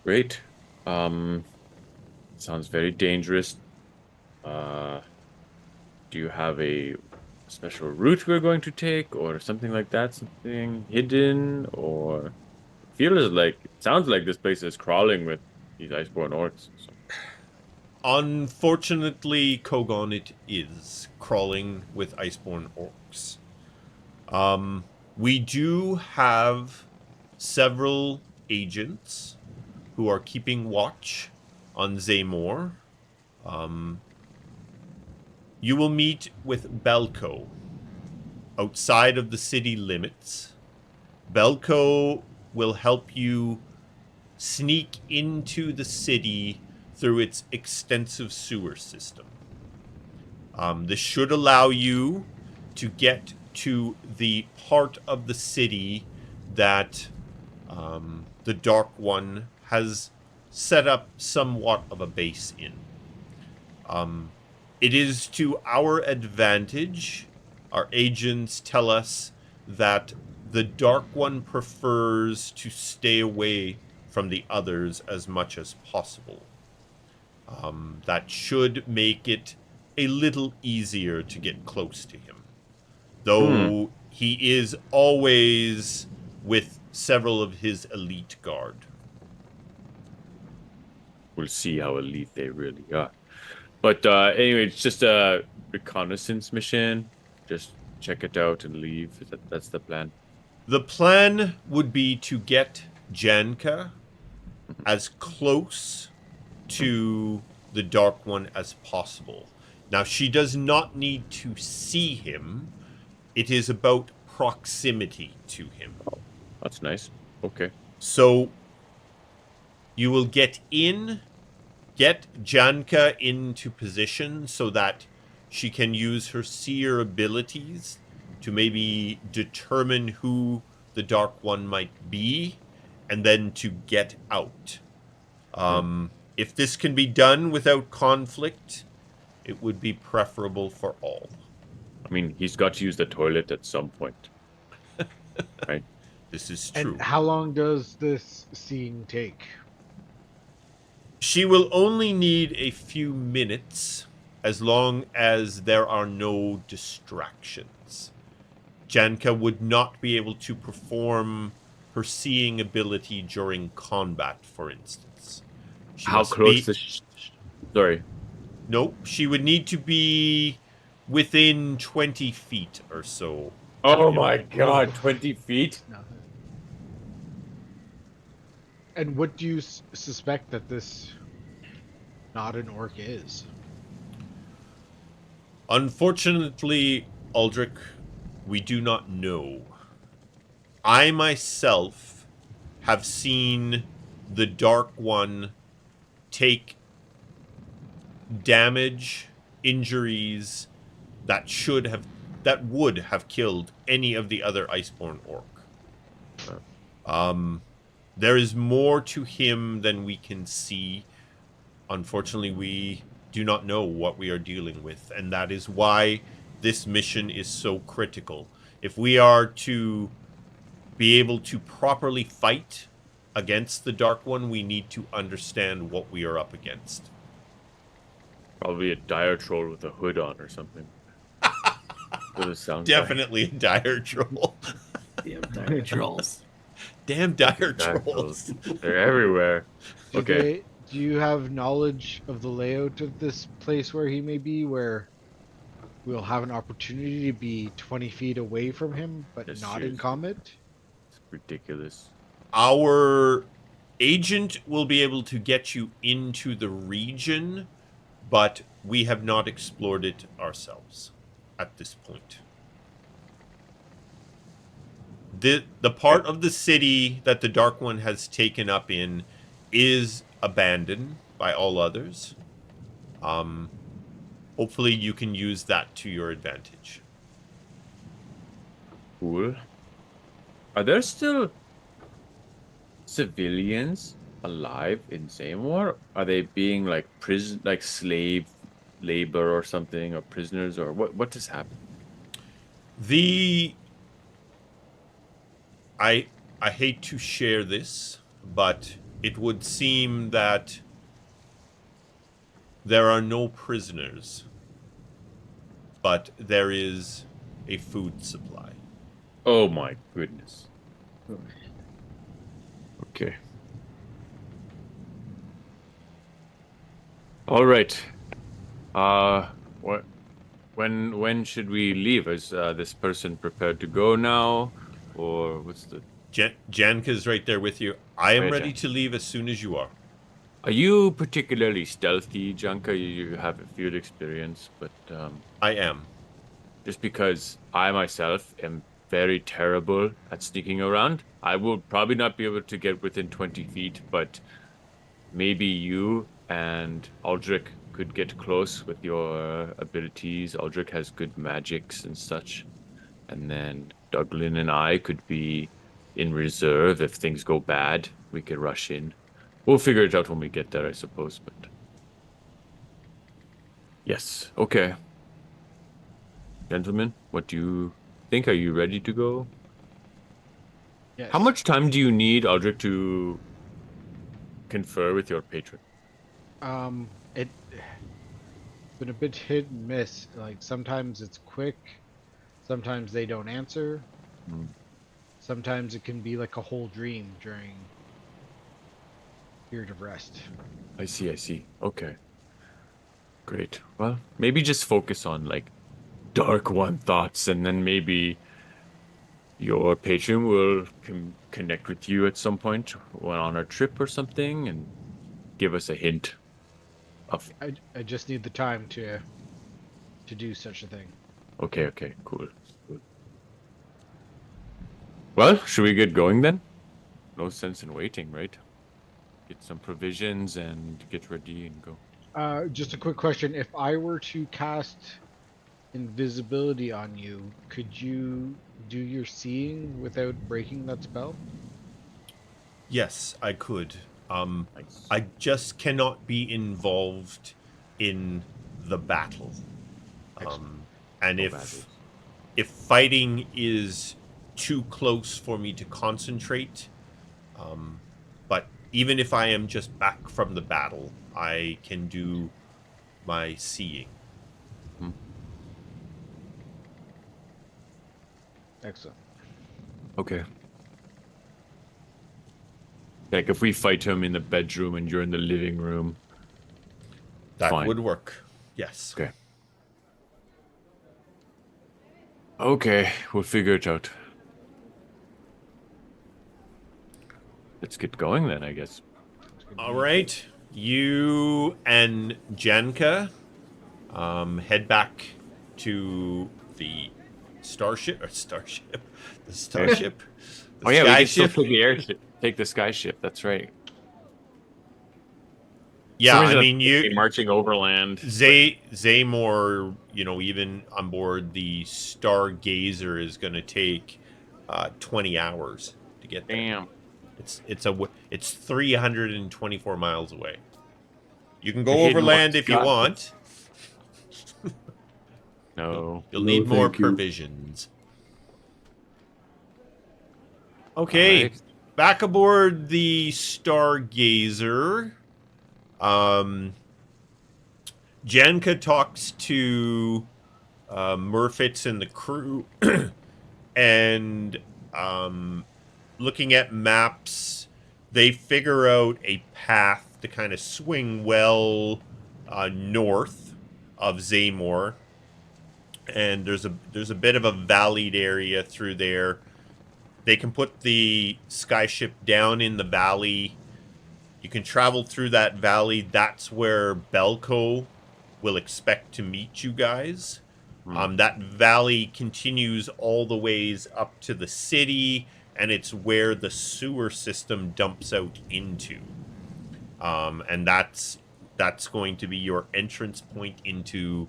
Great. Sounds very dangerous. Do you have a special route we're going to take, or something like that? Something hidden, or sounds like this place is crawling with these iceborne orcs. So. Unfortunately, Kogaan, it is crawling with iceborne orcs. We do have several agents who are keeping watch on Zaymor. You will meet with Belko outside of the city limits. Belko will help you sneak into the city through its extensive sewer system. This should allow you to get to the part of the city that the Dark One has set up somewhat of a base in. It is to our advantage. Our agents tell us that the Dark One prefers to stay away from the others as much as possible. That should make it a little easier to get close to him. Though he is always with several of his elite guard. We'll see how elite they really are. But anyway, it's just a reconnaissance mission. Just check it out and leave. That's the plan. The plan would be to get Janka as close to the Dark One as possible. Now, she does not need to see him. It is about proximity to him. That's nice. Okay. So, you will get Janka into position so that she can use her seer abilities to maybe determine who the Dark One might be, and then to get out. If this can be done without conflict, it would be preferable for all. I mean, he's got to use the toilet at some point. Right? This is true. And how long does this scene take? She will only need a few minutes, as long as there are no distractions. Janka would not be able to perform her seeing ability during combat, for instance. How close to... Sorry. Nope. She would need to be within 20 feet or so. Oh my god, 20 feet? No. And what do you suspect that this not an orc is? Unfortunately, Aldric, we do not know. I myself have seen the Dark One take damage, injuries that would have killed any of the other Iceborne orc. There is more to him than we can see. Unfortunately, we do not know what we are dealing with, and that is why this mission is so critical. If we are to be able to properly fight against the Dark One, we need to understand what we are up against. Probably a dire troll with a hood on or something. Definitely a dire troll. Damn dire trolls. Damn dire trolls. They're everywhere. Okay. Do you have knowledge of the layout of this place where he may be, where we'll have an opportunity to be 20 feet away from him, but Yes, not in seriously. combat? It's ridiculous. Our agent will be able to get you into the region, but we have not explored it ourselves at this point. The part of the city that the Dark One has taken up in is abandoned by all others. Hopefully you can use that to your advantage. Cool. Are there still civilians alive in Zaymor? Are they being like slave labor or something, or prisoners, or what has happened? The I hate to share this, but it would seem that there are no prisoners, but there is a food supply. Oh my goodness. Okay. All right. What? When should we leave? Is this person prepared to go now, or what's the? Janka's right there with you. I am Right, ready Jan. to leave as soon as you are. Are you particularly stealthy, Janka? You have a field experience, but I am. just because I myself am very terrible at sneaking around, I will probably not be able to get within 20 feet, but maybe you and Aldric could get close with your abilities. Aldric has good magics and such. And then Douglan and I could be in reserve if things go bad. We could rush in. We'll figure it out when we get there, I suppose, but yes. Okay. Gentlemen, what do you think? Are you ready to go? Yes. How much time do you need, Aldrich, to confer with your patron? It's been a bit hit and miss. Like sometimes it's quick, sometimes they don't answer. Hmm. Sometimes it can be like a whole dream during period of rest. I see. Okay. Great. Well, maybe just focus on like Dark One thoughts, and then maybe your patron will connect with you at some point when on our trip or something and give us a hint of. I just need the time to do such a thing. Okay, cool. Well, should we get going then? No sense in waiting, right? Get some provisions and get ready and go. Just a quick question. If I were to cast invisibility on you, could you do your seeing without breaking that spell? Yes, I could. Nice. I just cannot be involved in the battle. And No if battles. fighting is too close for me to concentrate, but even if I am just back from the battle, I can do my seeing. Excellent. Okay. Like if we fight him in the bedroom and you're in the living room. That Fine. would work. Yes. Okay. Okay, we'll figure it out. Let's get going then, I guess. All right. You and Janka head back to the starship. The starship. The Oh yeah, we sky can still ship. take the airship. Take the sky ship. That's right. Yeah, Some I reason mean, I'm you marching overland. Zaymore, even on board the Stargazer is going to take 20 hours to get there. Damn. It's 324 miles away. You can I go hate overland North if you Scotland. want. No. You'll No, need more thank you. provisions. Okay, Alright. back aboard the Stargazer. Janka talks to Murfitz and the crew, and looking at maps, they figure out a path to kind of swing well north of Zaymore, and there's a bit of a valleyed area through there. They can put the skyship down in the valley. You can travel through that valley. That's where Belko will expect to meet you guys. That valley continues all the ways up to the city, and it's where the sewer system dumps out into. And that's going to be your entrance point into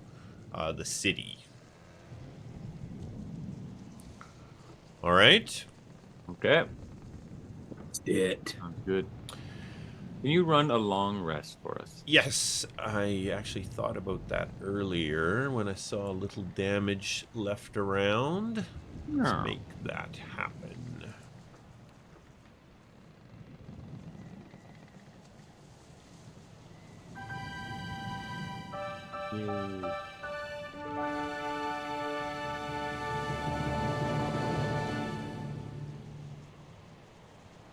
the city. All right. Okay. That's it. Sounds good. Can you run a long rest for us? Yes, I actually thought about that earlier when I saw a little damage left around. Let's Yeah. make that happen. you.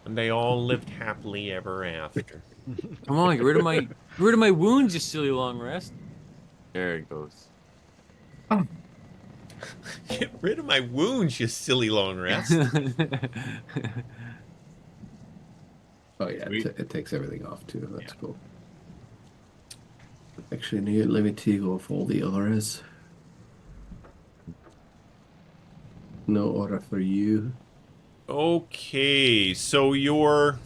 And they all lived happily ever after. Come on, get rid of my wounds, you silly long rest. There it goes. Get rid of my wounds, you silly long rest. Oh yeah, Sweet. it takes everything off too. That's cool. Actually, let me take off all the others. No order for you. Okay, so your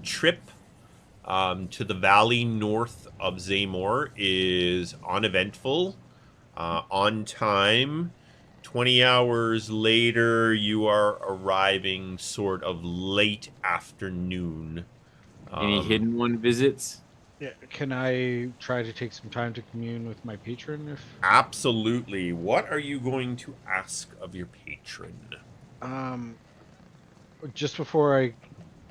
trip to the valley north of Zaymor is uneventful, on time. 20 hours later, you are arriving sort of late afternoon. Any hidden one visits? Yeah, can I try to take some time to commune with my patron? If Absolutely. What are you going to ask of your patron? just before I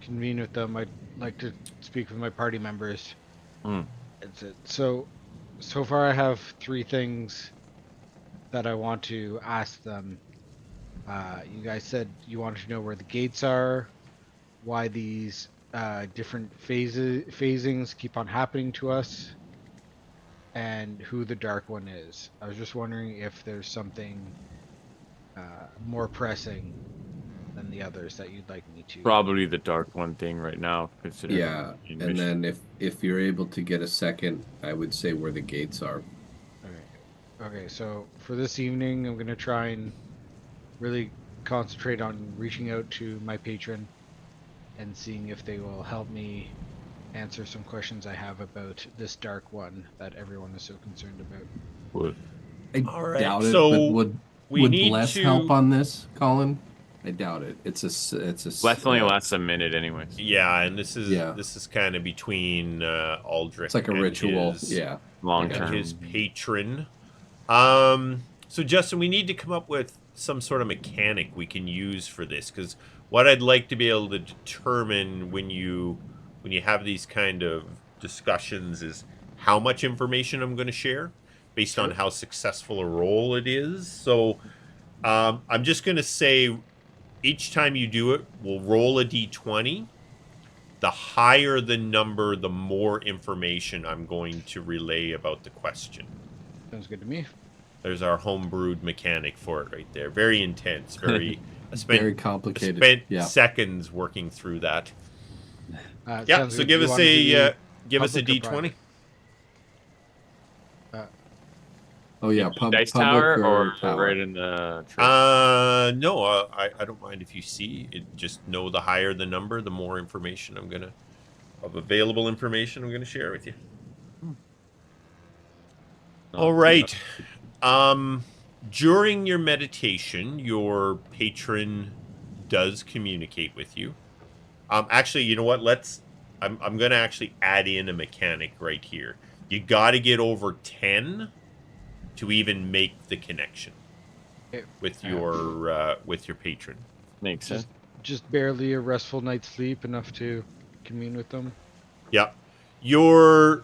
convene with them, I'd like to speak with my party members. That's it. So far I have 3 things that I want to ask them. You guys said you wanted to know where the gates are, why these different phasings keep on happening to us, and who the Dark One is. I was just wondering if there's something more pressing than the others that you'd like me to. Probably the dark one thing right now, considering Yeah, the and mission. then if you're able to get a second, I would say where the gates are. Okay, so for this evening, I'm gonna try and really concentrate on reaching out to my patron and seeing if they will help me answer some questions I have about this Dark One that everyone is so concerned about. Would. I All right, doubt it, so but we would need Bless to help on this, Colin? I doubt it. Bless only lasts a minute anyways. Yeah, and this Yeah. is kind of between Aldric It's like a and ritual. his Yeah. Long and term. his patron. So Justin, we need to come up with some sort of mechanic we can use for this, because what I'd like to be able to determine when you have these kind of discussions is how much information I'm going to share based on how successful a roll it is. So I'm just going to say each time you do it, we'll roll a d20. The higher the number, the more information I'm going to relay about the question. Sounds good to me. There's our homebrewed mechanic for it right there. Very intense. Very. Very complicated. Spent Yeah. seconds working through that. Yeah. Sounds So good. give You us want it to a be give us a public or d20. private? Oh yeah, Dice public tower or or tower. right in the tray? No. I don't mind if you see it. Just know the higher the number, the more information of available information I'm gonna share with you. All right. During your meditation, your patron does communicate with you. Actually, you know what? I'm going to actually add in a mechanic right here. You got to get over 10 to even make the connection Okay. with your patron. Makes sense. Just barely a restful night's sleep, enough to commune with them. Yeah. Your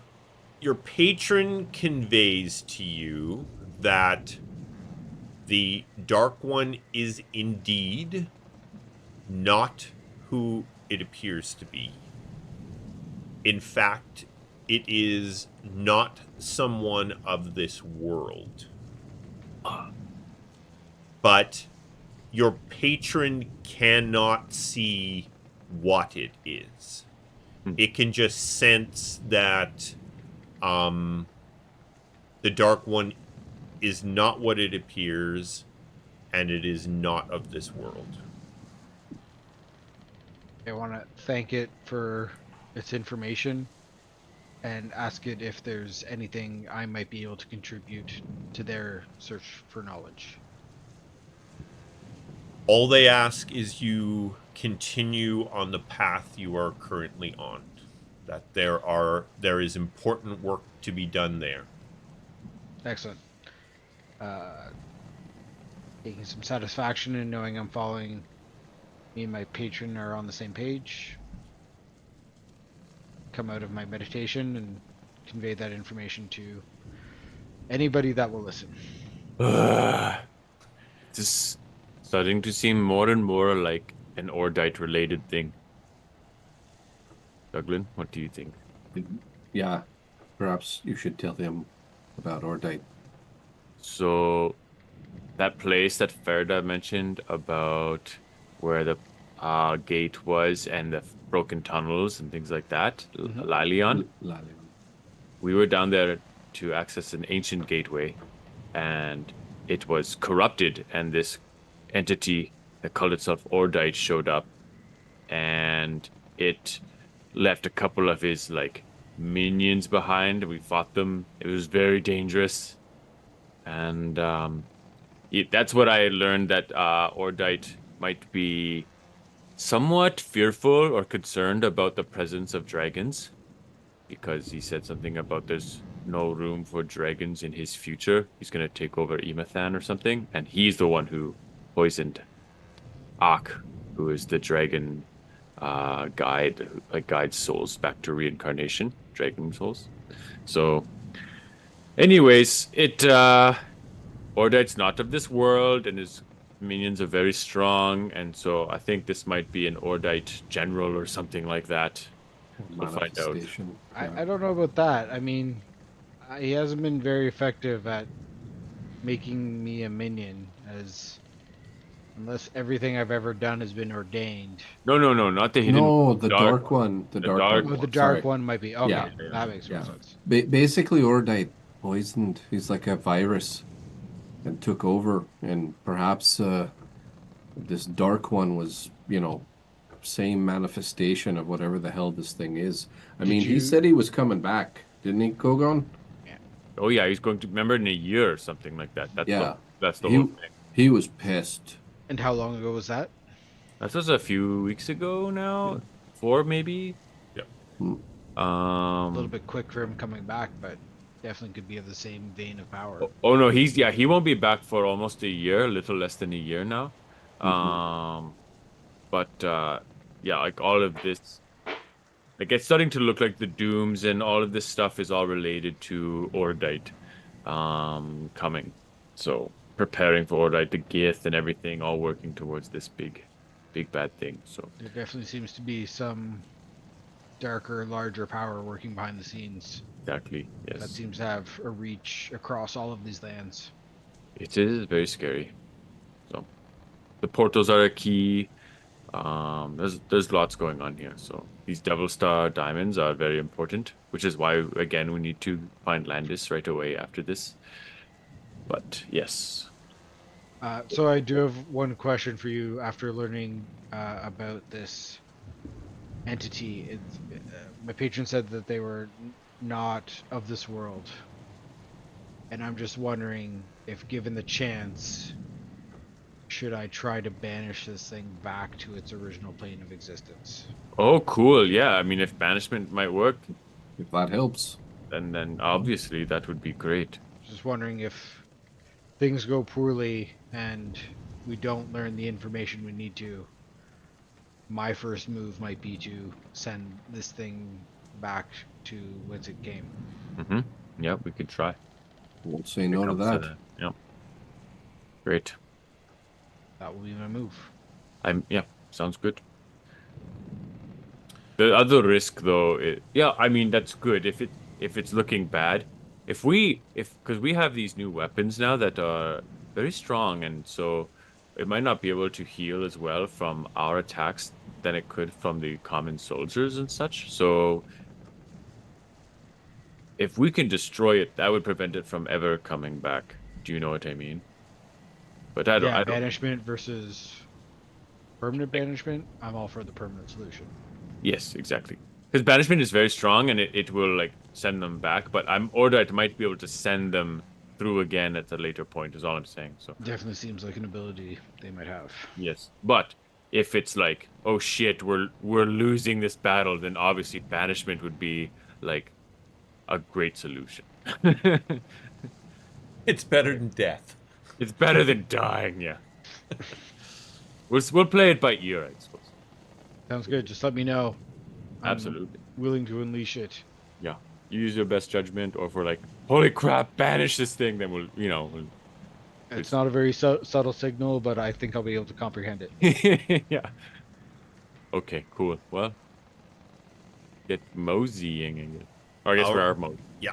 patron conveys to you that the Dark One is indeed not who it appears to be. In fact, it is not someone of this world. But your patron cannot see what it is. It can just sense that the Dark One is not what it appears, and it is not of this world. I want to thank it for its information and ask it if there's anything I might be able to contribute to their search for knowledge. All they ask is you continue on the path you are currently on. That there is important work to be done there. Excellent. Taking some satisfaction in knowing I'm following. Me and my patron are on the same page. Come out of my meditation and convey that information to anybody that will listen. This starting to seem more and more like an Ordite related thing. Douglan, what do you think? Yeah, perhaps you should tell them about Ordite. So that place that Ferda mentioned about where the gate was and the broken tunnels and things like that, Lilion, Lalion. we were down there to access an ancient gateway, and it was corrupted, and this entity that called itself Ordite showed up, and it left a couple of his like minions behind. We fought them. It was very dangerous, and that's what I learned, that Ordite might be somewhat fearful or concerned about the presence of dragons, because he said something about there's no room for dragons in his future. He's going to take over Emathan or something, and he's the one who poisoned Ak, who is the dragon guide, who like guides souls back to reincarnation, dragon souls. So, anyways, Ordite's not of this world, and his minions are very strong, and so I think this might be an Ordite general or something like that. We'll find out. Manifestation. I don't know about that. I mean, he hasn't been very effective at making me a minion, as unless everything I've ever done has been ordained. No, not the hidden. No, the dark one. The dark dark one. Oh, the dark Sorry. one might be. Okay, Yeah. that makes more Yeah. sense. Basically, Ordite poisoned. He's like a virus and took over. And perhaps this dark one was, same manifestation of whatever the hell this thing is. I mean, he said he was coming back, didn't he, Kogaan? Oh yeah, he's going to remember in a year or something like that. That's the He- whole thing. He was pissed. And how long ago was that? That was a few weeks ago now, 4 maybe. Yeah. A little bit quick for him coming back, but definitely could be of the same vein of power. Oh no, he won't be back for almost a year, a little less than a year now. But yeah, like all of this, like it's starting to look like the dooms and all of this stuff is all related to Ordite coming. So preparing for Ordite, the Gith and everything, all working towards this big bad thing. So There definitely seems to be some darker, larger power working behind the scenes. exactly, That yes. seems to have a reach across all of these lands. It is very scary. So the portals are a key. There's lots going on here. So these Devil Star diamonds are very important, which is why again we need to find Landis right away after this. But yes. So I do have one question for you after learning about this entity. My patron said that they were not of this world. And I'm just wondering if given the chance, should I try to banish this thing back to its original plane of existence? Oh, cool. Yeah, I mean, if banishment might work, If that helps. then obviously that would be great. Just wondering if things go poorly and we don't learn the information we need to, my first move might be to send this thing back to whence it came. Mm-hmm. Yeah, we could try. Won't say no to Comes to that. Yeah. Great. That will be my move. Yeah, sounds good. The other risk though, I mean that's good if it's looking bad. Because we have these new weapons now that are very strong, and so it might not be able to heal as well from our attacks than it could from the common soldiers and such. So if we can destroy it, that would prevent it from ever coming back. Do you know what I mean? But I don't. Banishment versus permanent banishment. I'm all for the permanent solution. Yes, exactly. Because banishment is very strong, and it will like send them back. But Ordite might be able to send them through again at a later point. Is all I'm saying. So Definitely seems like an ability they might have. yes, but if it's like, oh shit, we're losing this battle, then obviously banishment would be like a great solution. It's better than death. It's better than dying. Yeah. We'll play it by ear, I suppose. Sounds good. Just let me know. I'm Absolutely. willing to unleash it. Yeah. use your best judgment, or if we're like, holy crap, banish this thing, then we'll, It's not a very subtle signal, but I think I'll be able to comprehend it. yeah. Okay, cool. Well, get moseying, I guess. Or I guess we Oh, are moseying. yeah.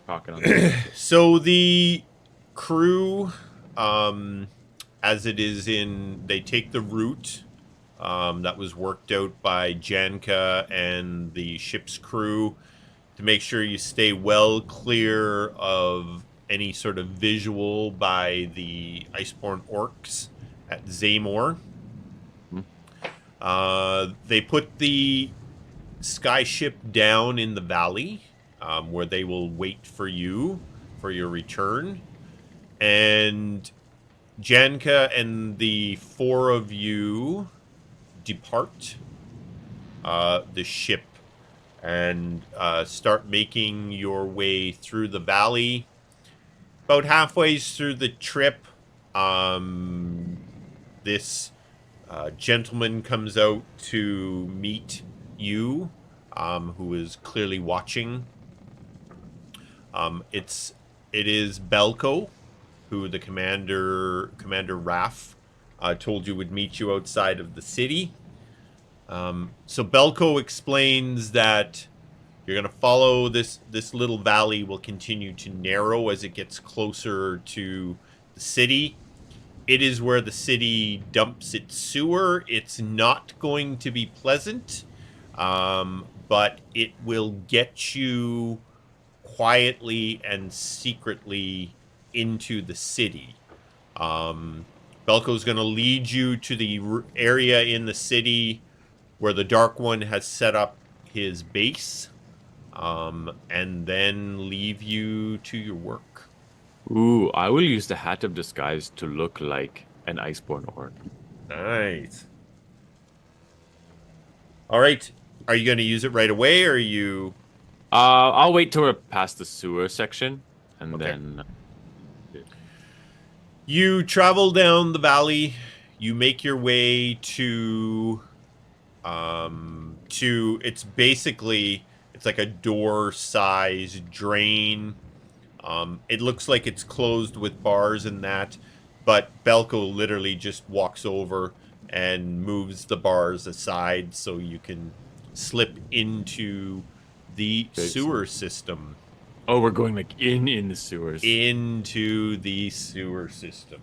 Talking on the So the crew, as it is they take the route that was worked out by Janka and the ship's crew to make sure you stay well clear of any sort of visual by the Iceborne orcs at Zaymor. They put the skyship down in the valley where they will wait for you for your return. And Janka and the four of you depart the ship and start making your way through the valley. About halfway through the trip, this gentleman comes out to meet you, who is clearly watching. It is Belko, who the Commander Raff told you would meet you outside of the city. So Belko explains that you're going to follow this little valley will continue to narrow as it gets closer to the city. It is where the city dumps its sewer. It's not going to be pleasant, but it will get you quietly and secretly into the city. Belko's going to lead you to the area in the city where the Dark One has set up his base, and then leave you to your work. Ooh, I will use the Hat of Disguise to look like an Iceborne orc. Nice. All right. Are you going to use it right away, or are you... I'll wait till we're past the sewer section, and Okay. then... You travel down the valley. You make your way to it's basically, it's like a door-sized drain. It looks like it's closed with bars and that, but Belko literally just walks over and moves the bars aside so you can slip into the sewer system. Oh, we're going like in the sewers. Into the sewer system.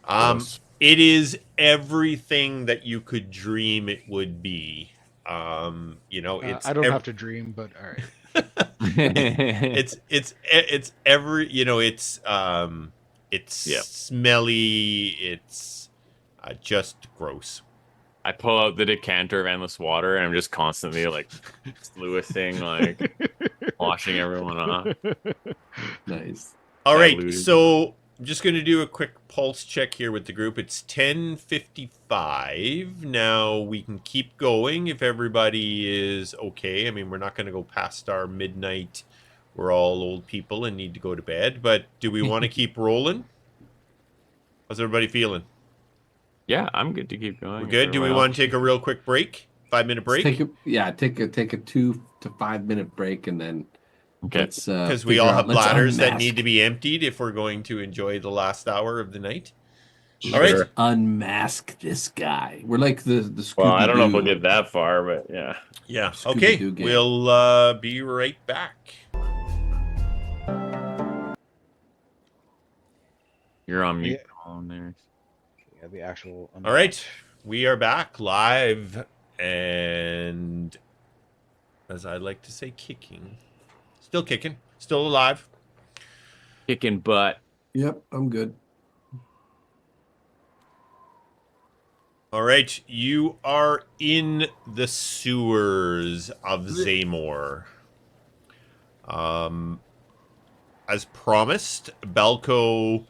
Gross. It is everything that you could dream it would be. It's I don't have to dream, but all right. it's every, it's Yep. smelly. It's just gross. I pull out the decanter of endless water, and I'm just constantly like Lewising, like washing everyone off. Nice. All right, Diluted. so I'm just going to do a quick pulse check here with the group. It's 10:55. Now we can keep going if everybody is okay. I mean, we're not going to go past our midnight. We're all old people and need to go to bed. But do we want to keep rolling? How's everybody feeling? Yeah, I'm good to keep going. We're good. Do we want to take a real quick break? 5-minute break? Take a 2 to 5 minute break, and then Okay. let's Because we all have bladders that need to be emptied if we're going to enjoy the last hour of the night. All right. Unmask this guy. We're like the Scooby-Doo. Well, I don't know if we'll get that far, but yeah. Yeah. Scooby-Doo Okay. gang. We'll be right back. You're on mute. Yeah. On there. Yeah, the actual. All right. We are back live and, as I like to say, kicking. Still kicking. Still alive. Kicking butt. Yep, I'm good. All right. You are in the sewers of Zaymor. As promised, Belko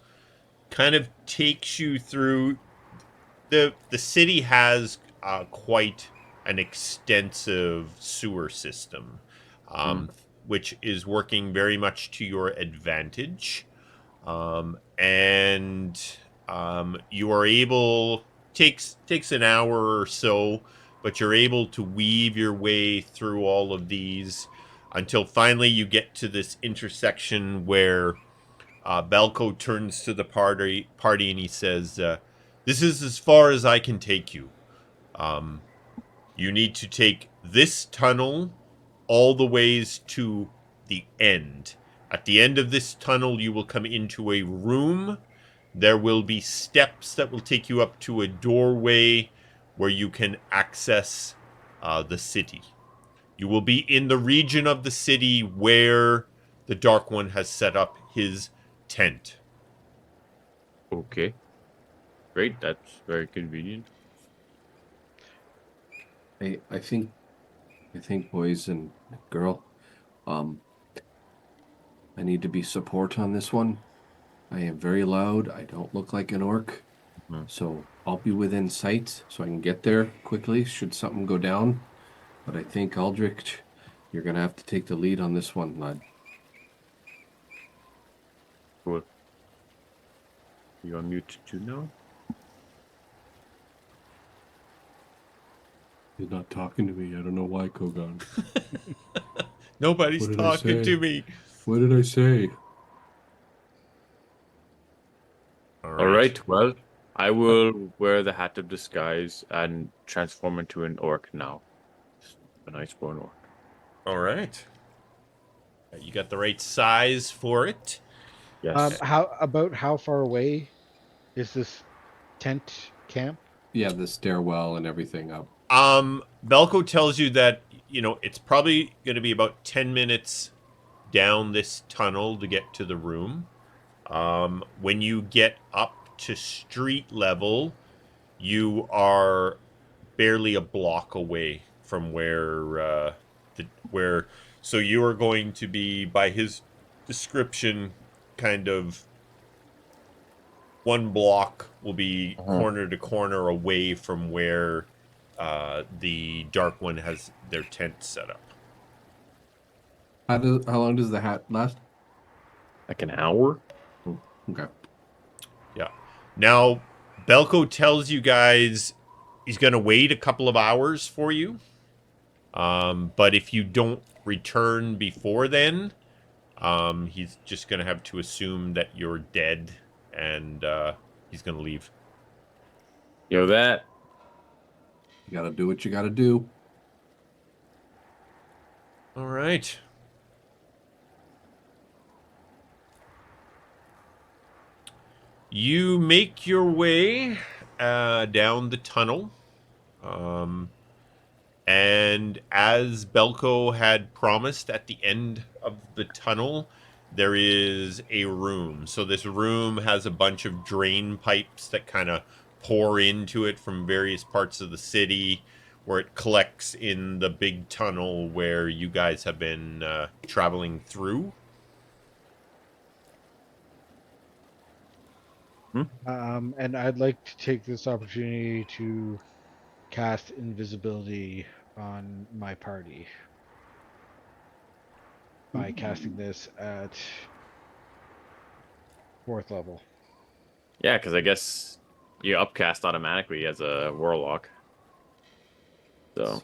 kind of takes you through. The city has quite an extensive sewer system, which is working very much to your advantage. And you are able, takes an hour or so, but you're able to weave your way through all of these. until finally you get to this intersection where Belko turns to the party and he says, "This is as far as I can take you. You need to take this tunnel all the ways to the end. At the end of this tunnel, you will come into a room. There will be steps that will take you up to a doorway where you can access the city. You will be in the region of the city where the Dark One has set up his tent." Okay. Great. That's very convenient. I think, boys and girl, I need to be support on this one. I am very loud. I don't look like an orc. So I'll be within sight so I can get there quickly should something go down. But I think, Aldrich, you're going to have to take the lead on this one, lad. Cool. You on mute too now? He's not talking to me. I don't know why, Kogaan. Nobody's What did I talking say? to me. What did I say? All right. Well, I will wear the hat of disguise and transform into an orc now. A nice-born orc. All right. You got the right size for it. Yes. How far away is this tent camp? Yeah, the stairwell and everything up. Belko tells you that, it's probably going to be about 10 minutes down this tunnel to get to the room. When you get up to street level, you are barely a block away from where so you are going to be, by his description, kind of one block will be corner to corner away from where the Dark One has their tent set up. How long does the hat last? Like an hour? Okay. Yeah. Now, Belko tells you guys he's going to wait a couple of hours for you. But if you don't return before then, he's just going to have to assume that you're dead, and he's going to leave. Yo, that. You got to do what you got to do. All right. You make your way down the tunnel. And as Belko had promised, at the end of the tunnel, there is a room. So this room has a bunch of drain pipes that kind of pour into it from various parts of the city, where it collects in the big tunnel where you guys have been traveling through. And I'd like to take this opportunity to cast invisibility on my party by casting this at 4th level. Yeah, because I guess you upcast automatically as a warlock. So.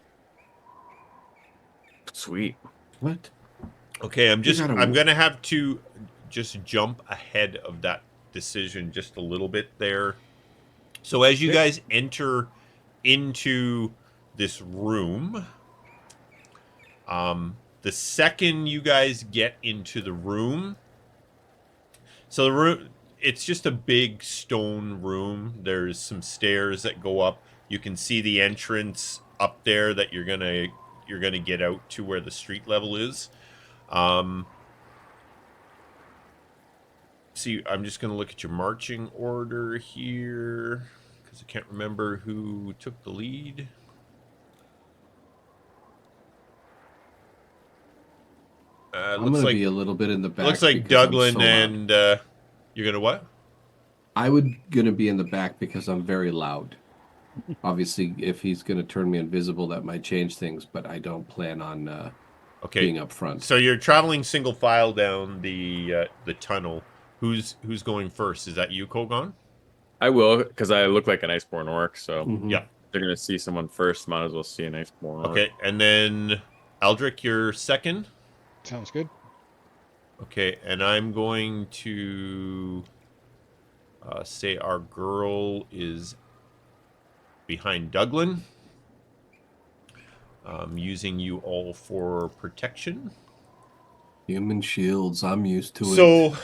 Sweet. What? Okay, I'm gotta- going to have to just jump ahead of that decision just a little bit there. So as you guys enter into this room, the second you guys get into the room, so the room, it's just a big stone room. There's some stairs that go up. You can see the entrance up there that you're gonna get out to where the street level is. See, I'm just going to look at your marching order here, because I can't remember who took the lead. I'm going to be a little bit in the back. Looks like Douglan and you're going to what? I would going to be in the back because I'm very loud. Obviously, if he's going to turn me invisible, that might change things, but I don't plan on being up front. So you're traveling single file down the tunnel. Who's going first? Is that you, Kogaan? I will, because I look like an iceborn orc, so Yeah. they're going to see someone first. Might as well see an iceborn orc. Okay, and then Aldric, you're second? Sounds good. Okay, and I'm going to say our girl is behind Douglan. Using you all for protection. Human shields. I'm used to it. So,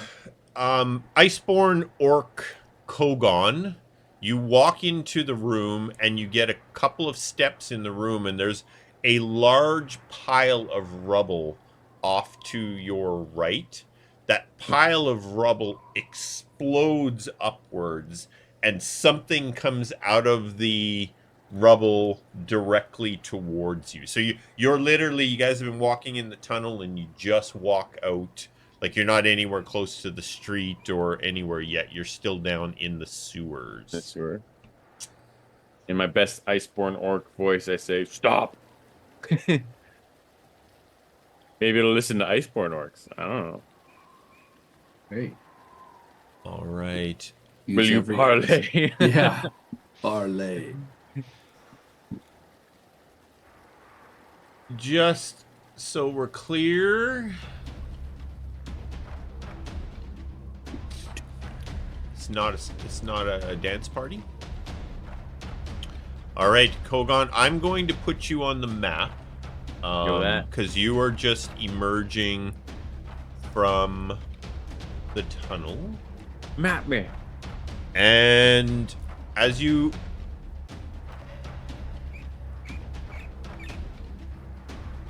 Iceborne Orc Kogaan, you walk into the room and you get a couple of steps in the room, and there's a large pile of rubble off to your right. That pile of rubble explodes upwards, and something comes out of the rubble directly towards you. So you're literally, you guys have been walking in the tunnel and you just walk out. Like, you're not anywhere close to the street or anywhere yet. You're still down in the sewers. The sewer. In my best Iceborne Orc voice, I say, "Stop." Maybe it'll listen to Iceborne Orcs. I don't know. Hey. All right. Will you parlay? Yeah. Parlay. Just so we're clear, it's not a dance party. All right, Kogaan, I'm going to put you on the map because you are just emerging from the tunnel. Map me. And as you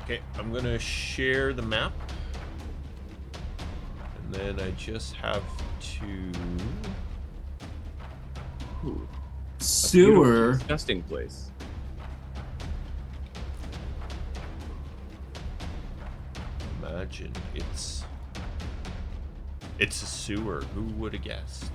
okay, I'm gonna share the map, and then I just have to Sewer. Disgusting place. imagine it's a sewer. Who would have guessed?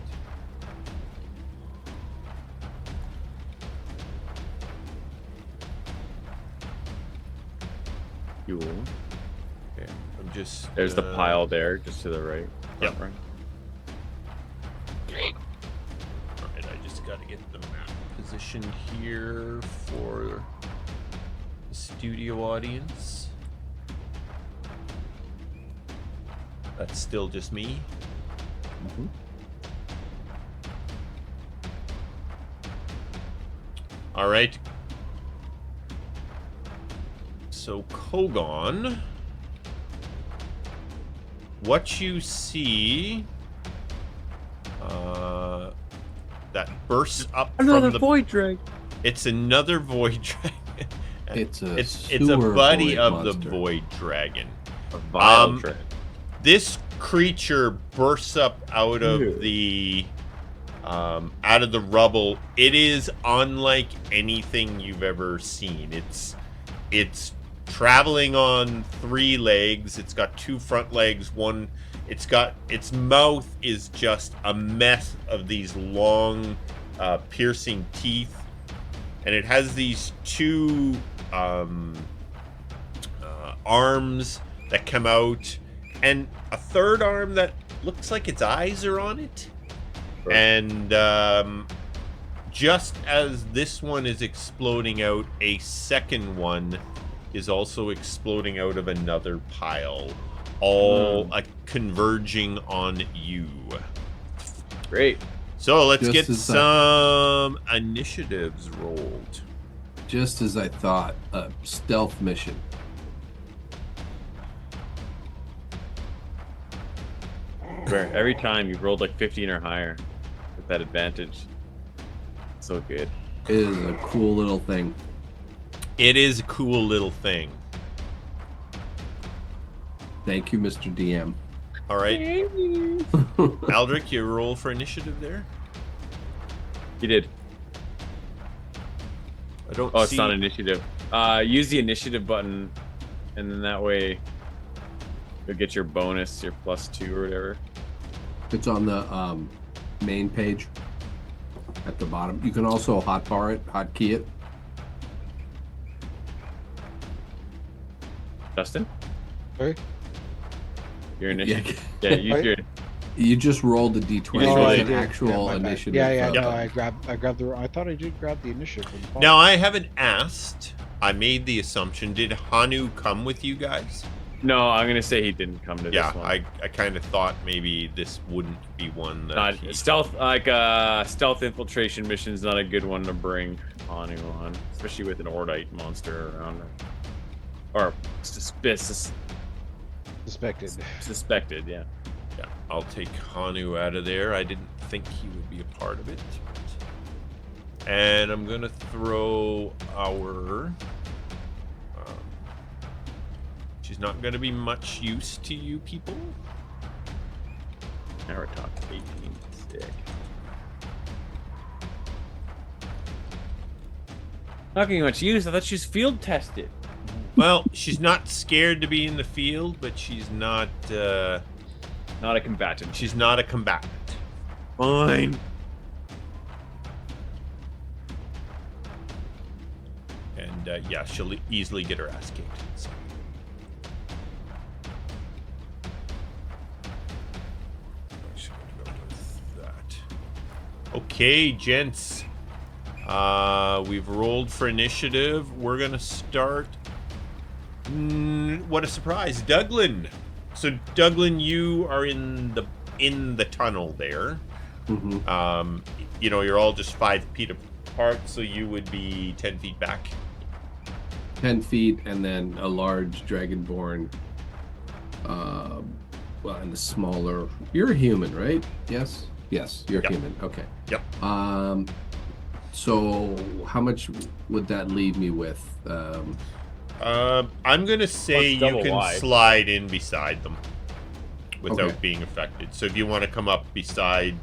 Fuel. Okay, I'm just There's the pile there, just to the right. Yep. Right. All right, I just got to get the map positioned here for the studio audience. That's still just me. Mhm. All right. So Kogaan, what you see that bursts up Another from the void drag. It's another void dragon. It's a it's a sewer buddy void of monster. the void dragon. A vile drag. This creature bursts up out of the rubble. It is unlike anything you've ever seen. It's traveling on 3 legs. It's got 2 front legs. Its mouth is just a mess of these long, piercing teeth, and it has these 2 arms that come out, and a 3rd arm that looks like its eyes are on it. Sure. And just as this one is exploding out, a second one is also exploding out of another pile, all converging on you. Great. So let's Just get as some initiatives rolled. Just as I thought, a stealth mission. Where every time you've rolled like 15 or higher with that advantage. So good. It is a cool little thing. It is a cool little thing. Thank you, Mr. DM. All right. Aldric, you roll for initiative there? You did. I don't Oh, see... it's not initiative. Use the initiative button, and then that way you'll get your bonus, your +2 or whatever. It's on the main page at the bottom. You can also hotkey it. Justin? Sorry? Your initiative. Yeah. Yeah, use Right. your... You just rolled the d20. Oh, It's I an did. actual my bad. initiative. Yeah. Yeah. No, I grabbed the. I thought I did grab the initiative. From the bottom. Now, I haven't asked. I made the assumption. Did Hanu come with you guys? No, I'm gonna say he didn't come to Yeah, this one. I kind of thought maybe this wouldn't be one that he... Stealth stealth infiltration mission is not a good one to bring Hanu on, especially with an Ordite monster around her. Or suspected, yeah. Yeah, I'll take Hanu out of there. I didn't think he would be a part of it. And I'm gonna throw our... she's not gonna be much use to you people. Now we're talking 18 stick. Talking much use, I thought she was field tested. Well, she's not scared to be in the field, but she's not... Not a combatant. she's not a combatant. Fine. And yeah, she'll easily get her ass kicked. So. Actually, I'm gonna go with that. Okay, gents. We've rolled for initiative. We're gonna start. What a surprise, Douglan. So Douglan, you are in the tunnel there. Mm-hmm. You know, you're all just 5 feet apart, so you would be 10 feet back. 10 feet, and then a large Dragonborn. Well, and the smaller. You're a human, right? Yes. Yes, you're Yep. human. Okay. Yep. So how much would that leave me with? I'm gonna say you double can wide. slide in beside them without Okay. being affected. So if you want to come up beside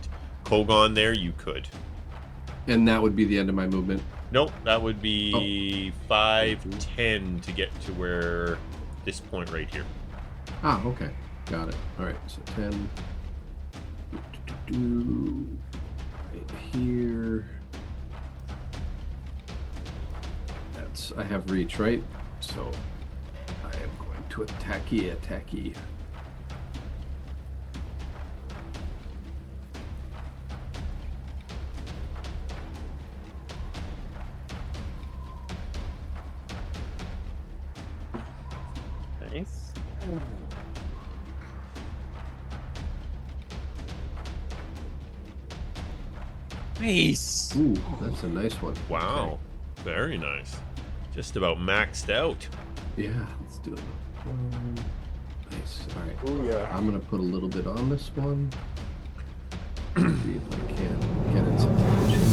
Kogaan there, you could. And that would be the end of my movement. Nope, that would be 5, 10 to get to where this point right here. Ah, okay. Got it. All right. So 10. Right here. I have reach, right? So I am going to attacky. Nice. Nice. Ooh, that's a nice one. Wow, very nice. Just about maxed out. Okay. Yeah, let's do it. Nice. All right. Oh yeah. I'm gonna put a little bit on this one. See if I can get it some tension.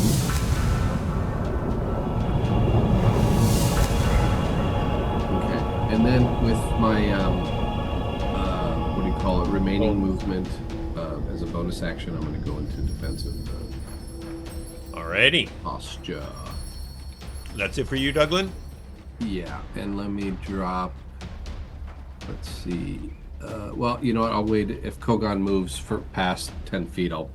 Okay, and then with my what do you call it? Remaining movement as a bonus action, I'm gonna go into defensive Alrighty, posture. that's it for you, Douglan. Yeah, and let me drop. Let's see. Well, you know what? I'll wait. If Kogaan moves for past 10 feet, I'll.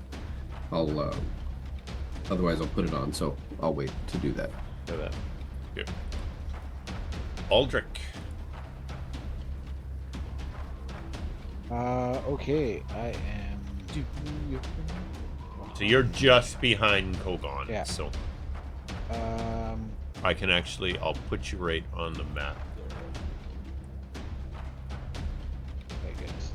Otherwise, I'll put it on. So I'll wait to do that. Do that. Good. Aldric. Okay, I am. So you're just behind Kogaan. Yeah. So Um, I can actually, I'll put you right on the map there. I guess.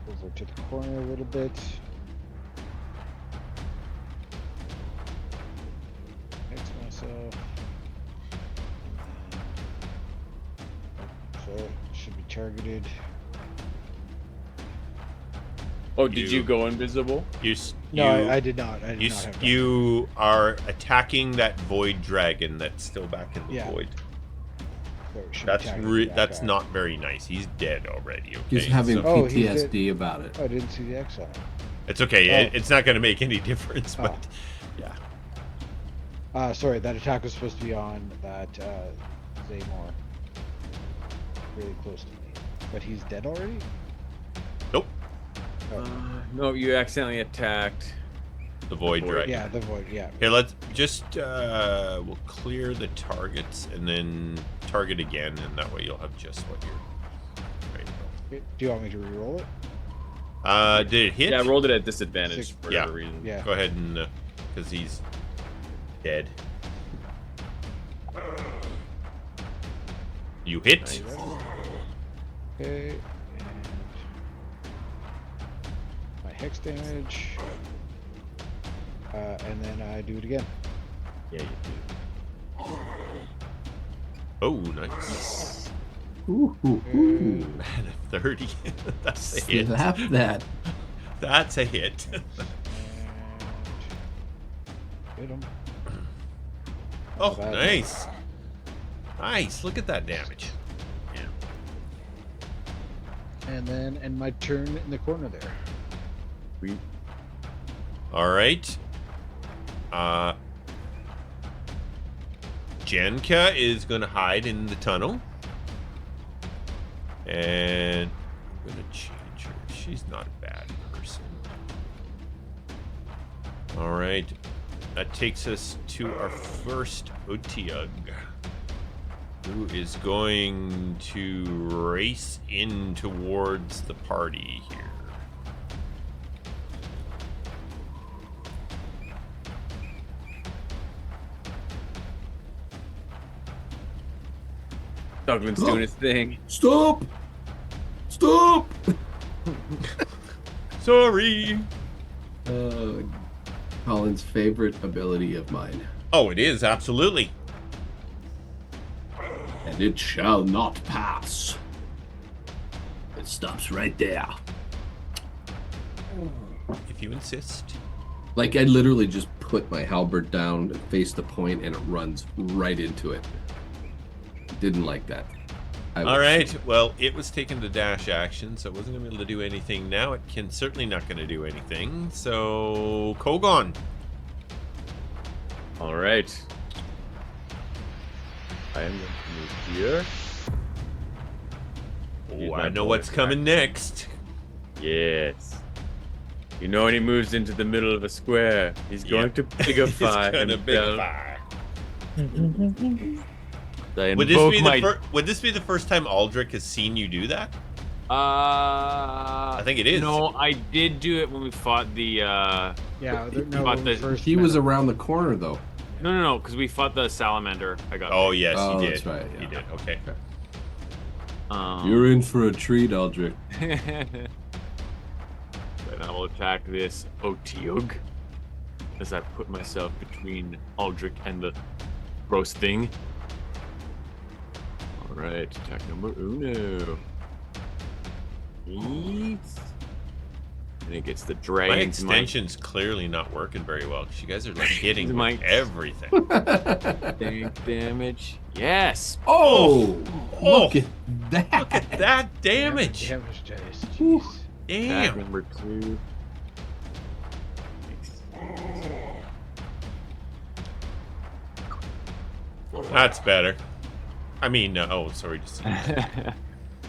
Over to the corner a little bit. Next myself. So it should be targeted. Oh, did You- you go invisible? No, I did not. I did You, not have that. you are attacking that void dragon that's still back in the Yeah. void. So it should be targeted back That's at. not very nice. He's dead already. Okay, He's having so- Oh, he's PTSD about it. Oh, I didn't see the X on it. it's okay. Oh. It's not going to make any difference, but yeah. Sorry, that attack was supposed to be on that Zaymor. Really close to me. But he's dead already? Nope. Oh. No, you accidentally attacked. The void Void. dragon. Yeah, the void, yeah. Here, let's just we'll clear the targets and then target again, and that way you'll have just what you're. Right. Do you want me to re-roll it? Did it hit? Yeah, I rolled it at disadvantage Six- for Yeah. whatever reason. Yeah. Go ahead and because he's dead. You hit. Okay, and my hex damage. And then I do it again. Yeah, you do. Oh, nice. Ooh, ooh, ooh. Man, a 30. That's a hit. Slap that. That's a hit. And hit him. Oh, bad. nice. Nice. Look at that damage. And then end my turn in the corner there. Sweet. All right. Janka is going to hide in the tunnel. And I'm going to change her. She's not a bad person. All right. That takes us to our first Otiug, who is going to race in towards the party here. Douglan's doing his thing. Stop! Stop! Sorry. Colin's favorite ability of mine. Oh, it is, absolutely. And it shall not pass. It stops right there. If you insist. Like, I literally just put my halberd down, face the point, and it runs right into it. Didn't like that. All right. Well, it was taking the dash action, so it wasn't going to be able to do anything. Now it can certainly not going to do anything. So, Kogaan. All right. I am going to move here. Use Oh, my I know bonus what's coming next. Yes. You know when he moves into the middle of a square, he's going to bigify He's gonna himself. bigify. I Would this invoke be my... would this be the first time Aldric has seen you do that? I think it is. No, I did do it when we fought the... Yeah, no, But the- first He was met him. around the corner, though. No, because we fought the salamander. I got Oh there. yes, Oh, he did. that's right, He yeah. did. Okay. You're in for a treat, Aldric. And I will attack this Otiug as I put myself between Aldric and the gross thing. Alright, attack number uno. Eat. And it gets the My dragon's extension's clearly not working very well because you guys are like hitting My- with everything. tank damage. Yes! Oh! Oh! Look at that! Look at that damage. Damage dice. Whew. Jeez. Attack Damn. number 2. That's better. I mean, oh, sorry to see.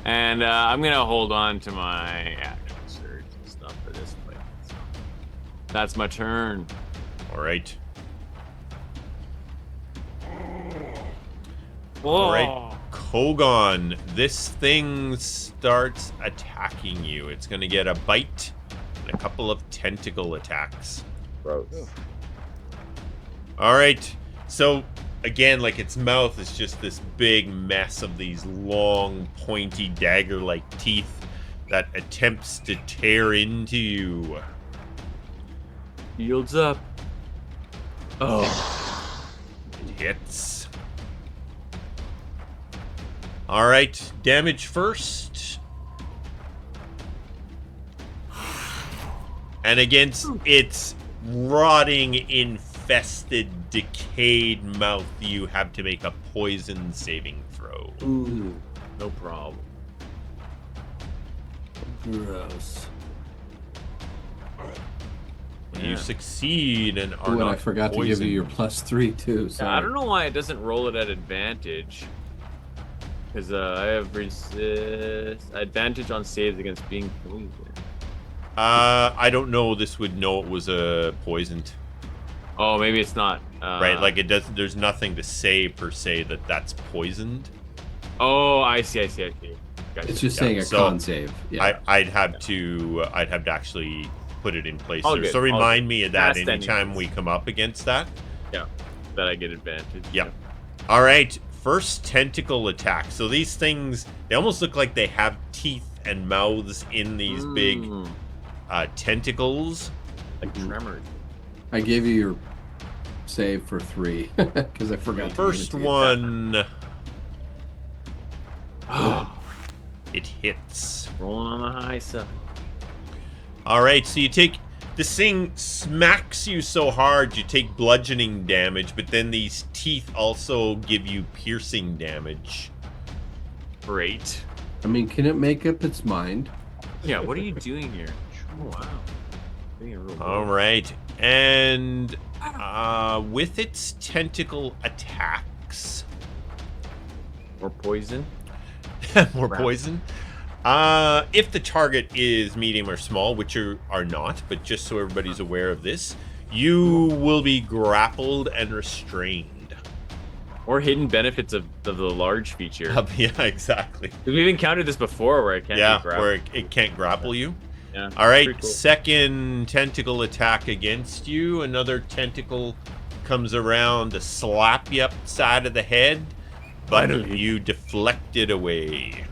And I'm gonna hold on to my action surge and stuff for this fight. So that's my turn. All right. All right. Kogaan, this thing starts attacking you. It's going to get a bite and a couple of tentacle attacks. Gross. All right. So, again, like its mouth is just this big mess of these long, pointy, dagger-like teeth that attempts to tear into you. Yields up. Oh. It hits. All right, damage first. And against its rotting, infested, decayed mouth, you have to make a poison saving throw. Ooh. No problem. Gross. You succeed and are Ooh, and not I forgot to give poisoned. you your +3 too. Yeah, Sorry. I don't know why it doesn't roll it at advantage. Because I have advantage on saves against being poisoned. I don't know. This would know it was poisoned, Oh, maybe it's not. right? Like it does. There's nothing to say per se that that's poisoned. Oh, I see. Gotcha. It's just Yeah, saying a so con save. Yeah. I'd have to actually put it in place. All There. good, So all remind good. me of that Past anytime anyways. we come up against that. that I get advantage. Yep. All right, First tentacle attack. So these things, they almost look like they have teeth and mouths in these big tentacles. Like tremors. I gave you your save for 3 because I forgot. First to give it to you. one. It hits. Rolling on the high side. All right, so you take this thing smacks you so hard you take bludgeoning damage, but then these teeth also give you piercing damage. Great. I mean, can it make up its mind? Yeah, what are you doing here? Oh, wow. Being a real All boy. right, and with its tentacle attacks, Or poison. more Wow. poison. If the target is medium or small, which are not, but just so everybody's aware of this, you will be grappled and restrained. Or hidden benefits of the large feature. Yeah, exactly. We've encountered this before where it can't Yeah, be grabbed. where it can't grapple you. Yeah. All right, pretty cool. second tentacle attack against you. Another tentacle comes around to slap you upside of the head, but Finally. you deflect it away.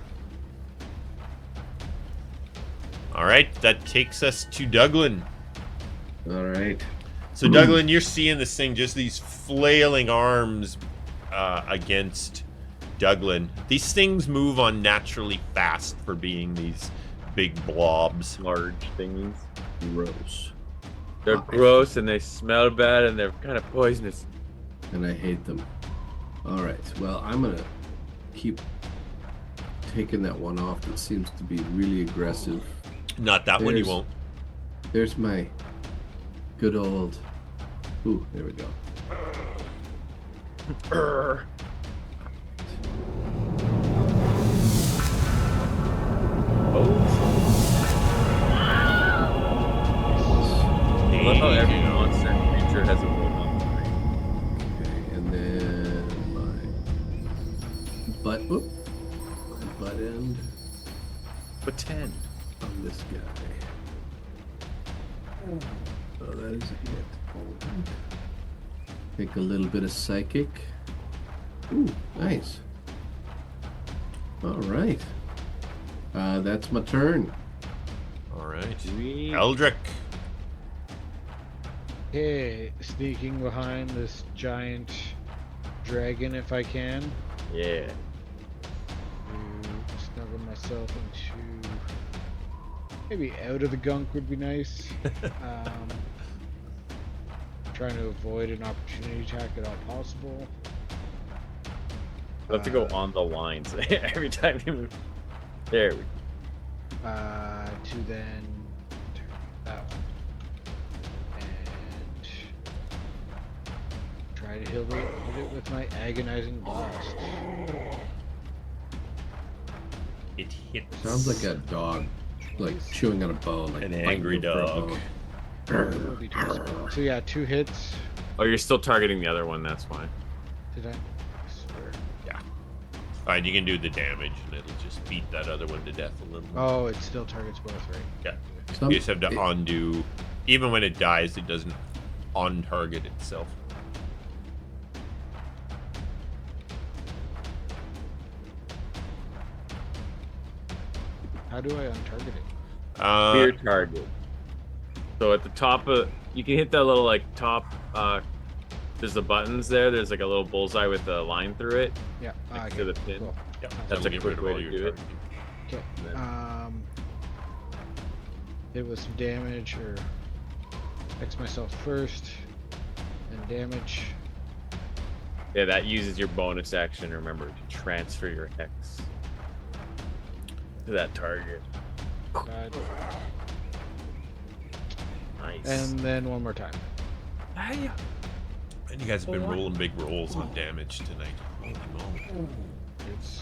All right, that takes us to Douglan. All right. So, Douglan, you're seeing this thing, just these flailing arms against Douglan. These things move unnaturally fast for being these big blobs. Large thingies. Gross. They're gross and they smell bad and they're kind of poisonous. And I hate them. All right. Well, I'm gonna keep taking that one off. That seems to be really aggressive. Not that one, you There's- won't. There's my good old. Ooh, there we go. I love how every monster and creature has a roll on the Okay, and then my butt. Oop, my butt end But 10. on this guy. Oh, that is a hit. Take a little bit of psychic. Ooh, nice. All right. That's my turn. All right. Sweet. Aldric. Okay, sneaking behind this giant dragon if I can. Yeah. To snuggle myself into maybe out of the gunk would be nice. Trying to avoid an opportunity attack at all possible. You have to go on the lines every time you move. There we go. To then turn that one and try to hit it with my agonizing blast. It hits. Sounds like a dog, like chewing on a bone, like An biting angry for a dog. bone. That'll be twice more. So yeah, 2 hits. Oh, you're still targeting the other one. That's fine. Did I? I swear. Fine, you can do the damage, and it'll just beat that other one to death a little. Oh, it still targets both, right? Yeah. Some- You just have to undo. Even when it dies, it doesn't on-target itself. How do I untarget it? Clear target. So at the top of, you can hit that little like top. There's the buttons there. There's like a little bullseye with a line through it. Yeah. Next Okay, to the pin. cool. Yep, That's that'll a get quick rid of way all to your do it. targeting. Okay. Then- It was some damage, or X myself first, and damage. Yeah, that uses your bonus action. Remember to transfer your hex to that target. God. Nice. And then one more time. And you guys have been rolling big rolls on damage tonight. Holy moly. It's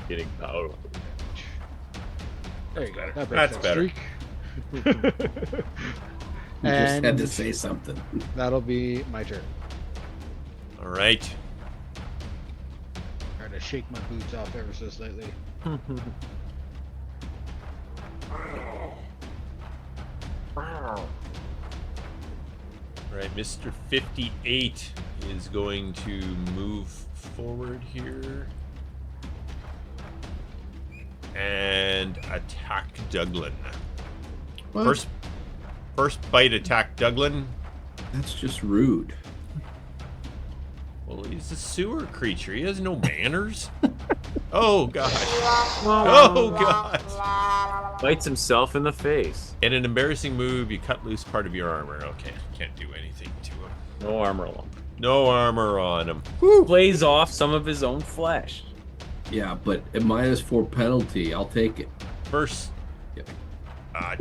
Getting powerful. there you go. That That's breaks that better. streak. You just had And to say something. that'll be my turn. All right. Try to shake my boots off ever so slightly. All Right, Mr. 58 is going to move forward here and attack Douglan. What? First bite attack Douglan. That's just rude. Well, he's a sewer creature. He has no manners. Oh god. Oh god. Bites himself in the face. In an embarrassing move, you cut loose part of your armor. Okay, can't do anything to him. No armor on. No armor on him. Plays off some of his own flesh. Yeah, but a -4 penalty. I'll take it. First Yep.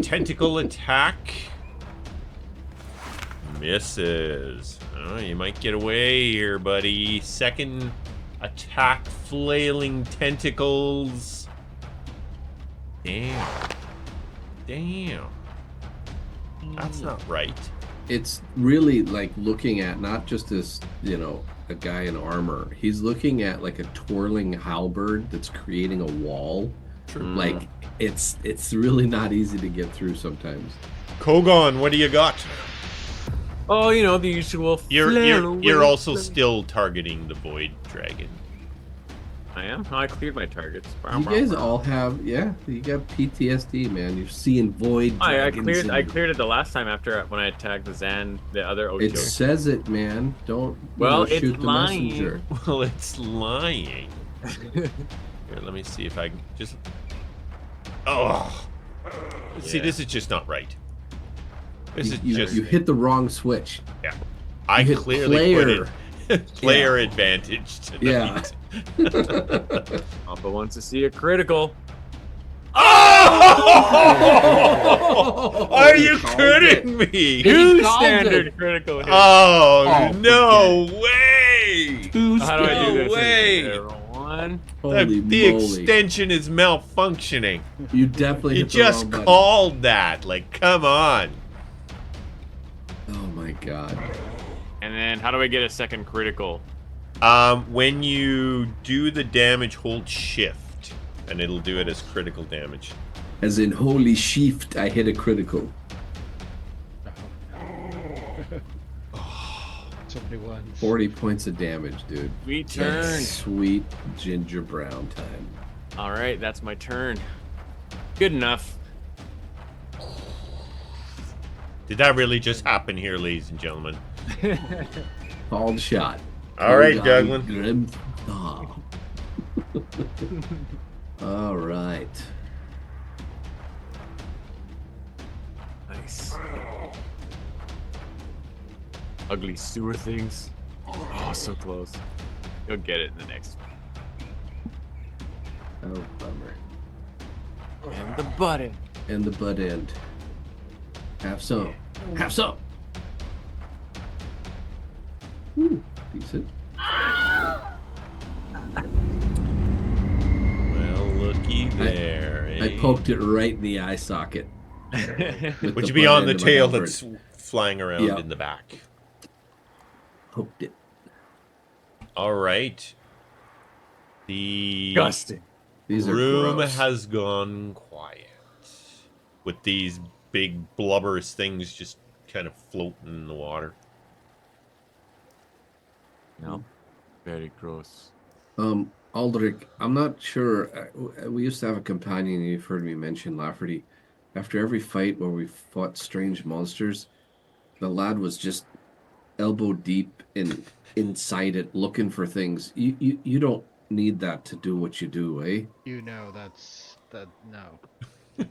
tentacle attack. Misses. Oh, you might get away here, buddy. Second attack, flailing tentacles. Damn. That's not right. It's really like looking at not just this, a guy in armor. He's looking at like a twirling halberd that's creating a wall. Like it's really not easy to get through sometimes. Kogaan, what do you got? Oh, the usual. You're also still targeting the Void Dragon. I am? No, I cleared my targets. You guys all have, you got PTSD, man. You're seeing void dragons. I cleared it the last time when I attacked the other Ocho. It says it, man. Don't it's shoot the lying. messenger. Well, it's lying. Here, let me see if I can just... Oh! See, this is just not right. You hit the wrong switch. Yeah. I hit clearly player. put in player advantage tonight. Yeah. Papa wants to see a critical. Oh! Are you kidding me? Two called standard it. critical hits. Oh, no forget way! How do I do this? way. There, one. Holy The moly. extension is malfunctioning. You definitely You hit the just wrong button. called that. Like, come on. Oh my god. And then how do I get a second critical? When you do the damage, hold shift, and it'll do it as critical damage. As in, holy shift, I hit a critical. So many ones. 40 points of damage, dude. Sweet That's turn. sweet ginger brown time. All right, that's my turn. Good enough. Did that really just happen here, ladies and gentlemen? Called shot. All right, Kogaan Douglan. All right. Nice. Ugly sewer things. Oh, so close. You'll get it in the next one. Oh, bummer. And the button. And the butt end. Have some. Have some. Ooh, decent. Well, looky there. I eh? poked it right in the eye socket. with Would the you be butt on the end of my tail halberd. that's flying around Yeah. in the back? Poked it. All right. The Disgusting. These are room gross. has gone quiet with these big blubberous things just kind of floating in the water. No. Very gross. Aldric, I'm not sure. We used to have a companion you've heard me mention, Lafferty. After every fight where we fought strange monsters, the lad was just elbow deep inside it, looking for things. You don't need that to do what you do, eh? No.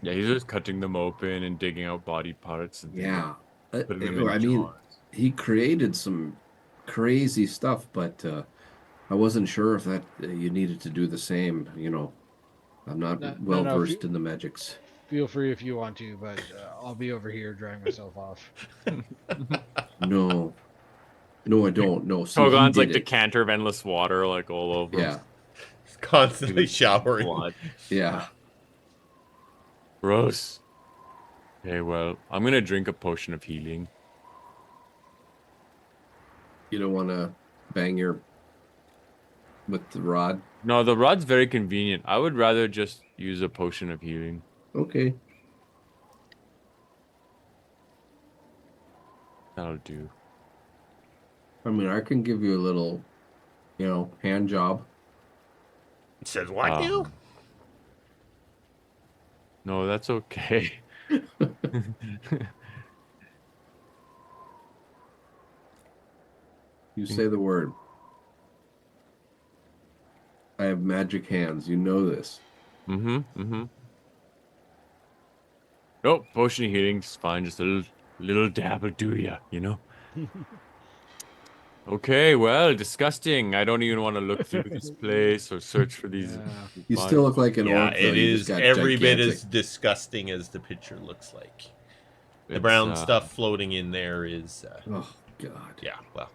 Yeah, he's just cutting them open and digging out body parts. And Yeah. putting them in I mean, jars. he created some crazy stuff, but I wasn't sure if that you needed to do the same. I'm not No, well no, versed in the magics. Feel free if you want to, but I'll be over here drying myself off. No, I don't. No, see, he Kogan's did like it. decanter of endless water, like all over. Yeah, Constantly showering. Blood. yeah. Gross. Okay, well, I'm gonna drink a potion of healing. You don't want to bang your with the rod. No, the rod's very convenient. I would rather just use a potion of healing. Okay. That'll do. I mean, I can give you a little, hand job. It says what now? No, that's okay. You say the word. I have magic hands. You know this. Mm-hmm. Nope, potion of healing's fine. Just a little dab will do ya, you know? Okay, well, disgusting. I don't even want to look through this place or search for these. Yeah. You still look like an Yeah, orc, though. it You just is got every bit gigantic. as disgusting as the picture looks like. The It's, brown stuff floating in there is, Oh, God. yeah, well.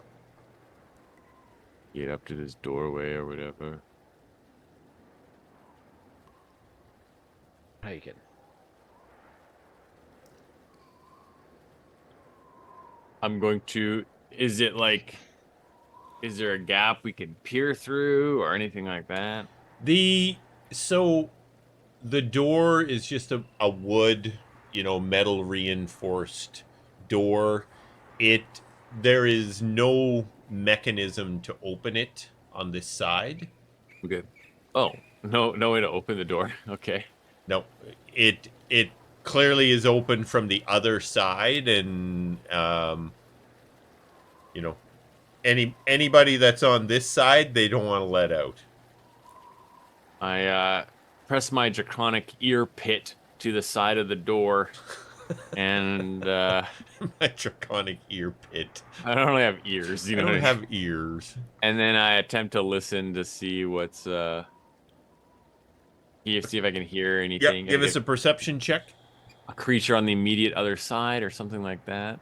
Get up to this doorway or whatever. How you kidding? I'm going to. Is it like. Is there a gap we can peer through or anything like that? So the door is just a wood, metal reinforced door. There is no mechanism to open it on this side. Okay. Oh, no way to open the door. Okay. No, it clearly is open from the other side, and you know, anybody that's on this side, they don't want to let out. I press my draconic ear pit to the side of the door, and My draconic ear pit. I don't really have ears, you I know. don't What I mean? have ears. And then I attempt to listen to see what's see if I can hear anything. Yep, give us a perception check. A creature on the immediate other side or something like that.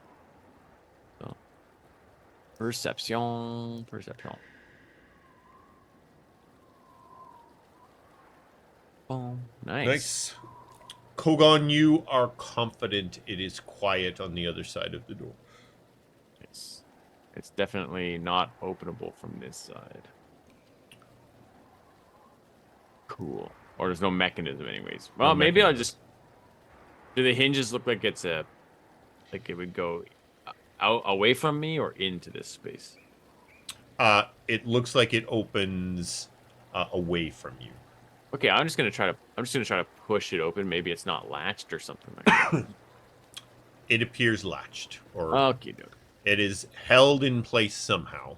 So, perception. Oh, nice. Kogaan, you are confident it is quiet on the other side of the door. It's definitely not openable from this side. Cool. Or there's no mechanism anyways. Well, maybe I'll just... Do the hinges look like it's like it would go out away from me or into this space? It looks like it opens away from you. Okay, I'm just gonna try to push it open. Maybe it's not latched or something like that. It appears latched, or Okay, it is held in place somehow.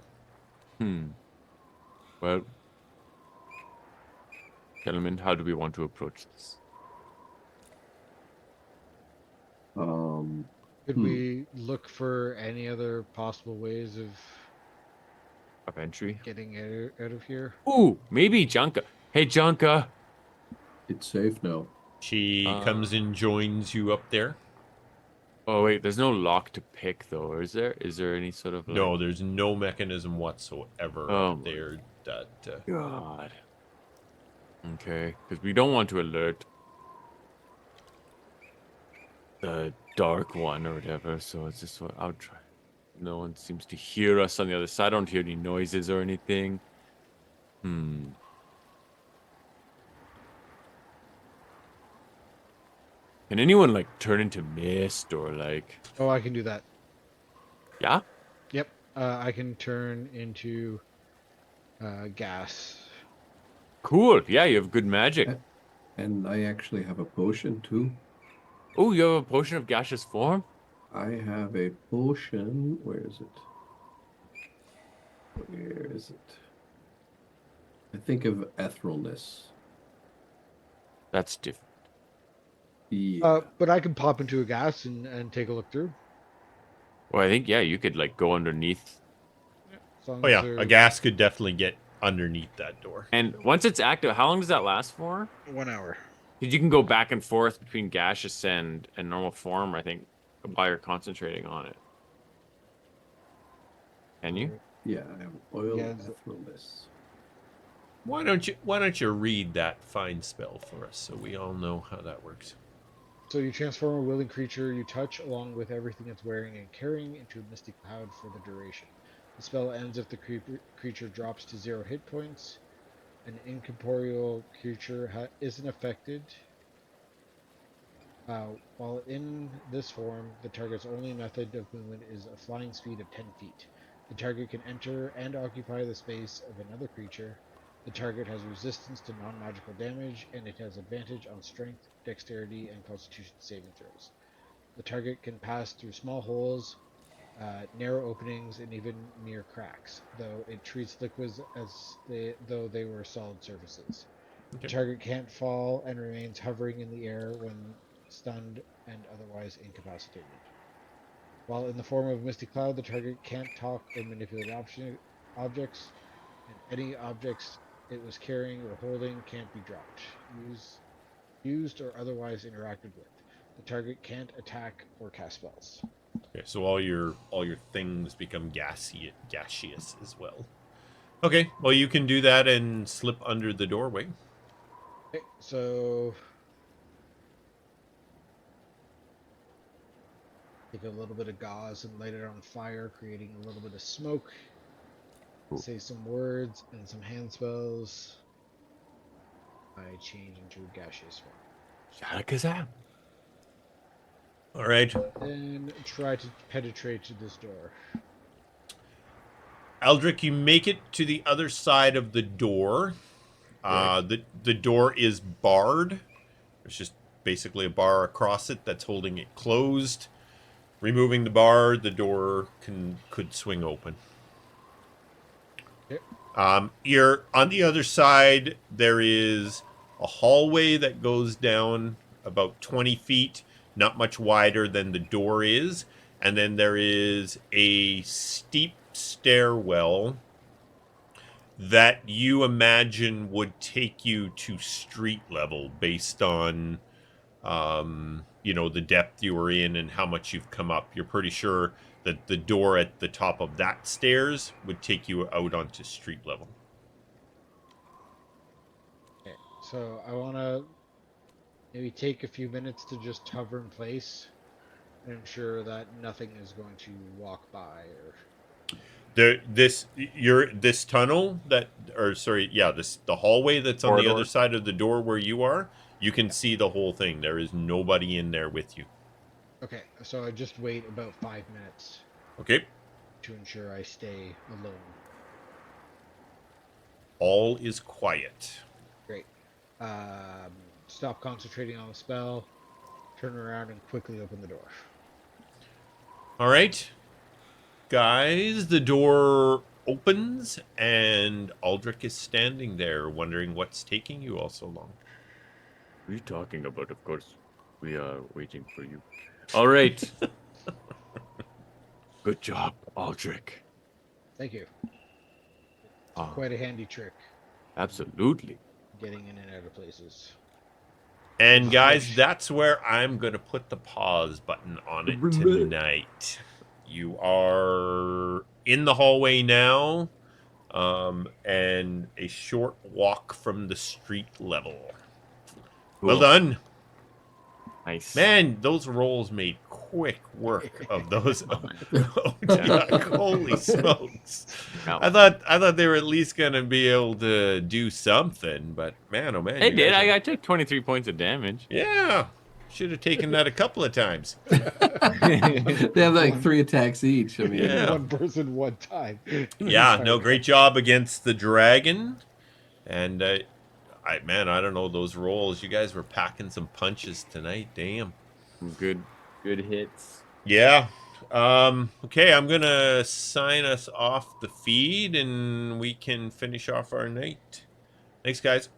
Well, gentlemen, how do we want to approach this? Could we look for any other possible ways of entry? getting out of here? Ooh, maybe Junka. Hey, Junka. It's safe now. She comes and joins you up there. Oh wait, there's no lock to pick though, is there? Is there any sort of No, there's no mechanism whatsoever up there that. God. Okay, because we don't want to alert the dark one or whatever. So it's just what I'll try. No one seems to hear us on the other side. I don't hear any noises or anything. Can anyone like turn into mist or like? Oh, I can do that. Yeah. Yep. I can turn into gas. Cool. Yeah, you have good magic. And I actually have a potion too. Oh, you have a potion of gaseous form? I have a potion. Where is it? Where is it? I think of etherealness. That's different. Yeah. But I can pop into a gas and take a look through. Well, I think yeah, you could like go underneath. Oh yeah, a gas could definitely get underneath that door. And once it's active, how long does that last for? 1 hour. Because you can go back and forth between gaseous and normal form, I think, while you're concentrating on it. Can you? Yeah, I have oil etherealness. Why don't you read that fine spell for us so we all know how that works? So you transform a willing creature you touch along with everything it's wearing and carrying into a mystic cloud for the duration. The spell ends if the creature drops to 0 hit points. An incorporeal creature isn't affected. While in this form, the target's only method of movement is a flying speed of 10 feet. The target can enter and occupy the space of another creature. The target has resistance to non-magical damage, and it has advantage on strength, dexterity, and constitution saving throws. The target can pass through small holes, narrow openings, and even near cracks, though it treats liquids though they were solid surfaces. The Okay. target can't fall and remains hovering in the air when stunned and otherwise incapacitated. While in the form of Misty Cloud, the target can't talk or manipulate objects, and any objects it was carrying or holding can't be dropped, used or otherwise interacted with. The target can't attack or cast spells. Okay, so all your things become gaseous as well. Okay, well you can do that and slip under the doorway. Okay, so take a little bit of gauze and light it on fire, creating a little bit of smoke. Say some words and some hand spells. I change into a gaseous form. Shadakazam. All right, Then try to penetrate this door. Aldric, you make it to the other side of the door. The door is barred. There's just basically a bar across it that's holding it closed. Removing the bar, the door could swing open. Okay. You're on the other side. There is a hallway that goes down about 20 feet, not much wider than the door is, and then there is a steep stairwell that you imagine would take you to street level based on the depth you were in and how much you've come up. You're pretty sure that the door at the top of that stairs would take you out onto street level. Okay, so I want to maybe take a few minutes to just hover in place and ensure that nothing is going to walk by or. This tunnel the hallway that's on the Corridor. other side of the door where you are, you can see the whole thing. There is nobody in there with you. Okay, so I just wait about 5 minutes Okay. to ensure I stay alone. All is quiet. Great. Stop concentrating on the spell, turn around, and quickly open the door. All right. Guys, the door opens and Aldric is standing there wondering what's taking you all so long. What are you talking about? Of course, we are waiting for you. All right. Good job, Aldric. Thank you. Ah, Quite a handy trick, absolutely. getting in and out of places. And guys, that's where I'm going to put the pause button on it tonight. You are in the hallway now, and a short walk from the street level. Well Cool. done. Nice. Man, those rolls made quick work of those. Holy smokes. I thought they were at least going to be able to do something, but man, oh man. They you did. guys I took 23 points of damage. Yeah. Should have taken that a couple of times. They have like 3 attacks each. I mean, Yeah. One person, one time. Yeah, no, great job against the dragon. And I don't know those rolls. You guys were packing some punches tonight. Damn. Good hits. Yeah. Okay, I'm gonna sign us off the feed and we can finish off our night. Thanks, guys.